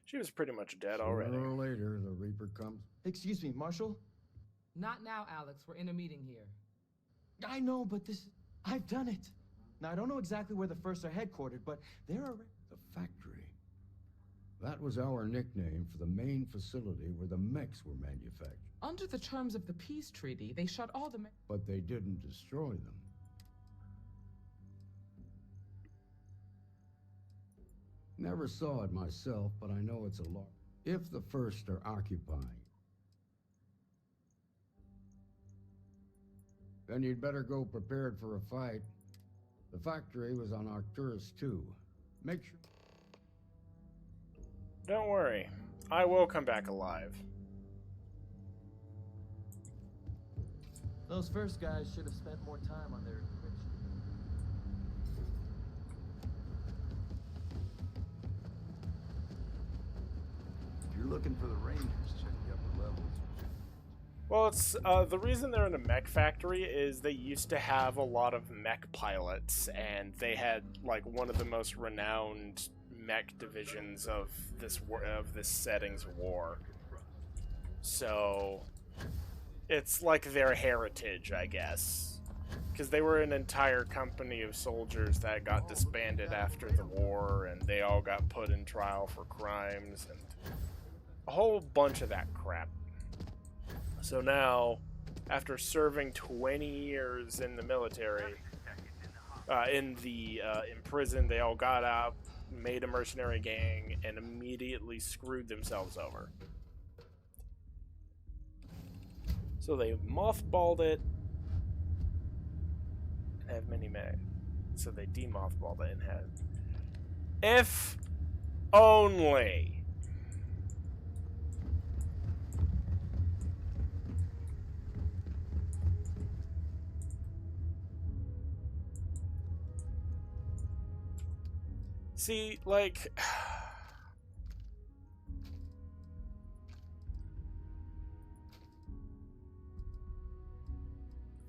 She was pretty much dead already. Sooner or later, the Reaper comes. Excuse me, Marshal? Not now, Alex. We're in a meeting here. I know, but I've done it. Now, I don't know exactly where the First are headquartered, but there are... The factory. That was our nickname for the main facility where the mechs were manufactured. Under the terms of the peace treaty, they shut all the... But they didn't destroy them. Never saw it myself, but I know it's a lot. If the First are occupying, then you'd better go prepared for a fight. The factory was on Arcturus 2. Make sure... Don't worry. I will come back alive. Those first guys should have spent more time on their encryption. If you're looking for the Rangers, check the upper levels. Well, it's the reason they're in a mech factory is they used to have a lot of mech pilots, and they had like one of the most renowned mech divisions of this setting's war. So it's like their heritage, I guess, because they were an entire company of soldiers that got disbanded after the war, and they all got put in trial for crimes and a whole bunch of that crap. So now, after serving 20 years in the military, in prison. They all got out, made a mercenary gang, and immediately screwed themselves over. So they mothballed it and have many men. So they demothballed it and had. If only. See, like,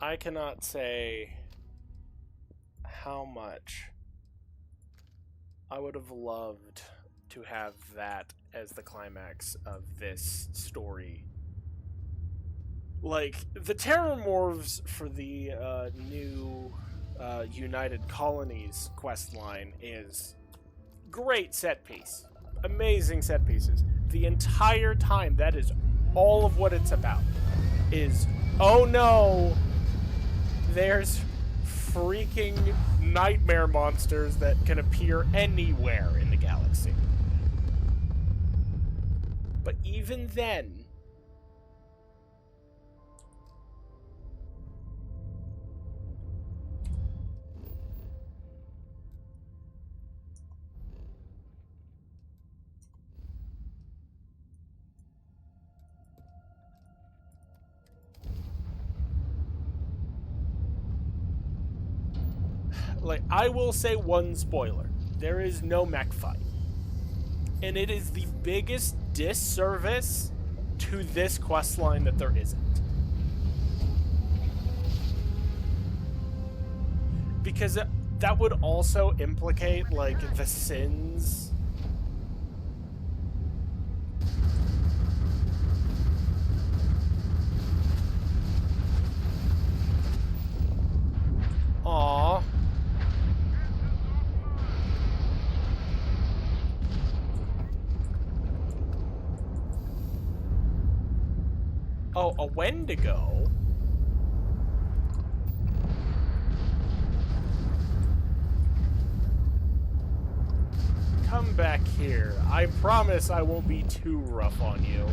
I cannot say how much I would have loved to have that as the climax of this story. Like, the Terramorphs for the new United Colonies questline is great set piece. Amazing set pieces. The entire time, that is all of what it's about. Is, oh no, there's freaking nightmare monsters that can appear anywhere in the galaxy. But even then, like, I will say one spoiler. There is no mech fight. And it is the biggest disservice to this questline that there isn't. Because that would also implicate, like, the sins. Aww. Oh, a Wendigo? Come back here. I promise I won't be too rough on you.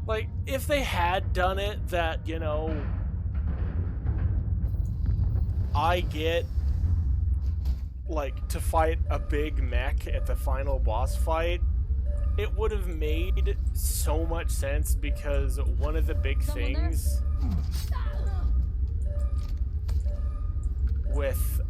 Like, if they had done it that, you know, I get, like, to fight a big mech at the final boss fight, it would have made so much sense, because one of the big things with,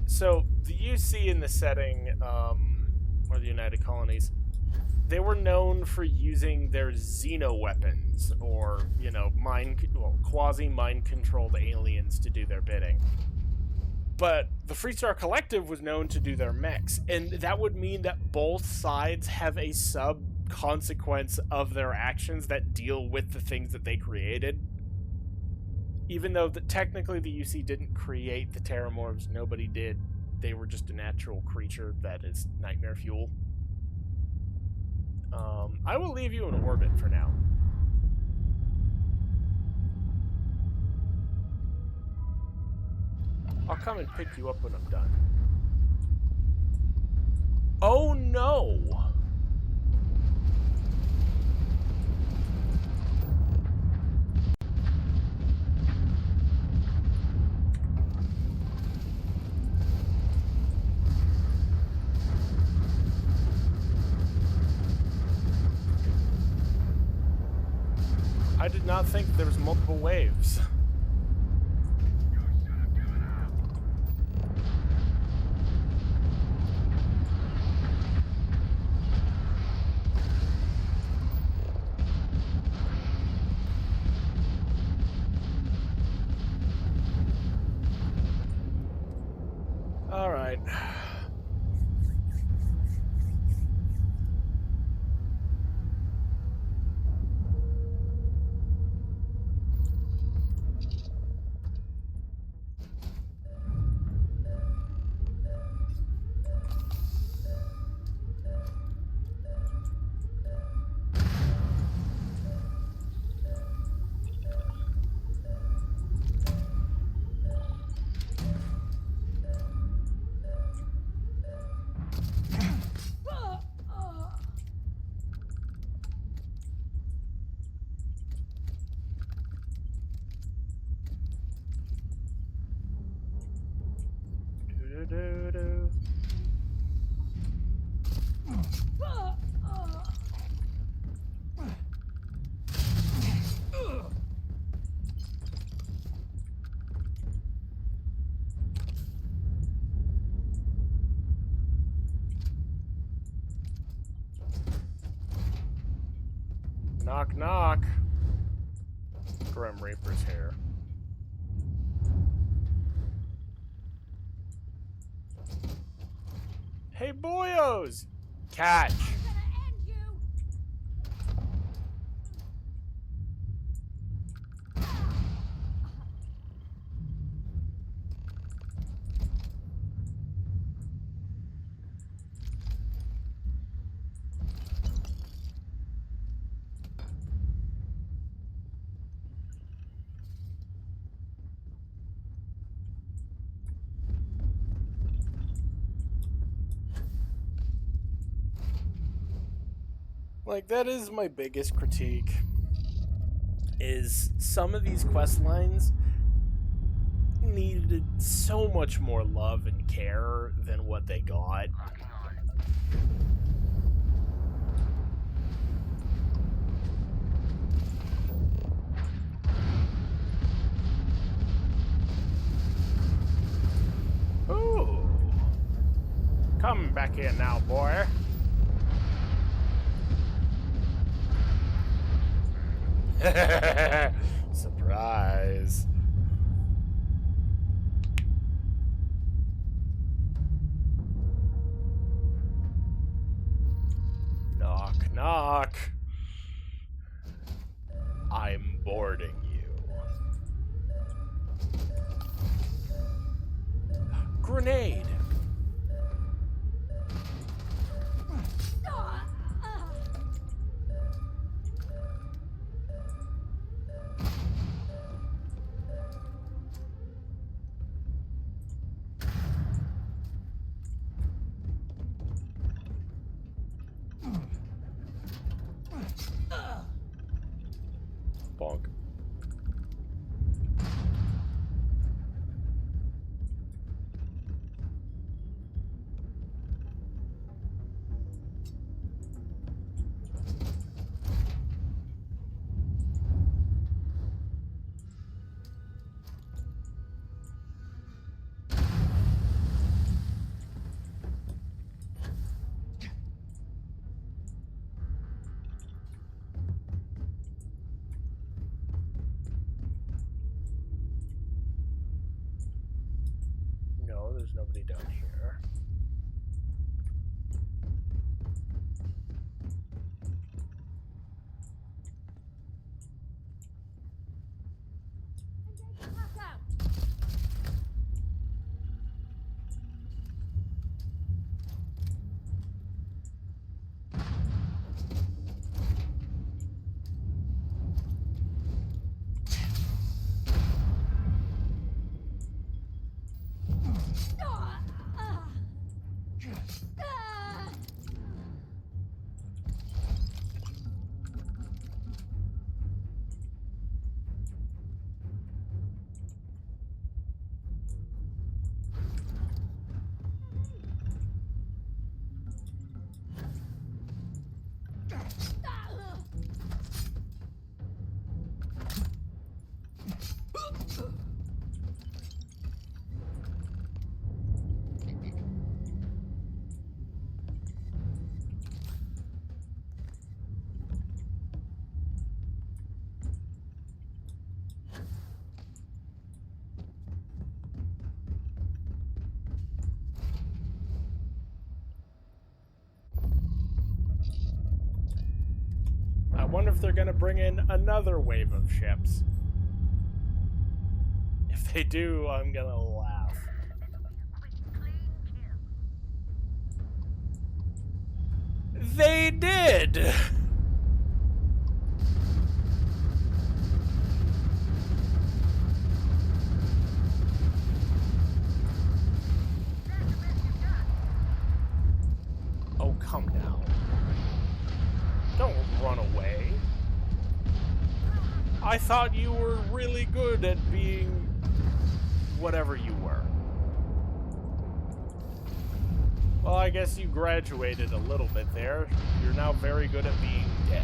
so the UC in the setting, or the United Colonies, they were known for using their xeno weapons, or, you know, quasi-mind-controlled aliens to do their bidding. But the Freestar Collective was known to do their mechs, and that would mean that both sides have a sub-consequence of their actions that deal with the things that they created. Even though technically the UC didn't create the Terramorphs, nobody did. They were just a natural creature that is nightmare fuel. I will leave you in orbit for now. I'll come and pick you up when I'm done. Oh no! I did not think there was multiple waves. Alright. Do-do-do-do. Knock, knock. Grim Reaper's here. Hey, boyos! Catch! Like, that is my biggest critique, is some of these quest lines needed so much more love and care than what they got. Ooh. Come back here now, boy. Surprise. Knock, knock. I'm boarding you. Grenade. Bonk. No, there's nobody down here. wonder if they're gonna bring in another wave of ships. If they do, I'm gonna laugh. They did! Oh, come now. Don't run away. I thought you were really good at being whatever you were. Well, I guess you graduated a little bit there. You're now very good at being dead.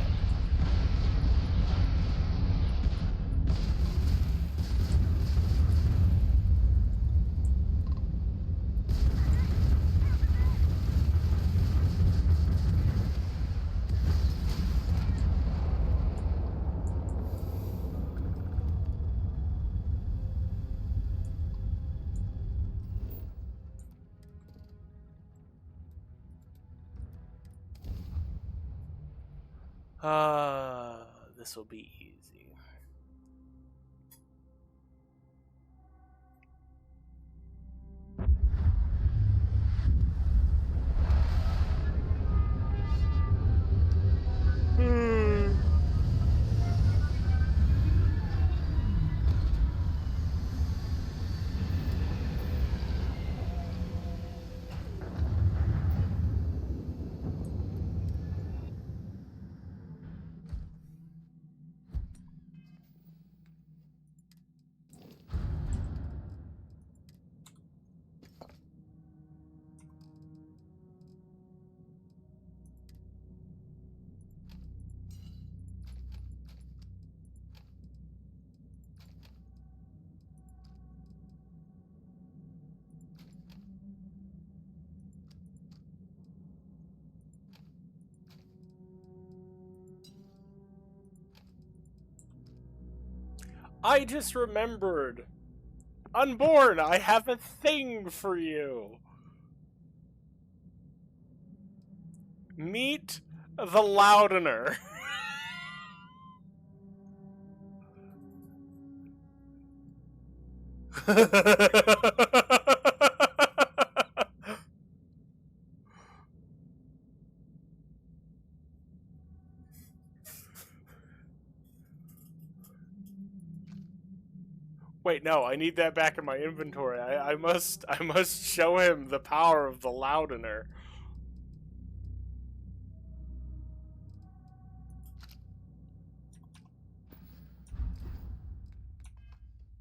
This will be easy. I just remembered. Unborn, I have a thing for you. Meet the Loudener. Wait, no, I need that back in my inventory. I must show him the power of the Loudener.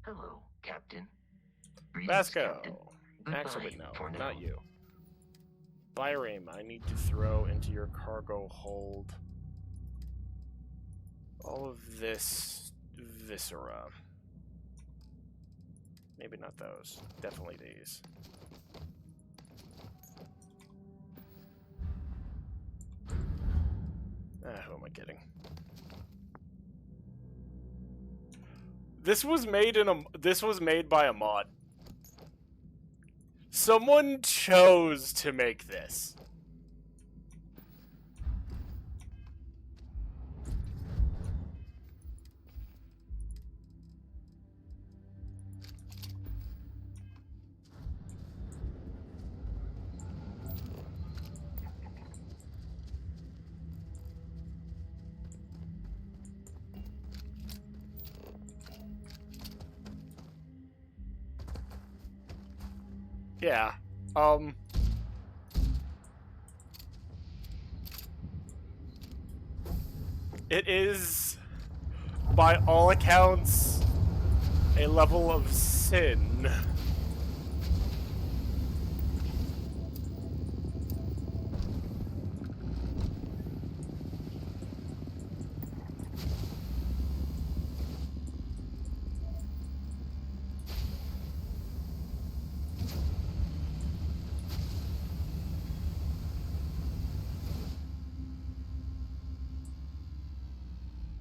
Hello, Captain. Greetings, Vasco. Captain. Actually, Goodbye no, for now. not you. Byrame, I need to throw into your cargo hold all of this viscera. Maybe not those. Definitely these. Who am I kidding? This was made by a mod. Someone chose to make this. Yeah. It is, by all accounts, a level of sin.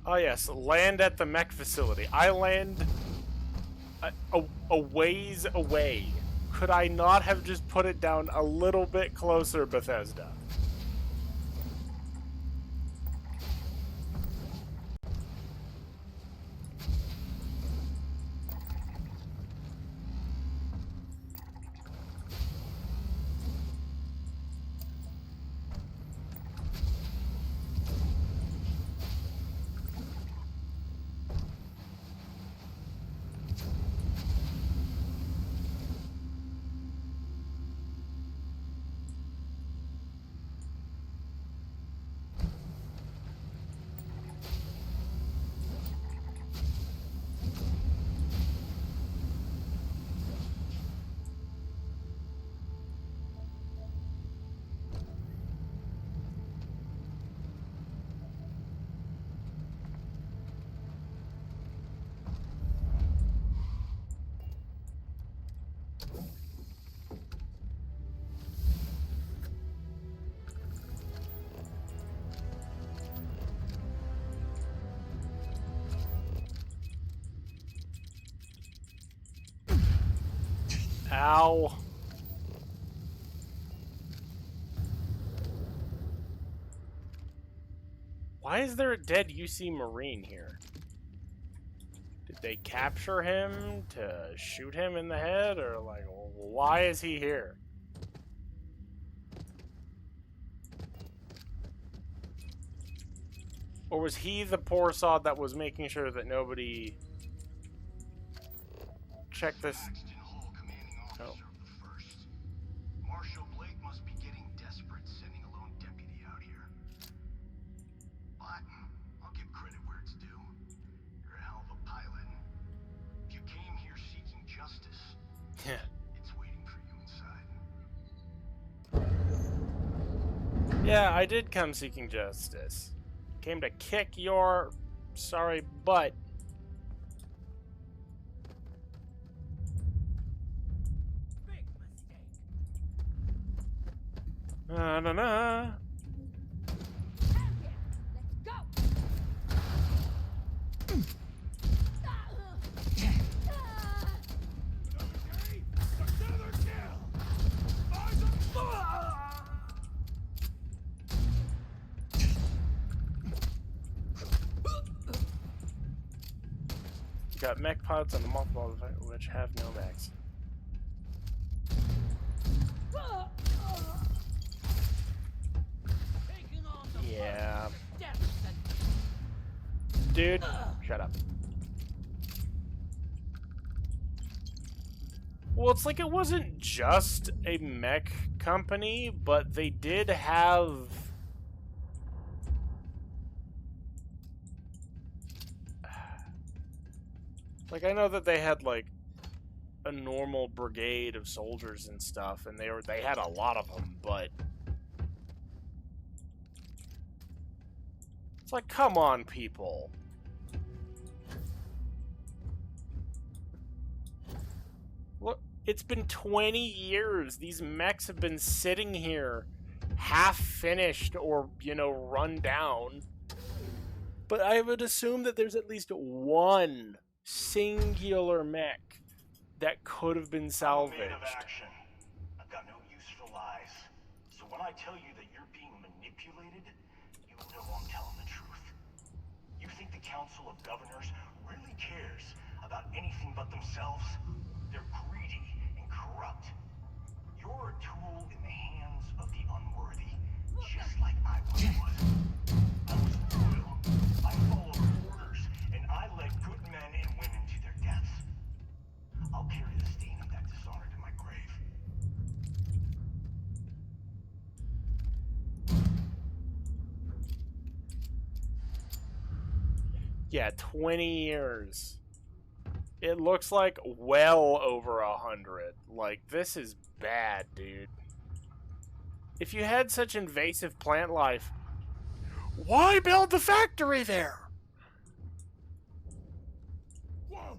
Oh yes, land at the mech facility. I land a ways away. Could I not have just put it down a little bit closer, Bethesda? Ow. Why is there a dead UC Marine here? Did they capture him to shoot him in the head? Or, like, why is he here? Or was he the poor sod that was making sure that nobody checked this? Oh. Marshal Blake must be getting desperate sending a lone deputy out here. But I'll give credit where it's due. You're a hell of a pilot. If you came here seeking justice, it's waiting for you inside. Yeah, I did come seeking justice. Came to kick your sorry butt. Na na na. You got mech pods on the mothballs, which have no mechs. Yeah. Dude, shut up. Well, it's like it wasn't just a mech company, but they did have... Like, I know that they had, like, a normal brigade of soldiers and stuff, and they had a lot of them, but... It's like, come on, people. Look, it's been 20 years. These mechs have been sitting here, half finished or, you know, run down. But I would assume that there's at least one singular mech that could have been salvaged. Man of action. I've got no use for lies. So when I tell you that you're being manipulated, you know I'm telling the truth. You think the Council of Governors really cares about anything but themselves? They're greedy and corrupt. You're a tool in the hands of the unworthy, just like I once was. I was loyal. I followed orders, and I led good men and women to their deaths. I'll carry the stain of that dishonor to my grave. Yeah, 20 years. It looks like well over 100. Like, this is bad, dude. If you had such invasive plant life, why build the factory there? Whoa.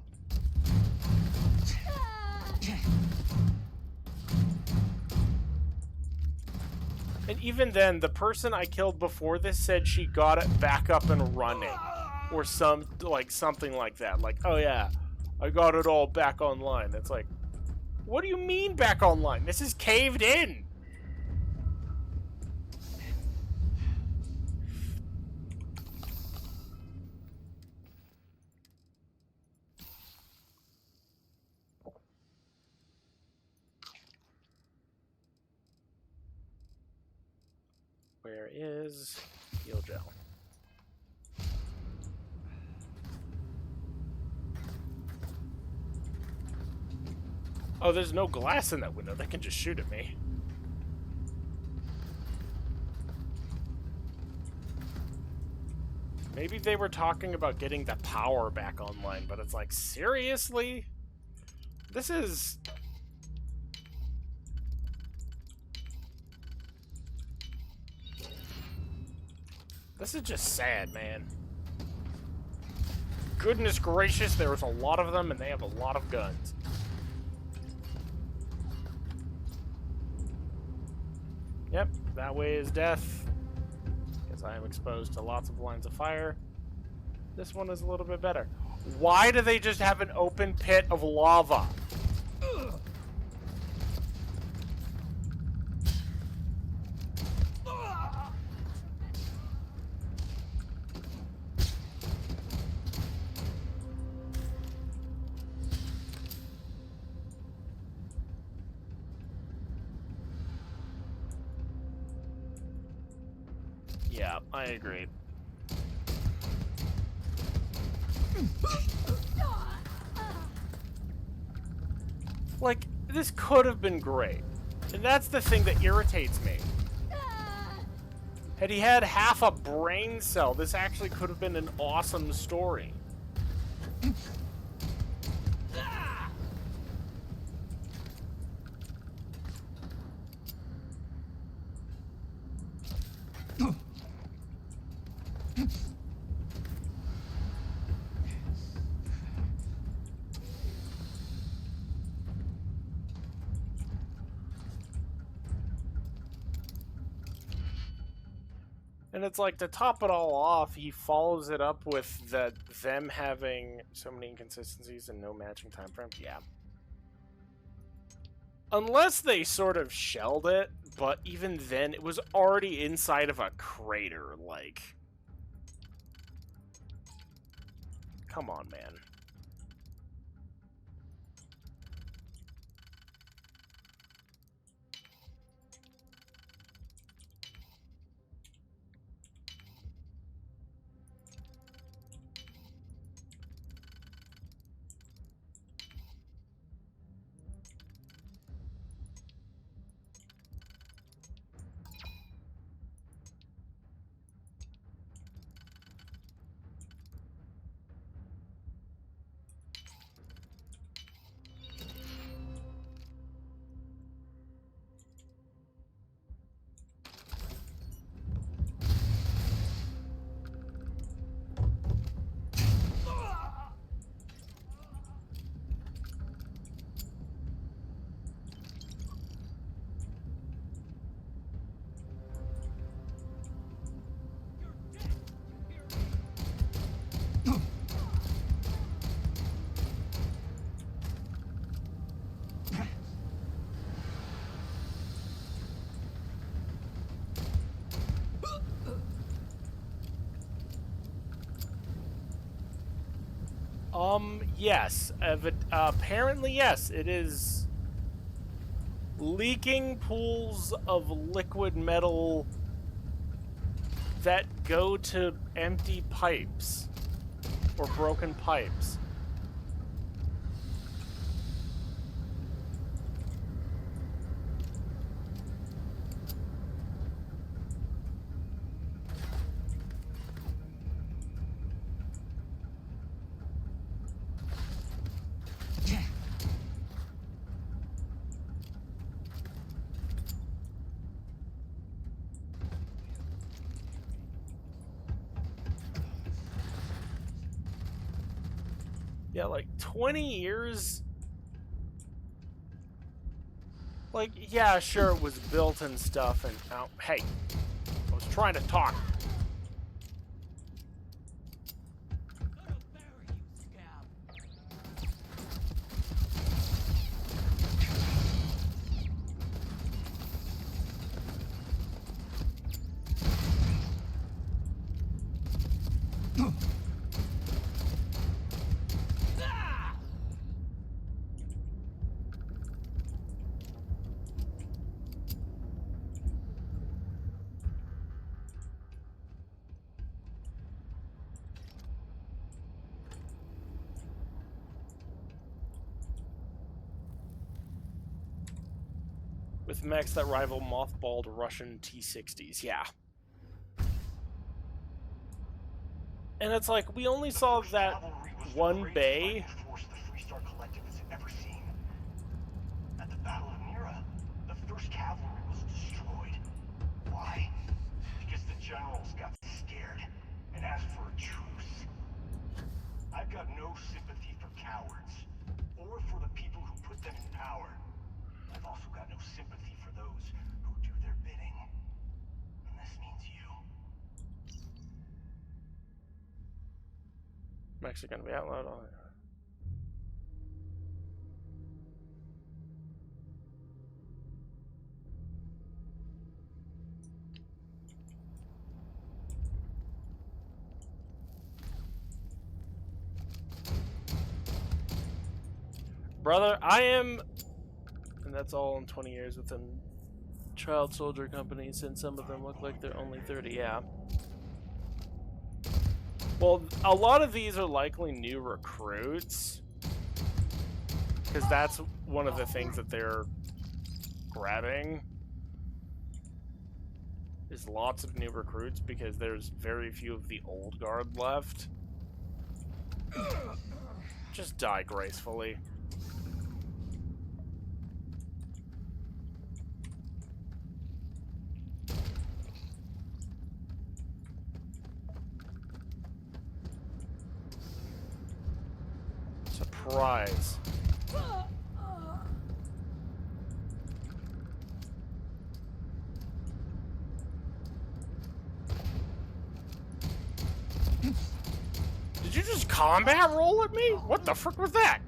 And even then, the person I killed before this said she got it back up and running. Or something like that. Like, oh yeah, I got it all back online. It's like, what do you mean back online? This is caved in. Where is heal gel? Oh, there's no glass in that window. They can just shoot at me. Maybe they were talking about getting the power back online, but it's like, seriously? This is... This is just sad, man. Goodness gracious, there's a lot of them, and they have a lot of guns. Yep, that way is death. Because I am exposed to lots of lines of fire. This one is a little bit better. Why do they just have an open pit of lava? Yeah, I agree. Like, this could have been great. And that's the thing that irritates me. Had he had half a brain cell, this actually could have been an awesome story. And it's like, to top it all off, he follows it up with them having so many inconsistencies and no matching time frame. Yeah. Unless they sort of shelled it, but even then, it was already inside of a crater, like... Come on, man. Yes. Apparently, yes. It is leaking pools of liquid metal that go to empty pipes or broken pipes. Yeah, like 20 years. Like, yeah, sure, it was built and stuff, and hey, I was trying to talk. With mechs that rival mothballed Russian T-60s, yeah. And it's like, we only saw that one bay. Force the Freestar Collective has ever seen. At the Battle of Mira, the 1st Cavalry was destroyed. Why? Because the generals got scared and asked for a truce. I've got no sympathy for cowards, or for the people who put them in power. I've also got no sympathy for those who do their bidding. And this means you. Mechs are gonna be outlawed. Brother, I am, and that's all in 20 years within child soldier companies, and some of them look like they're only 30, yeah. Well, a lot of these are likely new recruits, because that's one of the things that they're grabbing, is lots of new recruits, because there's very few of the old guard left. Just die gracefully. Surprise. Did you just combat roll at me? What the frick was that?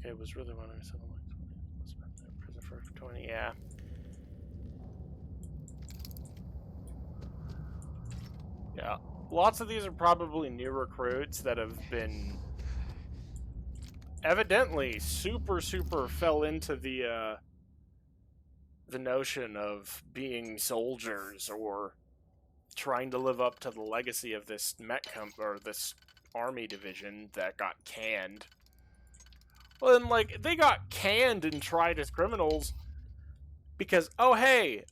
It was really when I was something like 20. Let's spend that in prison for 20, yeah. Yeah. Lots of these are probably new recruits that have been evidently super fell into the notion of being soldiers or trying to live up to the legacy of this or this army division that got canned. Well, then, like, they got canned and tried as criminals because, oh, hey,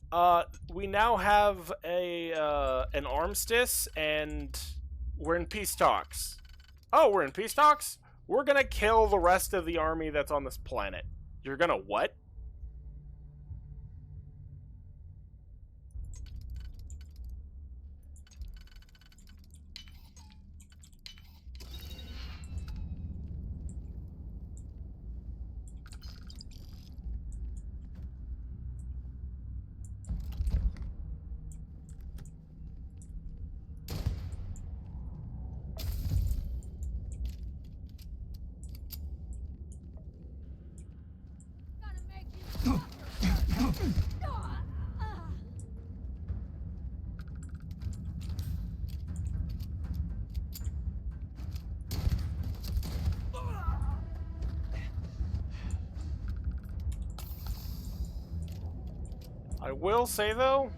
we now have an armistice and we're in peace talks. Oh, we're in peace talks? We're gonna kill the rest of the army that's on this planet. You're gonna what? I will say, though,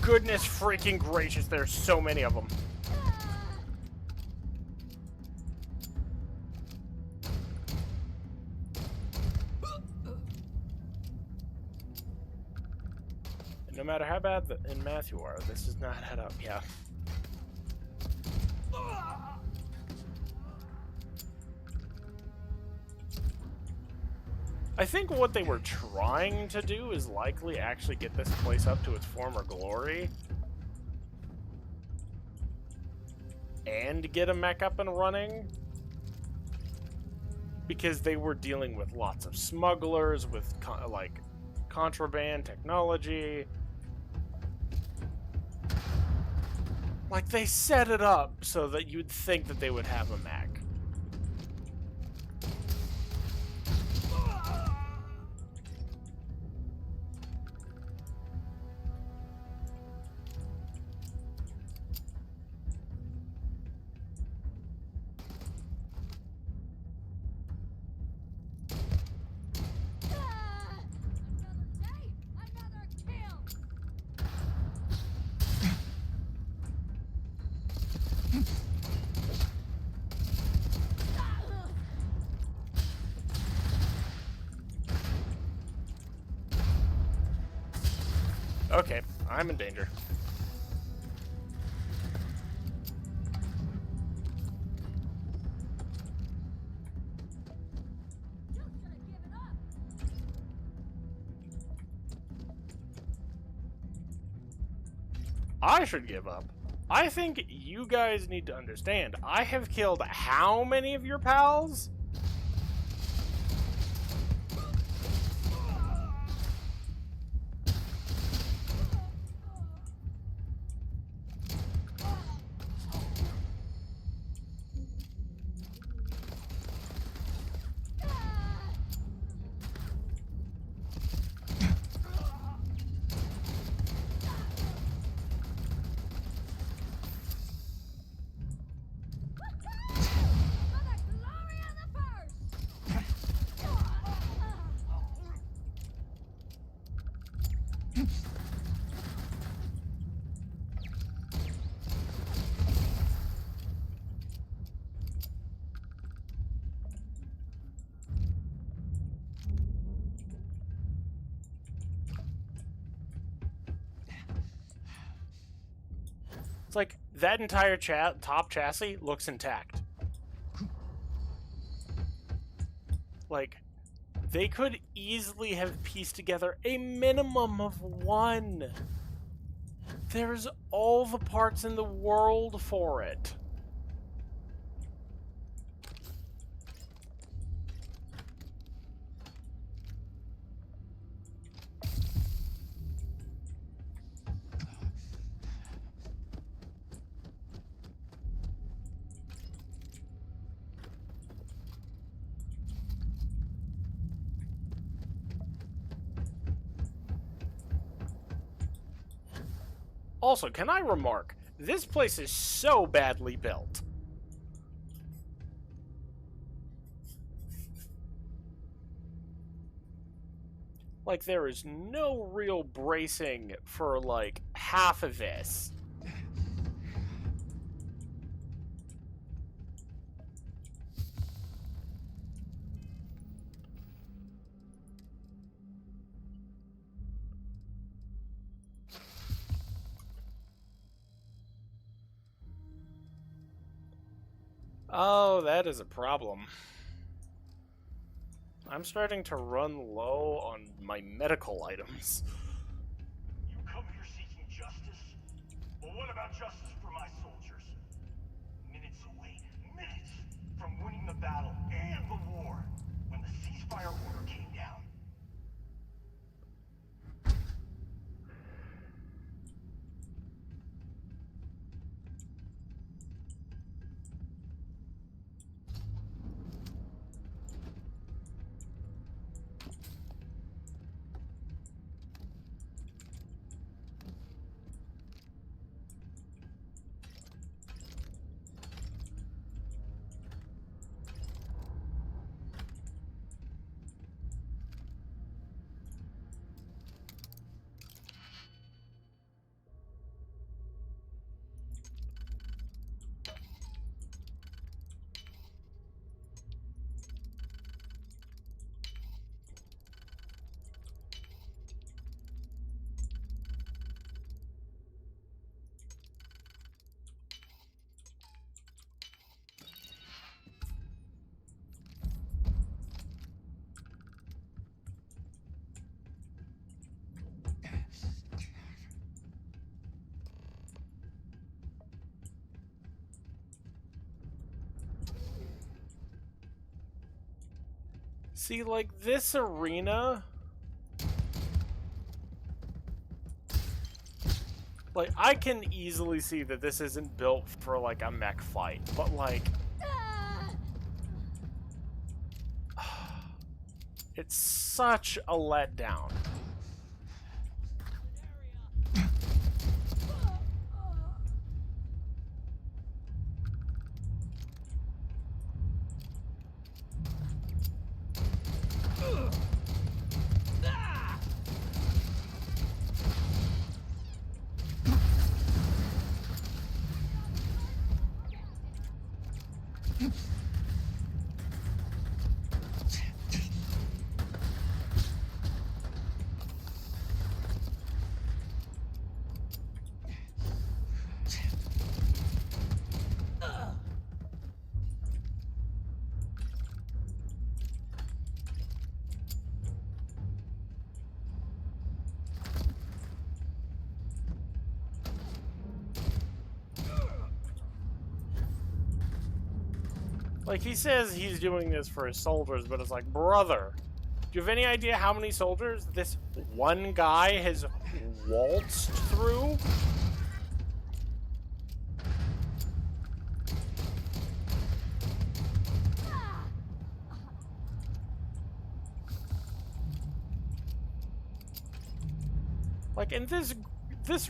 goodness freaking gracious, there's so many of them. And no matter how bad in math you are, this does not add up, yeah. I think what they were trying to do is likely actually get this place up to its former glory. And get a mech up and running. Because they were dealing with lots of smugglers, with like contraband technology. Like, they set it up so that you'd think that they would have a mech. Okay, I'm in danger. I should give up. I think you guys need to understand, I have killed how many of your pals? It's like, that entire top chassis looks intact. Like, they could easily have pieced together a minimum of one. There's all the parts in the world for it. Also, can I remark, this place is so badly built. Like, there is no real bracing for, like, half of this. Oh, that is a problem. I'm starting to run low on my medical items. You come here seeking justice? Well, what about justice for my soldiers? Minutes away, minutes from winning the battle and the war, when the ceasefire order came down. See, like, this arena... Like, I can easily see that this isn't built for, like, a mech fight, but, like... It's such a letdown. Like, he says he's doing this for his soldiers, but it's like, brother, do you have any idea how many soldiers this one guy has waltzed through? Like, in this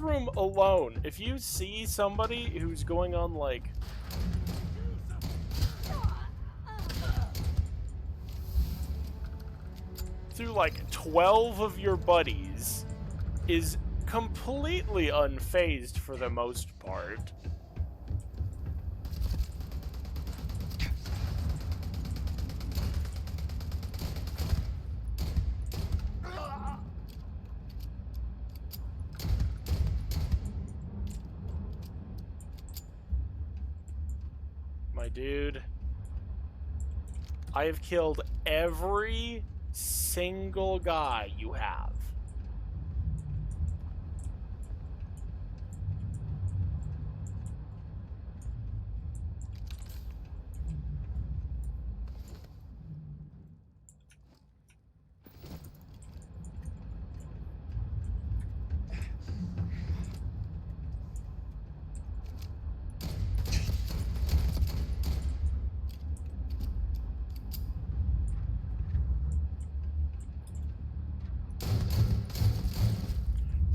room alone, if you see somebody who's going on, like, through, like, 12 of your buddies, is completely unfazed for the most part. My dude, I have killed every single guy you have.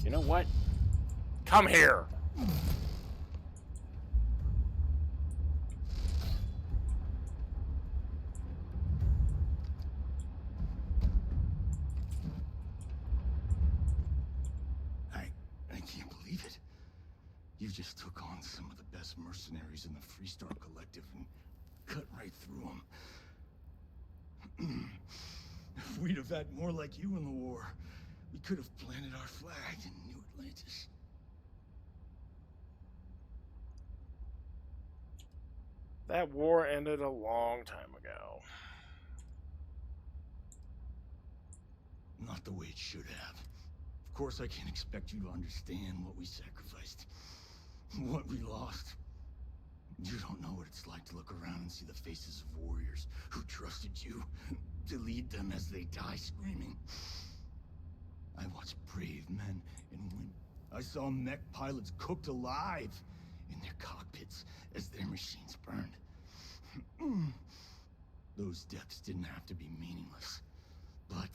You know what? Come here! I can't believe it. You just took on some of the best mercenaries in the Freestar Collective and cut right through them. If we'd have had more like you in the war, we could have planted our flag in New Atlantis. That war ended a long time ago. Not the way it should have. Of course, I can't expect you to understand what we sacrificed, what we lost. You don't know what it's like to look around and see the faces of warriors who trusted you to lead them as they die screaming. I watched brave men and women. I saw mech pilots cooked alive in their cockpits as their machines burned. Those deaths didn't have to be meaningless, but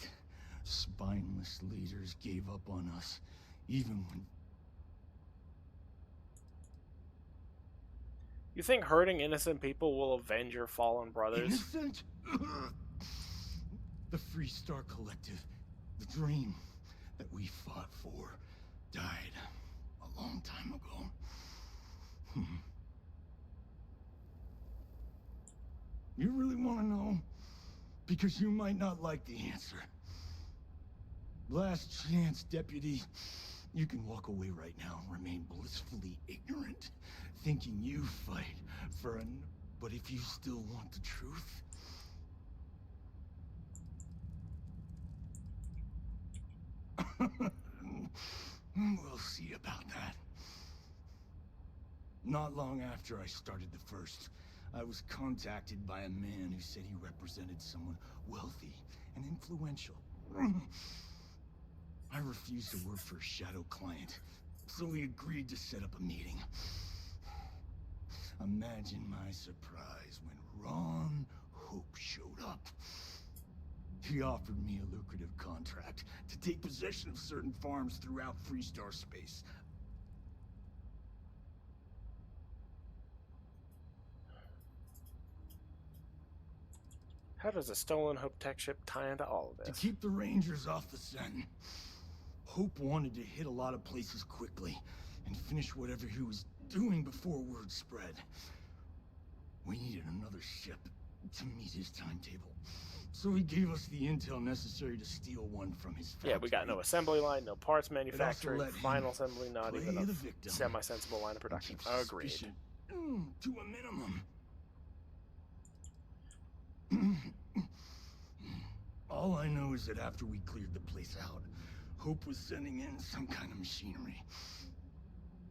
spineless leaders gave up on us, even when... You think hurting innocent people will avenge your fallen brothers? Innocent? The Freestar Collective, the dream that we fought for, died a long time ago. You really want to know? Because you might not like the answer. Last chance, Deputy. You can walk away right now, remain blissfully ignorant, thinking you fight for an... But if you still want the truth... We'll see about that. Not long after I started the first, I was contacted by a man who said he represented someone wealthy and influential. I refused to work for a shadow client, so we agreed to set up a meeting. Imagine my surprise when Ron Hope showed up. He offered me a lucrative contract to take possession of certain farms throughout Freestar space. How does a stolen Hope tech ship tie into all of this? To keep the Rangers off the scent. Hope wanted to hit a lot of places quickly and finish whatever he was doing before word spread. We needed another ship to meet his timetable. So he gave us the intel necessary to steal one from his factory. Yeah, we got no assembly line, no parts manufacturing, final assembly, not even a semi-sensible line of production. Agreed. To a minimum. All I know is that after we cleared the place out, Hope was sending in some kind of machinery.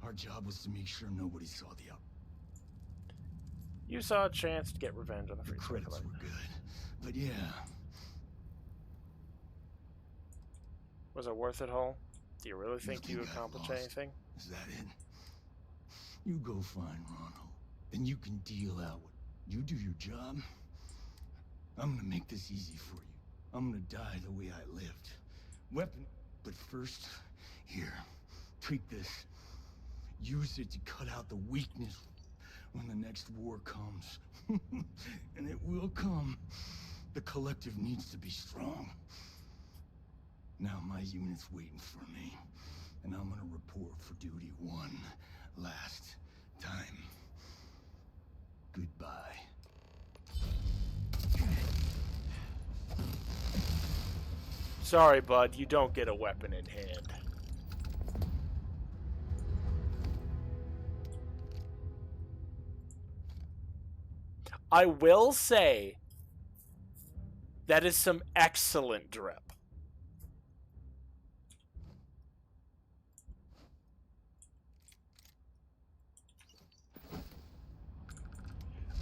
Our job was to make sure nobody saw the You saw a chance to get revenge on the The Freestar credits Killer. were good, but yeah. Was it worth it, Hull? Do you really think you I've accomplished lost? anything? Is that it? You go find Ronald, then you can deal out what you do your job. I'm gonna make this easy for you. I'm gonna die the way I lived. Weapon, but first, here, take this. Use it to cut out the weakness when the next war comes. And it will come. The collective needs to be strong. Now my unit's waiting for me, and I'm gonna report for duty one last time. Goodbye. Sorry, bud, you don't get a weapon in hand. I will say that is some excellent drip.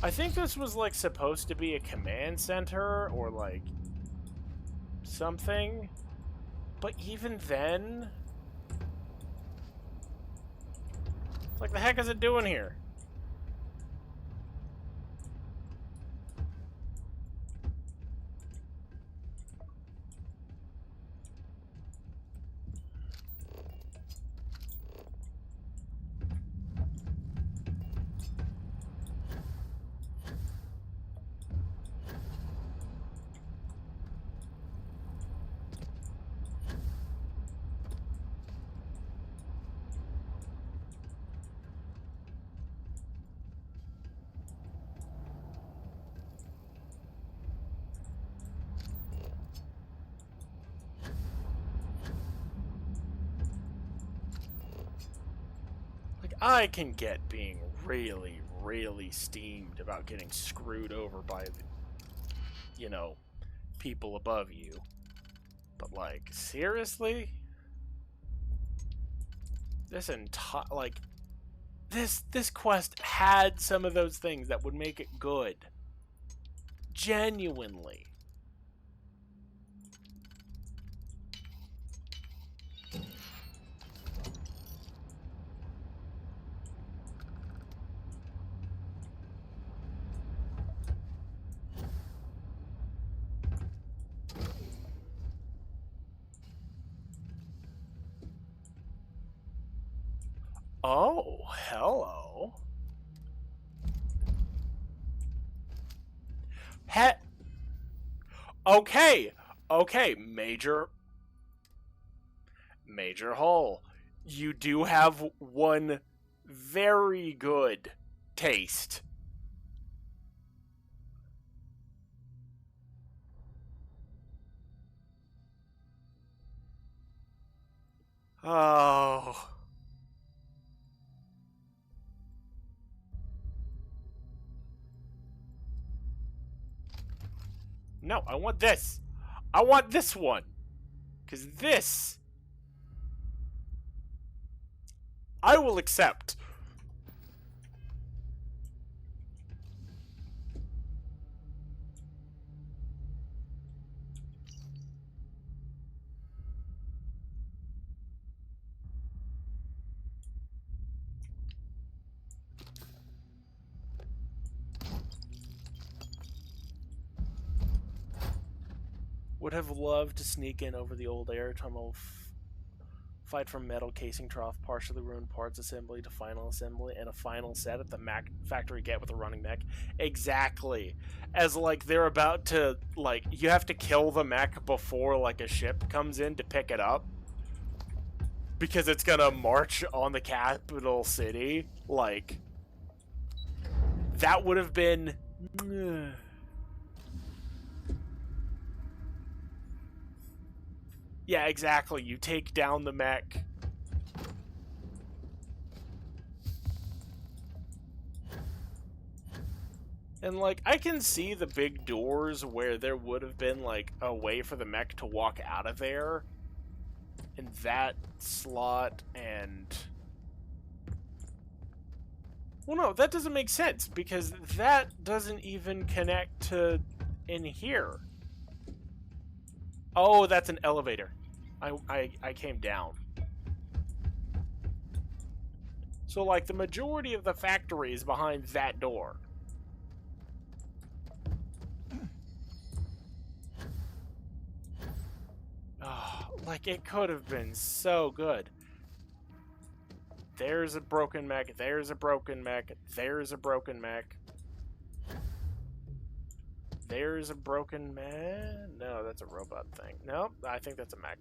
I think this was like supposed to be a command center or like something, but even then, like, the heck is it doing here? I can get being really, really steamed about getting screwed over by, you know, people above you. But, like, seriously? This entire, like, this quest had some of those things that would make it good. Genuinely. Oh, hello. Okay, Major Hole. You do have one very good taste. Oh. No, I want this. I want this one. Because this, I will accept. Would have loved to sneak in over the old air tunnel, fight from metal casing trough, partially ruined parts assembly to final assembly, and a final set at the Mac factory get with a running mech. Exactly. As, like, they're about to, like, you have to kill the mech before, like, a ship comes in to pick it up. Because it's gonna march on the capital city. Like, that would have been... Yeah, exactly. You take down the mech. And, like, I can see the big doors where there would have been, like, a way for the mech to walk out of there. In that slot, and... Well, no, that doesn't make sense, because that doesn't even connect to in here. Oh, that's an elevator. I came down. So, like, the majority of the factory is behind that door. Oh, like, it could have been so good. There's a broken mech, there's a broken mech, there's a broken mech. There's a broken mech. No, that's a robot thing. Nope, I think that's a mech.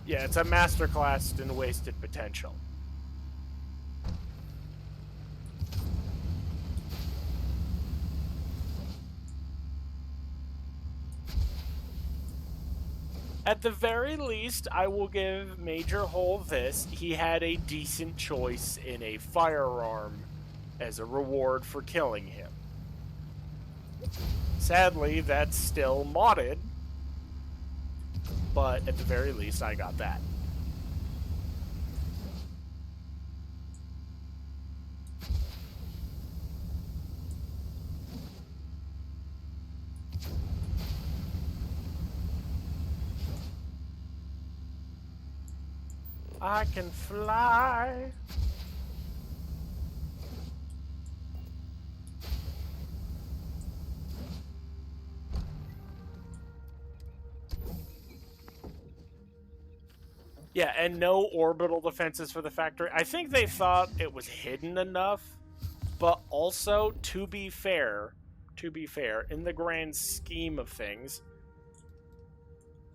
Yeah, it's a masterclass in wasted potential. At the very least, I will give Major Hole this. He had a decent choice in a firearm as a reward for killing him. Sadly, that's still modded, but at the very least, I got that. I can fly. Yeah, and no orbital defenses for the factory. I think they thought it was hidden enough, but also, to be fair, in the grand scheme of things,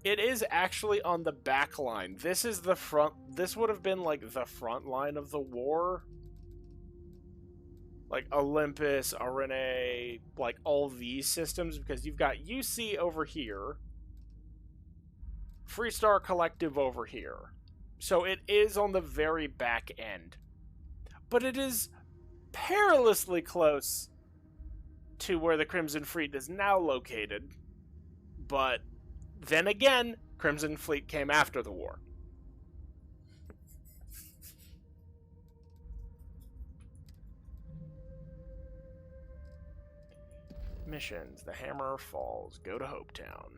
it is actually on the back line. This is the front. This would have been like the front line of the war. Like Olympus, RNA, like all these systems, because you've got UC over here, Freestar Collective over here. So it is on the very back end. But it is perilously close to where the Crimson Fleet is now located. But then again, Crimson Fleet came after the war. Missions. The hammer falls. Go to Hopetown.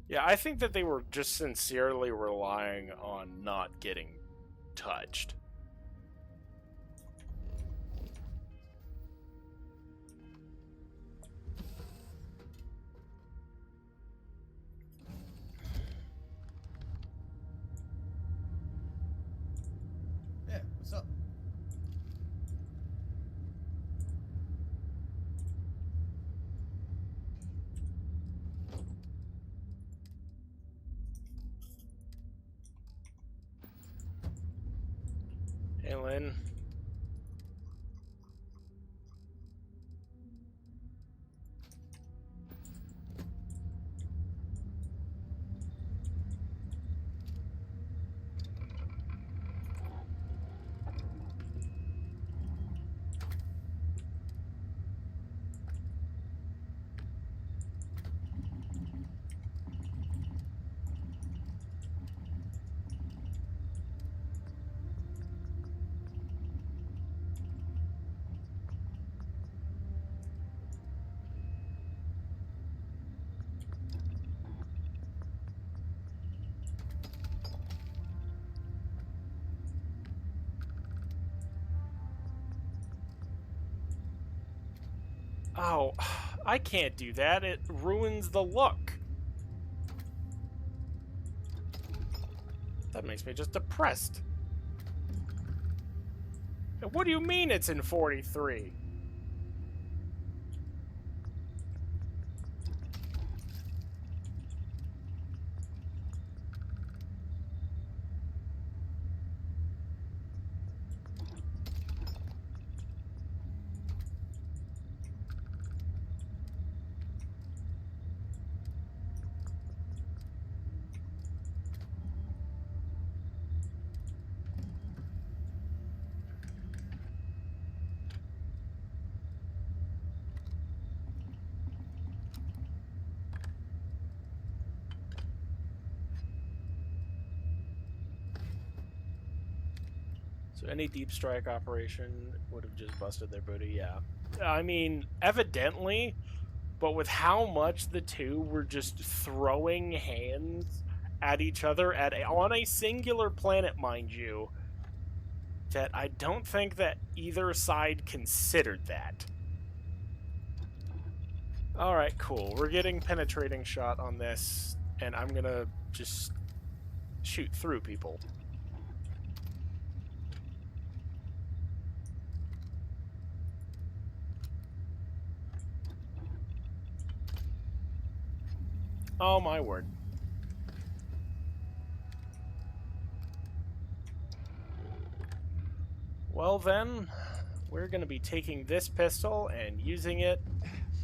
Yeah, I think that they were just sincerely relying on not getting touched. Yeah, what's up? Hey, Lynn. Oh, I can't do that. It ruins the look. That makes me just depressed. What do you mean it's in 43? So any deep strike operation would have just busted their booty, yeah. I mean, evidently, but with how much the two were just throwing hands at each other on a singular planet, mind you, that I don't think that either side considered that. Alright, cool. We're getting penetrating shot on this, and I'm gonna just shoot through people. Oh my word. Well then, we're going to be taking this pistol and using it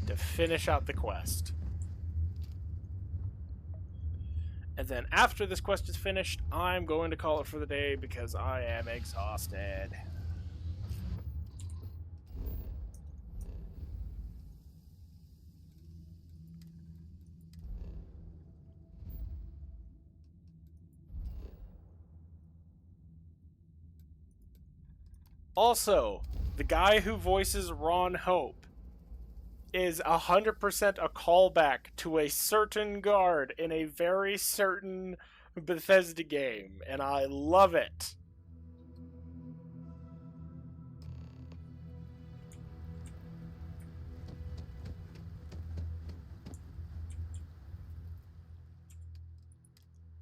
to finish out the quest. And then after this quest is finished, I'm going to call it for the day because I am exhausted. Also, the guy who voices Ron Hope is 100% a callback to a certain guard in a very certain Bethesda game, and I love it.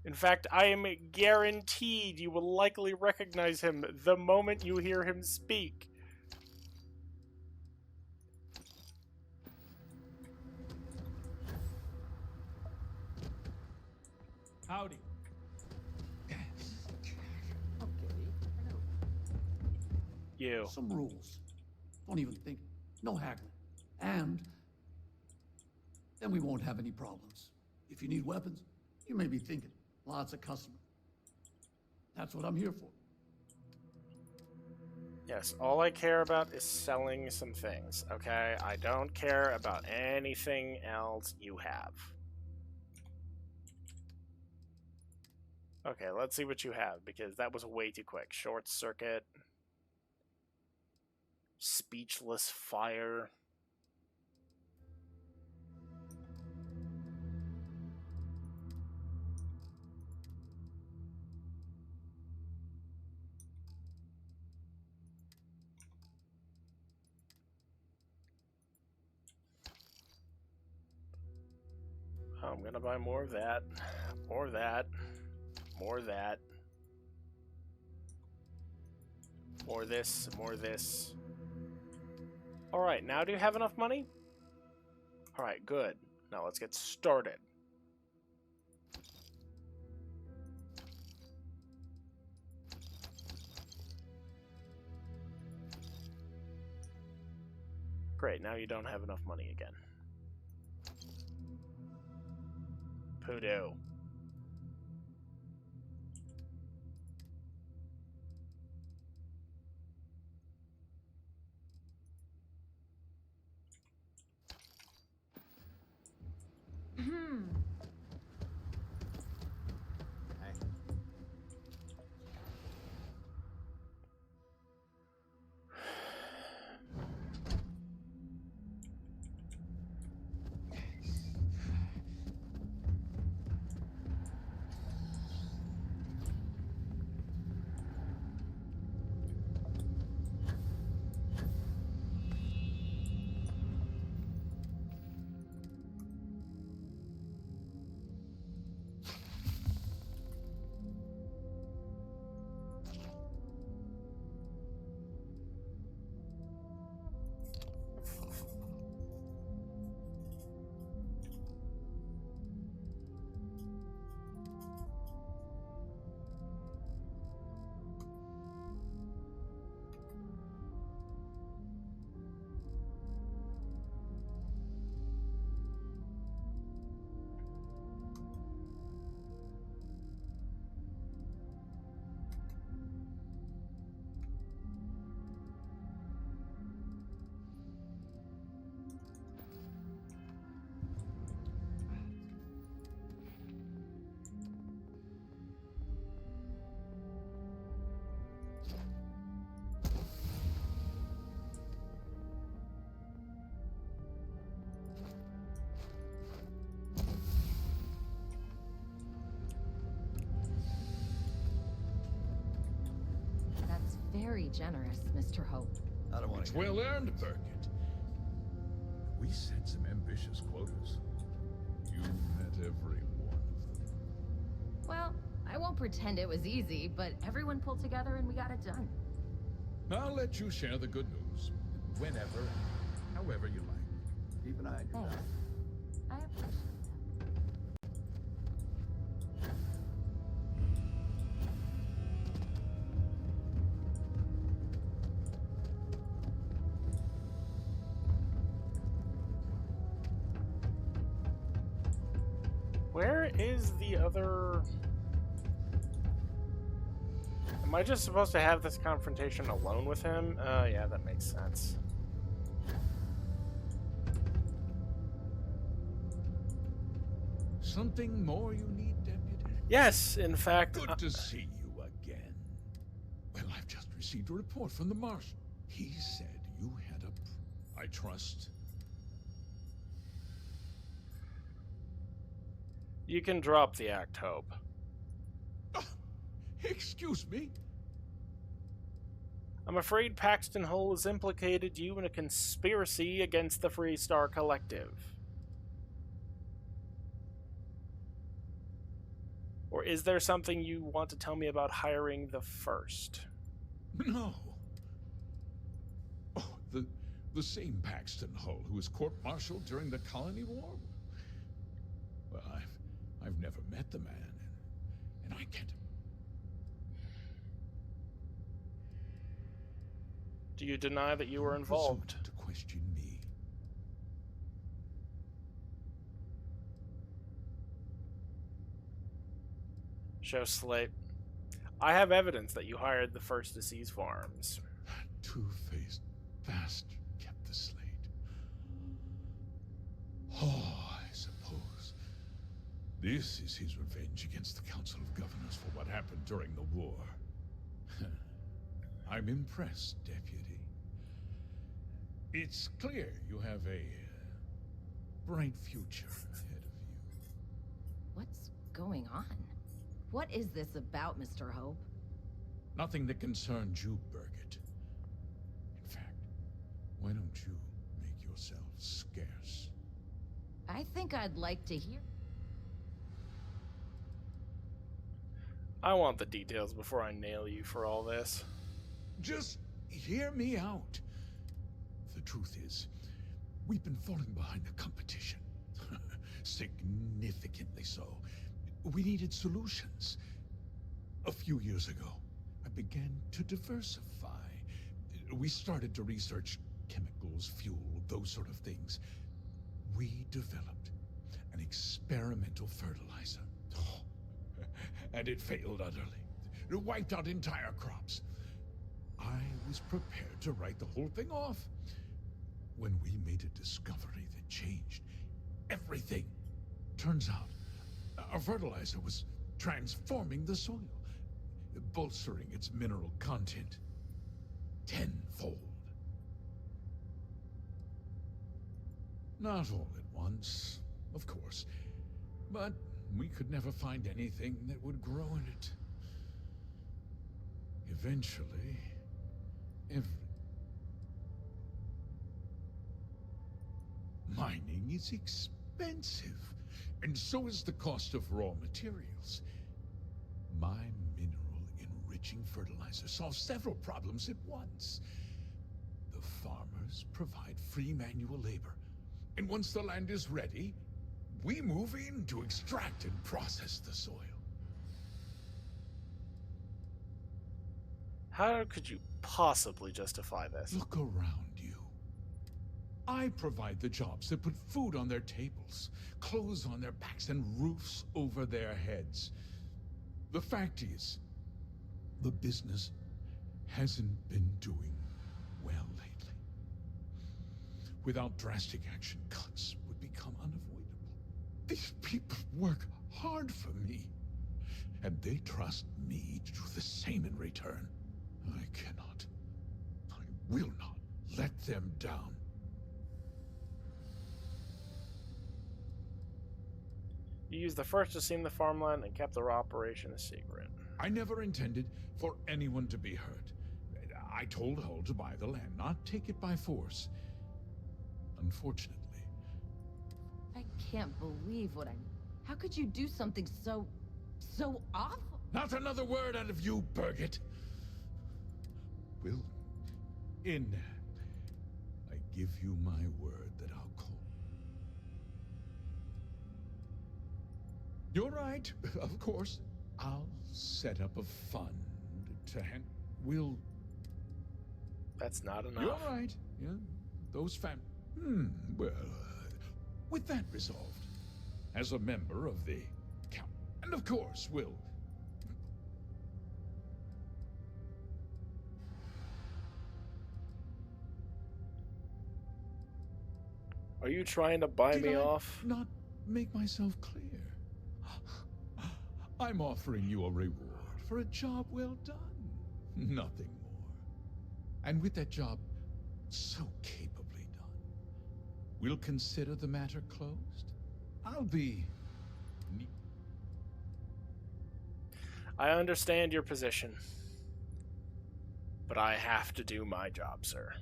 In fact, I am guaranteed you will likely recognize him the moment you hear him speak. Howdy. You. Some rules. Don't even think. No haggling. And then we won't have any problems. If you need weapons, you may be thinking, lots of customers. That's what I'm here for. Yes, all I care about is selling some things, okay? I don't care about anything else you have. Okay, let's see what you have, because that was way too quick. Short circuit. Speechless fire. I'm gonna buy more of that. More of that. More of that. More of this. More of this. Alright, now do you have enough money? Alright, good. Now let's get started. Great, now you don't have enough money again. Poodoo. pretty generous, Mr. Hope. I don't want It's to. well earned, Birgit. We set some ambitious quotas. You met every one of them. Well, I won't pretend it was easy, but everyone pulled together and we got it done. I'll let you share the good news whenever, however you like. Keep an eye on your Thanks. I appreciate Where is the other... Am I just supposed to have this confrontation alone with him? Yeah, that makes sense. Something more you need, Deputy? Yes, in fact... Good to see you again. Well, I've just received a report from the Marshal. He said you had a... I trust. You can drop the act, Hope. Excuse me? I'm afraid Paxton Hull has implicated you in a conspiracy against the Freestar Collective. Or is there something you want to tell me about hiring the First? No. Oh, the same Paxton Hull who was court-martialed during the Colony War? Well, I've never met the man, and I can't... Do you deny that you were involved? To question me. Show slate. I have evidence that you hired the First to seize farms. That two-faced bastard kept the slate. Oh, I suppose. This is his revenge against the Council of Governors for what happened during the war. I'm impressed, Deputy. It's clear you have a bright future ahead of you. What's going on? What is this about, Mr. Hope? Nothing that concerns you, Birgit. In fact, why don't you make yourself scarce? I think I'd like to hear. I want the details before I nail you for all this. Just hear me out. The truth is, we've been falling behind the competition. Significantly so. We needed solutions. A few years ago, I began to diversify. We started to research chemicals, fuel, those sort of things. We developed an experimental fertilizer. And it failed utterly. It wiped out entire crops. I was prepared to write the whole thing off when we made a discovery that changed everything. Turns out, our fertilizer was transforming the soil, bolstering its mineral content tenfold. Not all at once, of course, but we could never find anything that would grow in it. Eventually, mining is expensive, and so is the cost of raw materials. My mineral-enriching fertilizer solves several problems at once. The farmers provide free manual labor, and once the land is ready, we move in to extract and process the soil. How could you possibly justify this? Look around you. I provide the jobs that put food on their tables, clothes on their backs, and roofs over their heads. The fact is, the business hasn't been doing well lately. Without drastic action, cuts would become unavoidable. These people work hard for me, and they trust me to do the same in return. I cannot, I will not let them down. You used the First to seam the farmland and kept the operation a secret. I never intended for anyone to be hurt. I told Hull to buy the land, not take it by force. Unfortunately. I can't believe what I'm... How could you do something so awful? Not another word out of you, Birgit. Will, I give you my word that I'll call. You're right, of course. I'll set up a fund to we'll... That's not enough. You're right. Yeah, those well, with that resolved, as a member of the count, and of course, we'll... Are you trying to buy me off? Not make myself clear. I'm offering you a reward for a job well done. Nothing more. And with that job so capably done, we'll consider the matter closed. I'll be... I understand your position, but I have to do my job, sir.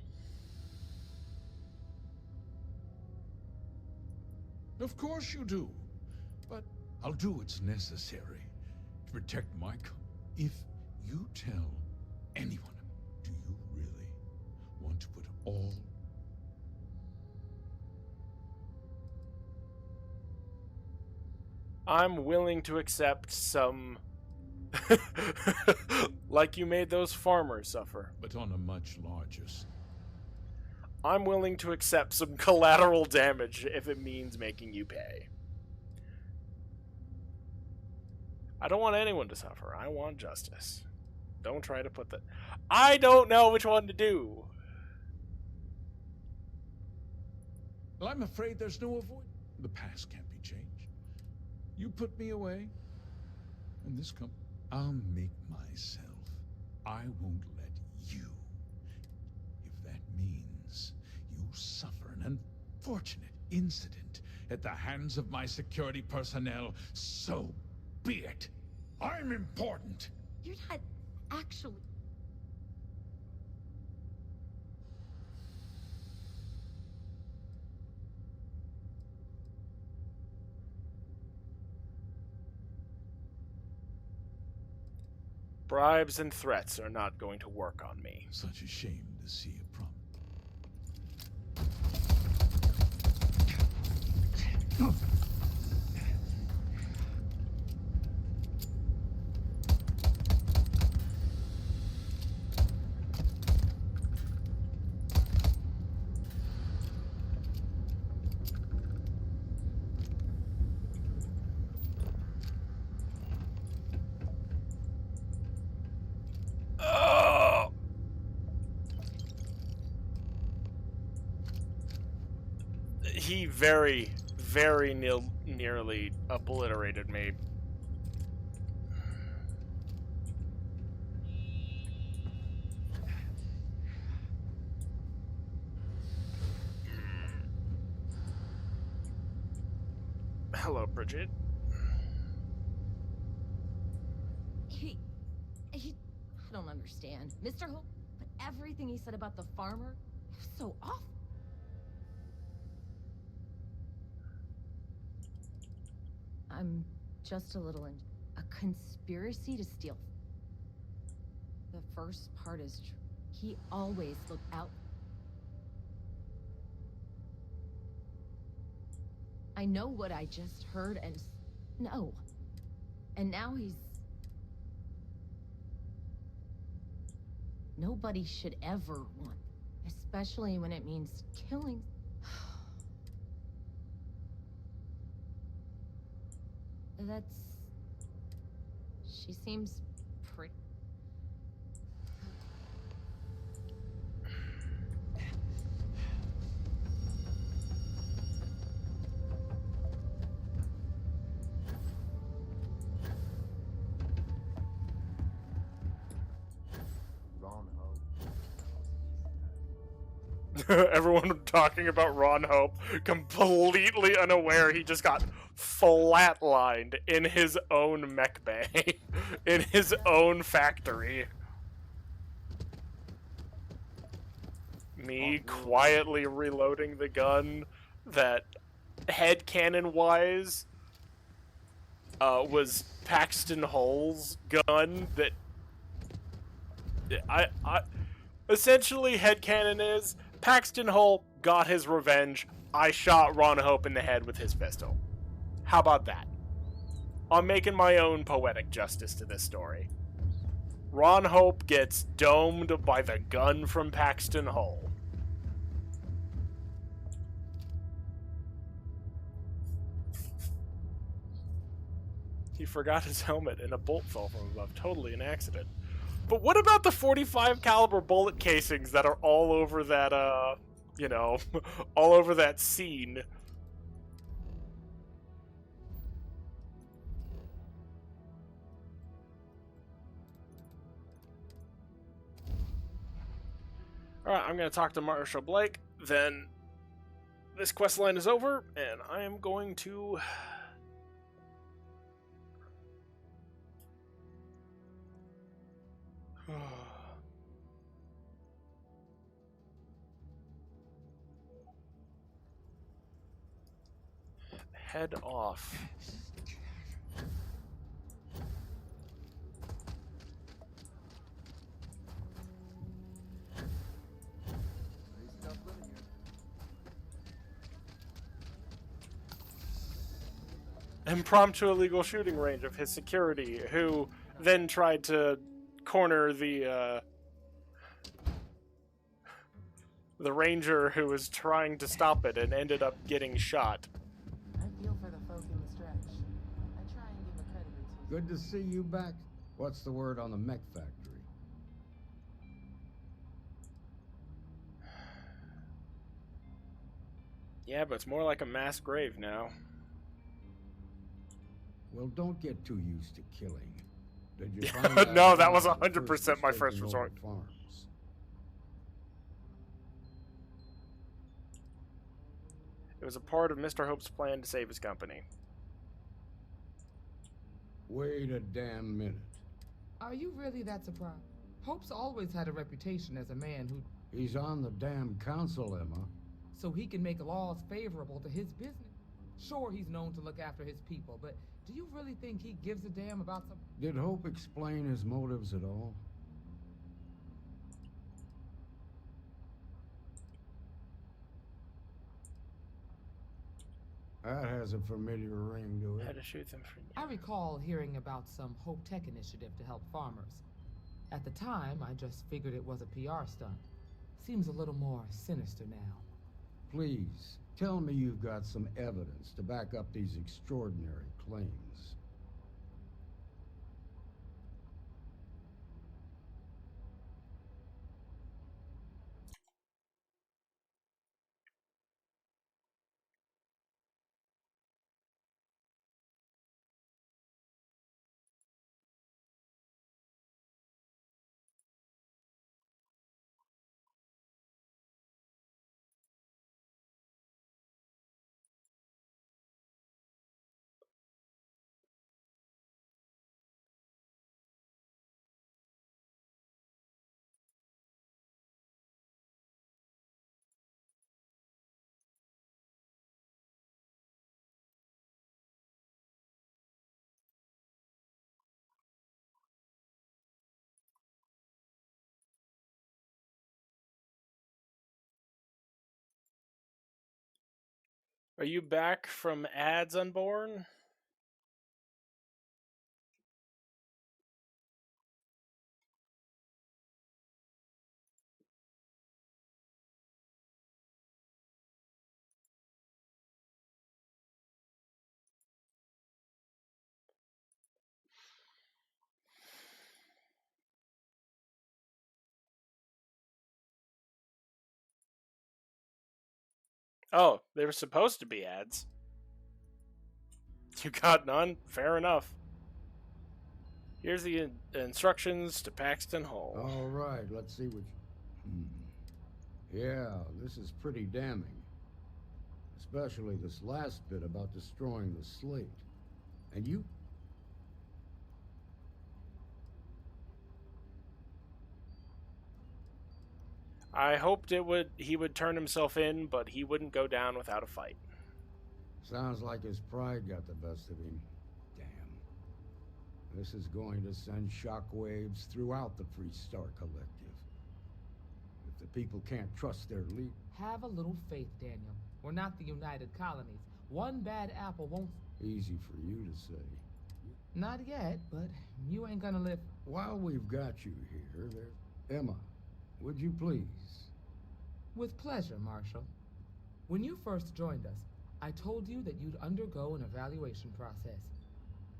Of course you do, but I'll do what's necessary to protect my If you tell anyone, do you really want to put all... I'm willing to accept some... like you made those farmers suffer. But on a much larger scale. I'm willing to accept some collateral damage if it means making you pay. I don't want anyone to suffer. I want justice. Don't try to put that... I don't know which one to do. Well, I'm afraid there's no avoid. The past can't be changed. You put me away, and this company... I'll make myself. I won't let you. If that means you suffer an unfortunate incident at the hands of my security personnel, so be it. I'm important. You're not actually... Bribes and threats are not going to work on me. Such a shame to see a problem. He very, very nearly obliterated me. Hello, Bridget. I don't understand. Mr. Hope, but everything he said about the farmer was so awful. I'm just a little in a conspiracy to steal. The first part is true. He always looked out. I know what I just heard and no. And now he's... Nobody should ever want, especially when it means killing. That's... She seems pretty... Everyone talking about Ron Hope, completely unaware he just got flatlined in his own mech bay, in his own factory. me quietly reloading the gun that headcanon-wise was Paxton Hull's gun that I essentially headcanon is Paxton Hull got his revenge. I shot Ron Hope in the head with his pistol. How about that? I'm making my own poetic justice to this story. Ron Hope gets domed by the gun from Paxton Hull. He forgot his helmet and a bolt fell from above. Totally an accident. But what about the 45 caliber bullet casings that are all over that, you know, all over that scene? Alright, I'm going to talk to Marshall Blake, then this quest line is over, and I am going to... head off. Impromptu illegal shooting range of his security, who then tried to corner the ranger who was trying to stop it and ended up getting shot. I feel for the folk in the stretch. I try and give a credit or two. Good to see you back. What's the word on the mech factory? Yeah, but it's more like a mass grave now. Well, don't get too used to killing. Did you find out No, that was how the 100% my first taking over resort. Farms? It was a part of Mr. Hope's plan to save his company. Wait a damn minute. Are you really that surprised? Hope's always had a reputation as a man who... He's on the damn council, Emma. So he can make laws favorable to his business. Sure, he's known to look after his people, but do you really think he gives a damn about some... Did Hope explain his motives at all? That has a familiar ring to it. Had to shoot them for... I recall hearing about some Hope Tech initiative to help farmers. At the time, I just figured it was a PR stunt. Seems a little more sinister now. Please, tell me you've got some evidence to back up these extraordinary claims. Are you back from ads, Unborn? Oh, they were supposed to be ads. You got none? Fair enough. Here's the instructions to Paxton Hall. All right, let's see what Yeah, this is pretty damning. Especially this last bit about destroying the slate. And you... I hoped he would turn himself in, but he wouldn't go down without a fight. Sounds like his pride got the best of him. Damn. This is going to send shockwaves throughout the Freestar Collective. If the people can't trust their lead... Have a little faith, Daniel. We're not the United Colonies. One bad apple won't... Easy for you to say. Not yet, but you ain't gonna live... While we've got you here, there's... Emma, would you please? With pleasure, Marshal. When you first joined us, I told you that you'd undergo an evaluation process.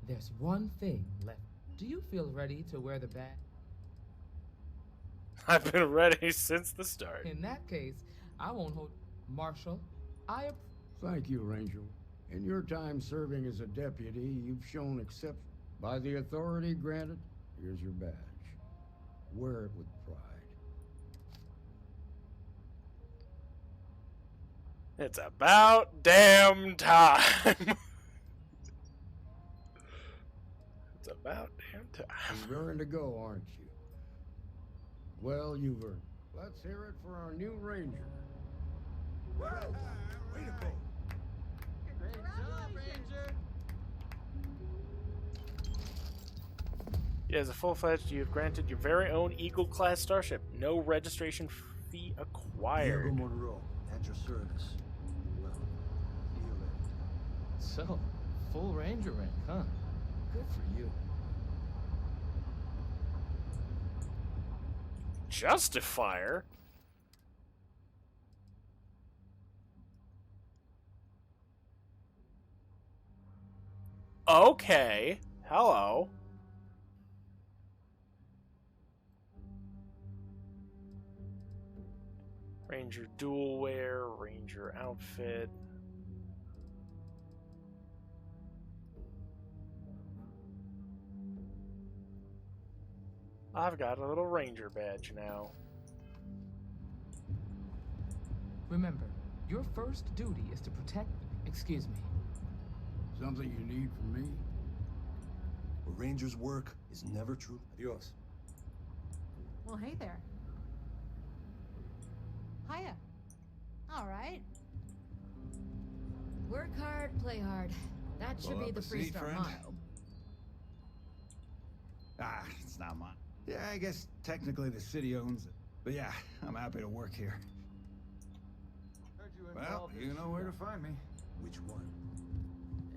There's one thing left. Do you feel ready to wear the badge? I've been ready since the start. In that case, I won't hold... Marshal, Thank you, Ranger. In your time serving as a deputy, you've shown exception. By the authority granted, here's your badge. Wear it with pride. It's about damn time. It's about damn time. You're raring to go, aren't you? Well, you've earned. Let's hear it for our new Ranger. Way to go. Great job, Ranger. As a full-fledged, you have granted your very own Eagle-class starship. No registration fee acquired. Diego Monroe, at your service. Well, see you later. So, full Ranger rank, huh? Good for you. Justifier? Okay. Hello. Ranger dual wear, Ranger outfit. I've got a little Ranger badge now. Remember, your first duty is to protect... Excuse me. Something you need from me? A Ranger's work is never true. Adios. Well, hey there. Hiya. All right. Work hard, play hard. That should Pull be up the a seat, Freestar friend. motto. Ah, it's not mine. Yeah, I guess technically the city owns it. But yeah, I'm happy to work here. Well, you know where to find me. Which one?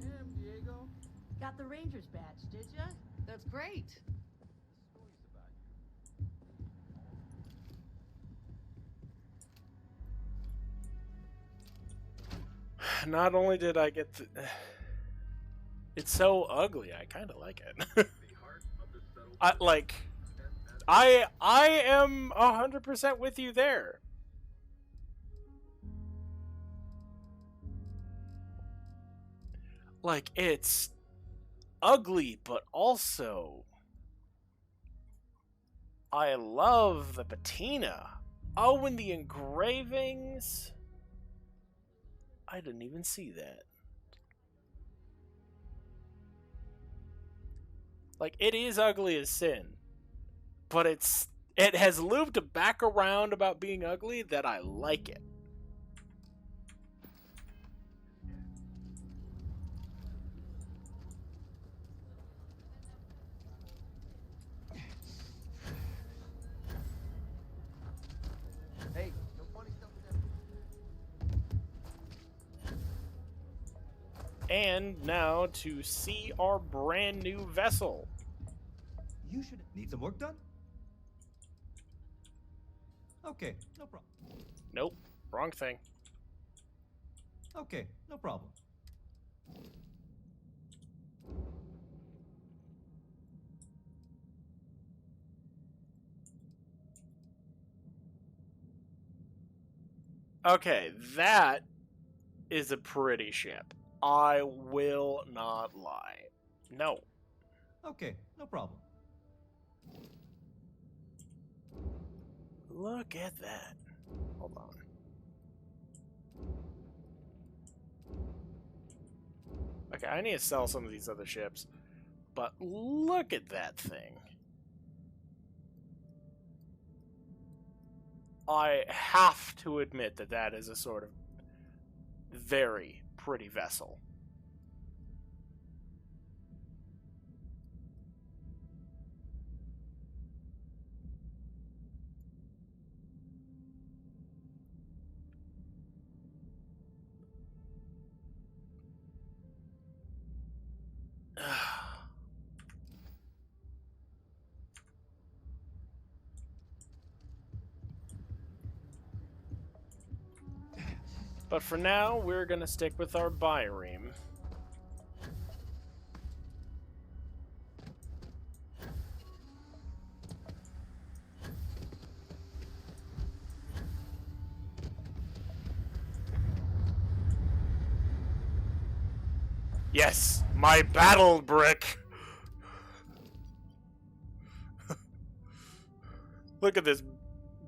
Damn, Diego. Got the Ranger's badge, did ya? That's great. Not only did I get the... It's so ugly, I kind of like it. I am 100% with you there. Like, it's ugly, but also... I love the patina. Oh, and the engravings... I didn't even see that. Like, it is ugly as sin. But it has looped back around about being ugly that I like it. Hey, no funny stuff with that. And now to see our brand new vessel. You should need some work done? Okay, no problem. Nope, wrong thing. Okay, no problem. Okay, that is a pretty ship. I will not lie. No. Okay, no problem. Look at that. Hold on. Okay, I need to sell some of these other ships. But look at that thing. I have to admit that that is a sort of very pretty vessel. But for now, we're gonna stick with our bireme. Yes, my battle brick! Look at this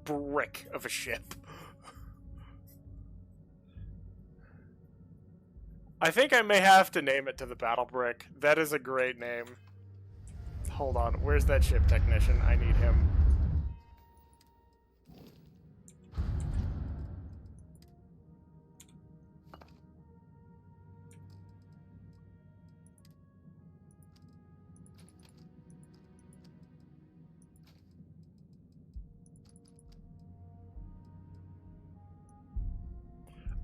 brick of a ship. I think I may have to name it to the battle brick. That is a great name. Hold on, where's that ship technician? I need him.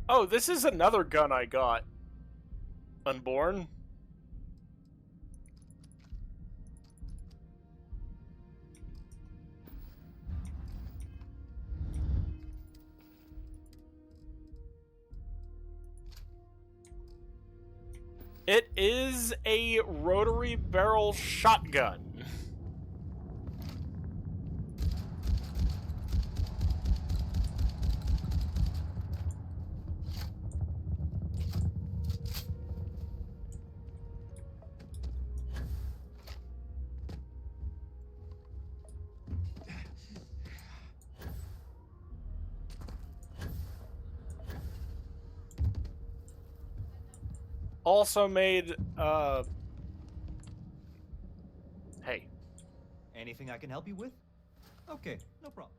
Oh, this is another gun I got. Unborn? It is a rotary barrel shotgun. Also made, hey. Anything I can help you with? Okay, no problem.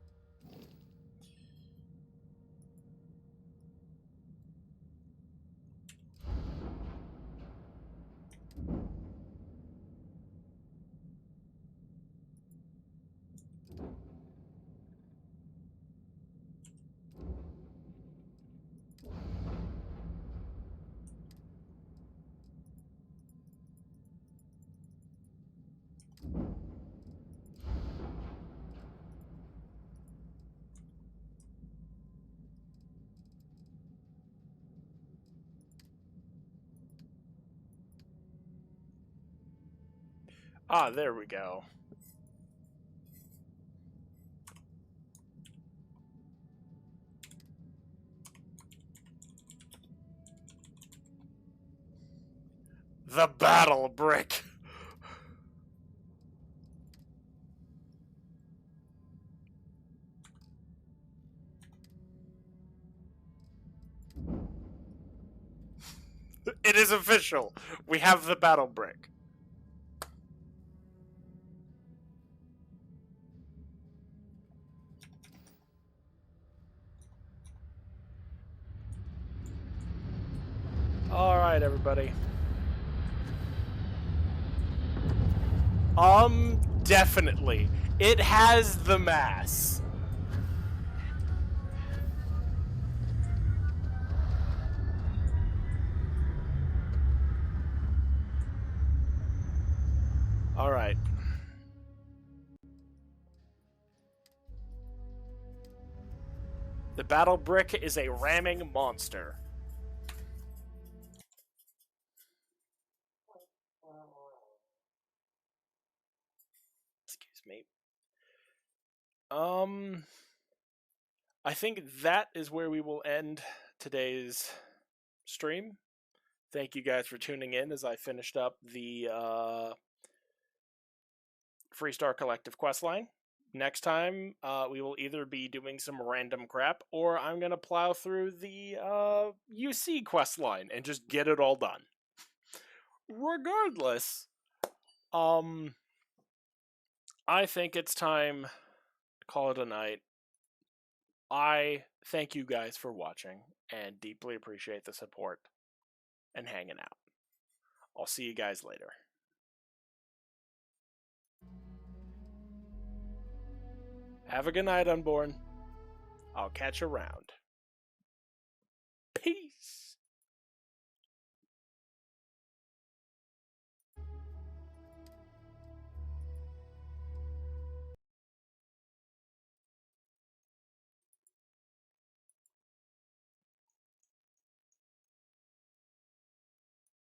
Ah, there we go. The battle brick. It is official. We have the battle brick. Alright, everybody. Definitely. It has the mass. Alright. The battle brick is a ramming monster. Excuse me. I think that is where we will end today's stream. Thank you guys for tuning in as I finished up the Freestar Collective questline. Next time, we will either be doing some random crap, or I'm going to plow through the UC questline and just get it all done. Regardless, I think it's time to call it a night. I thank you guys for watching and deeply appreciate the support and hanging out. I'll see you guys later. Have a good night, Unborn. I'll catch you around.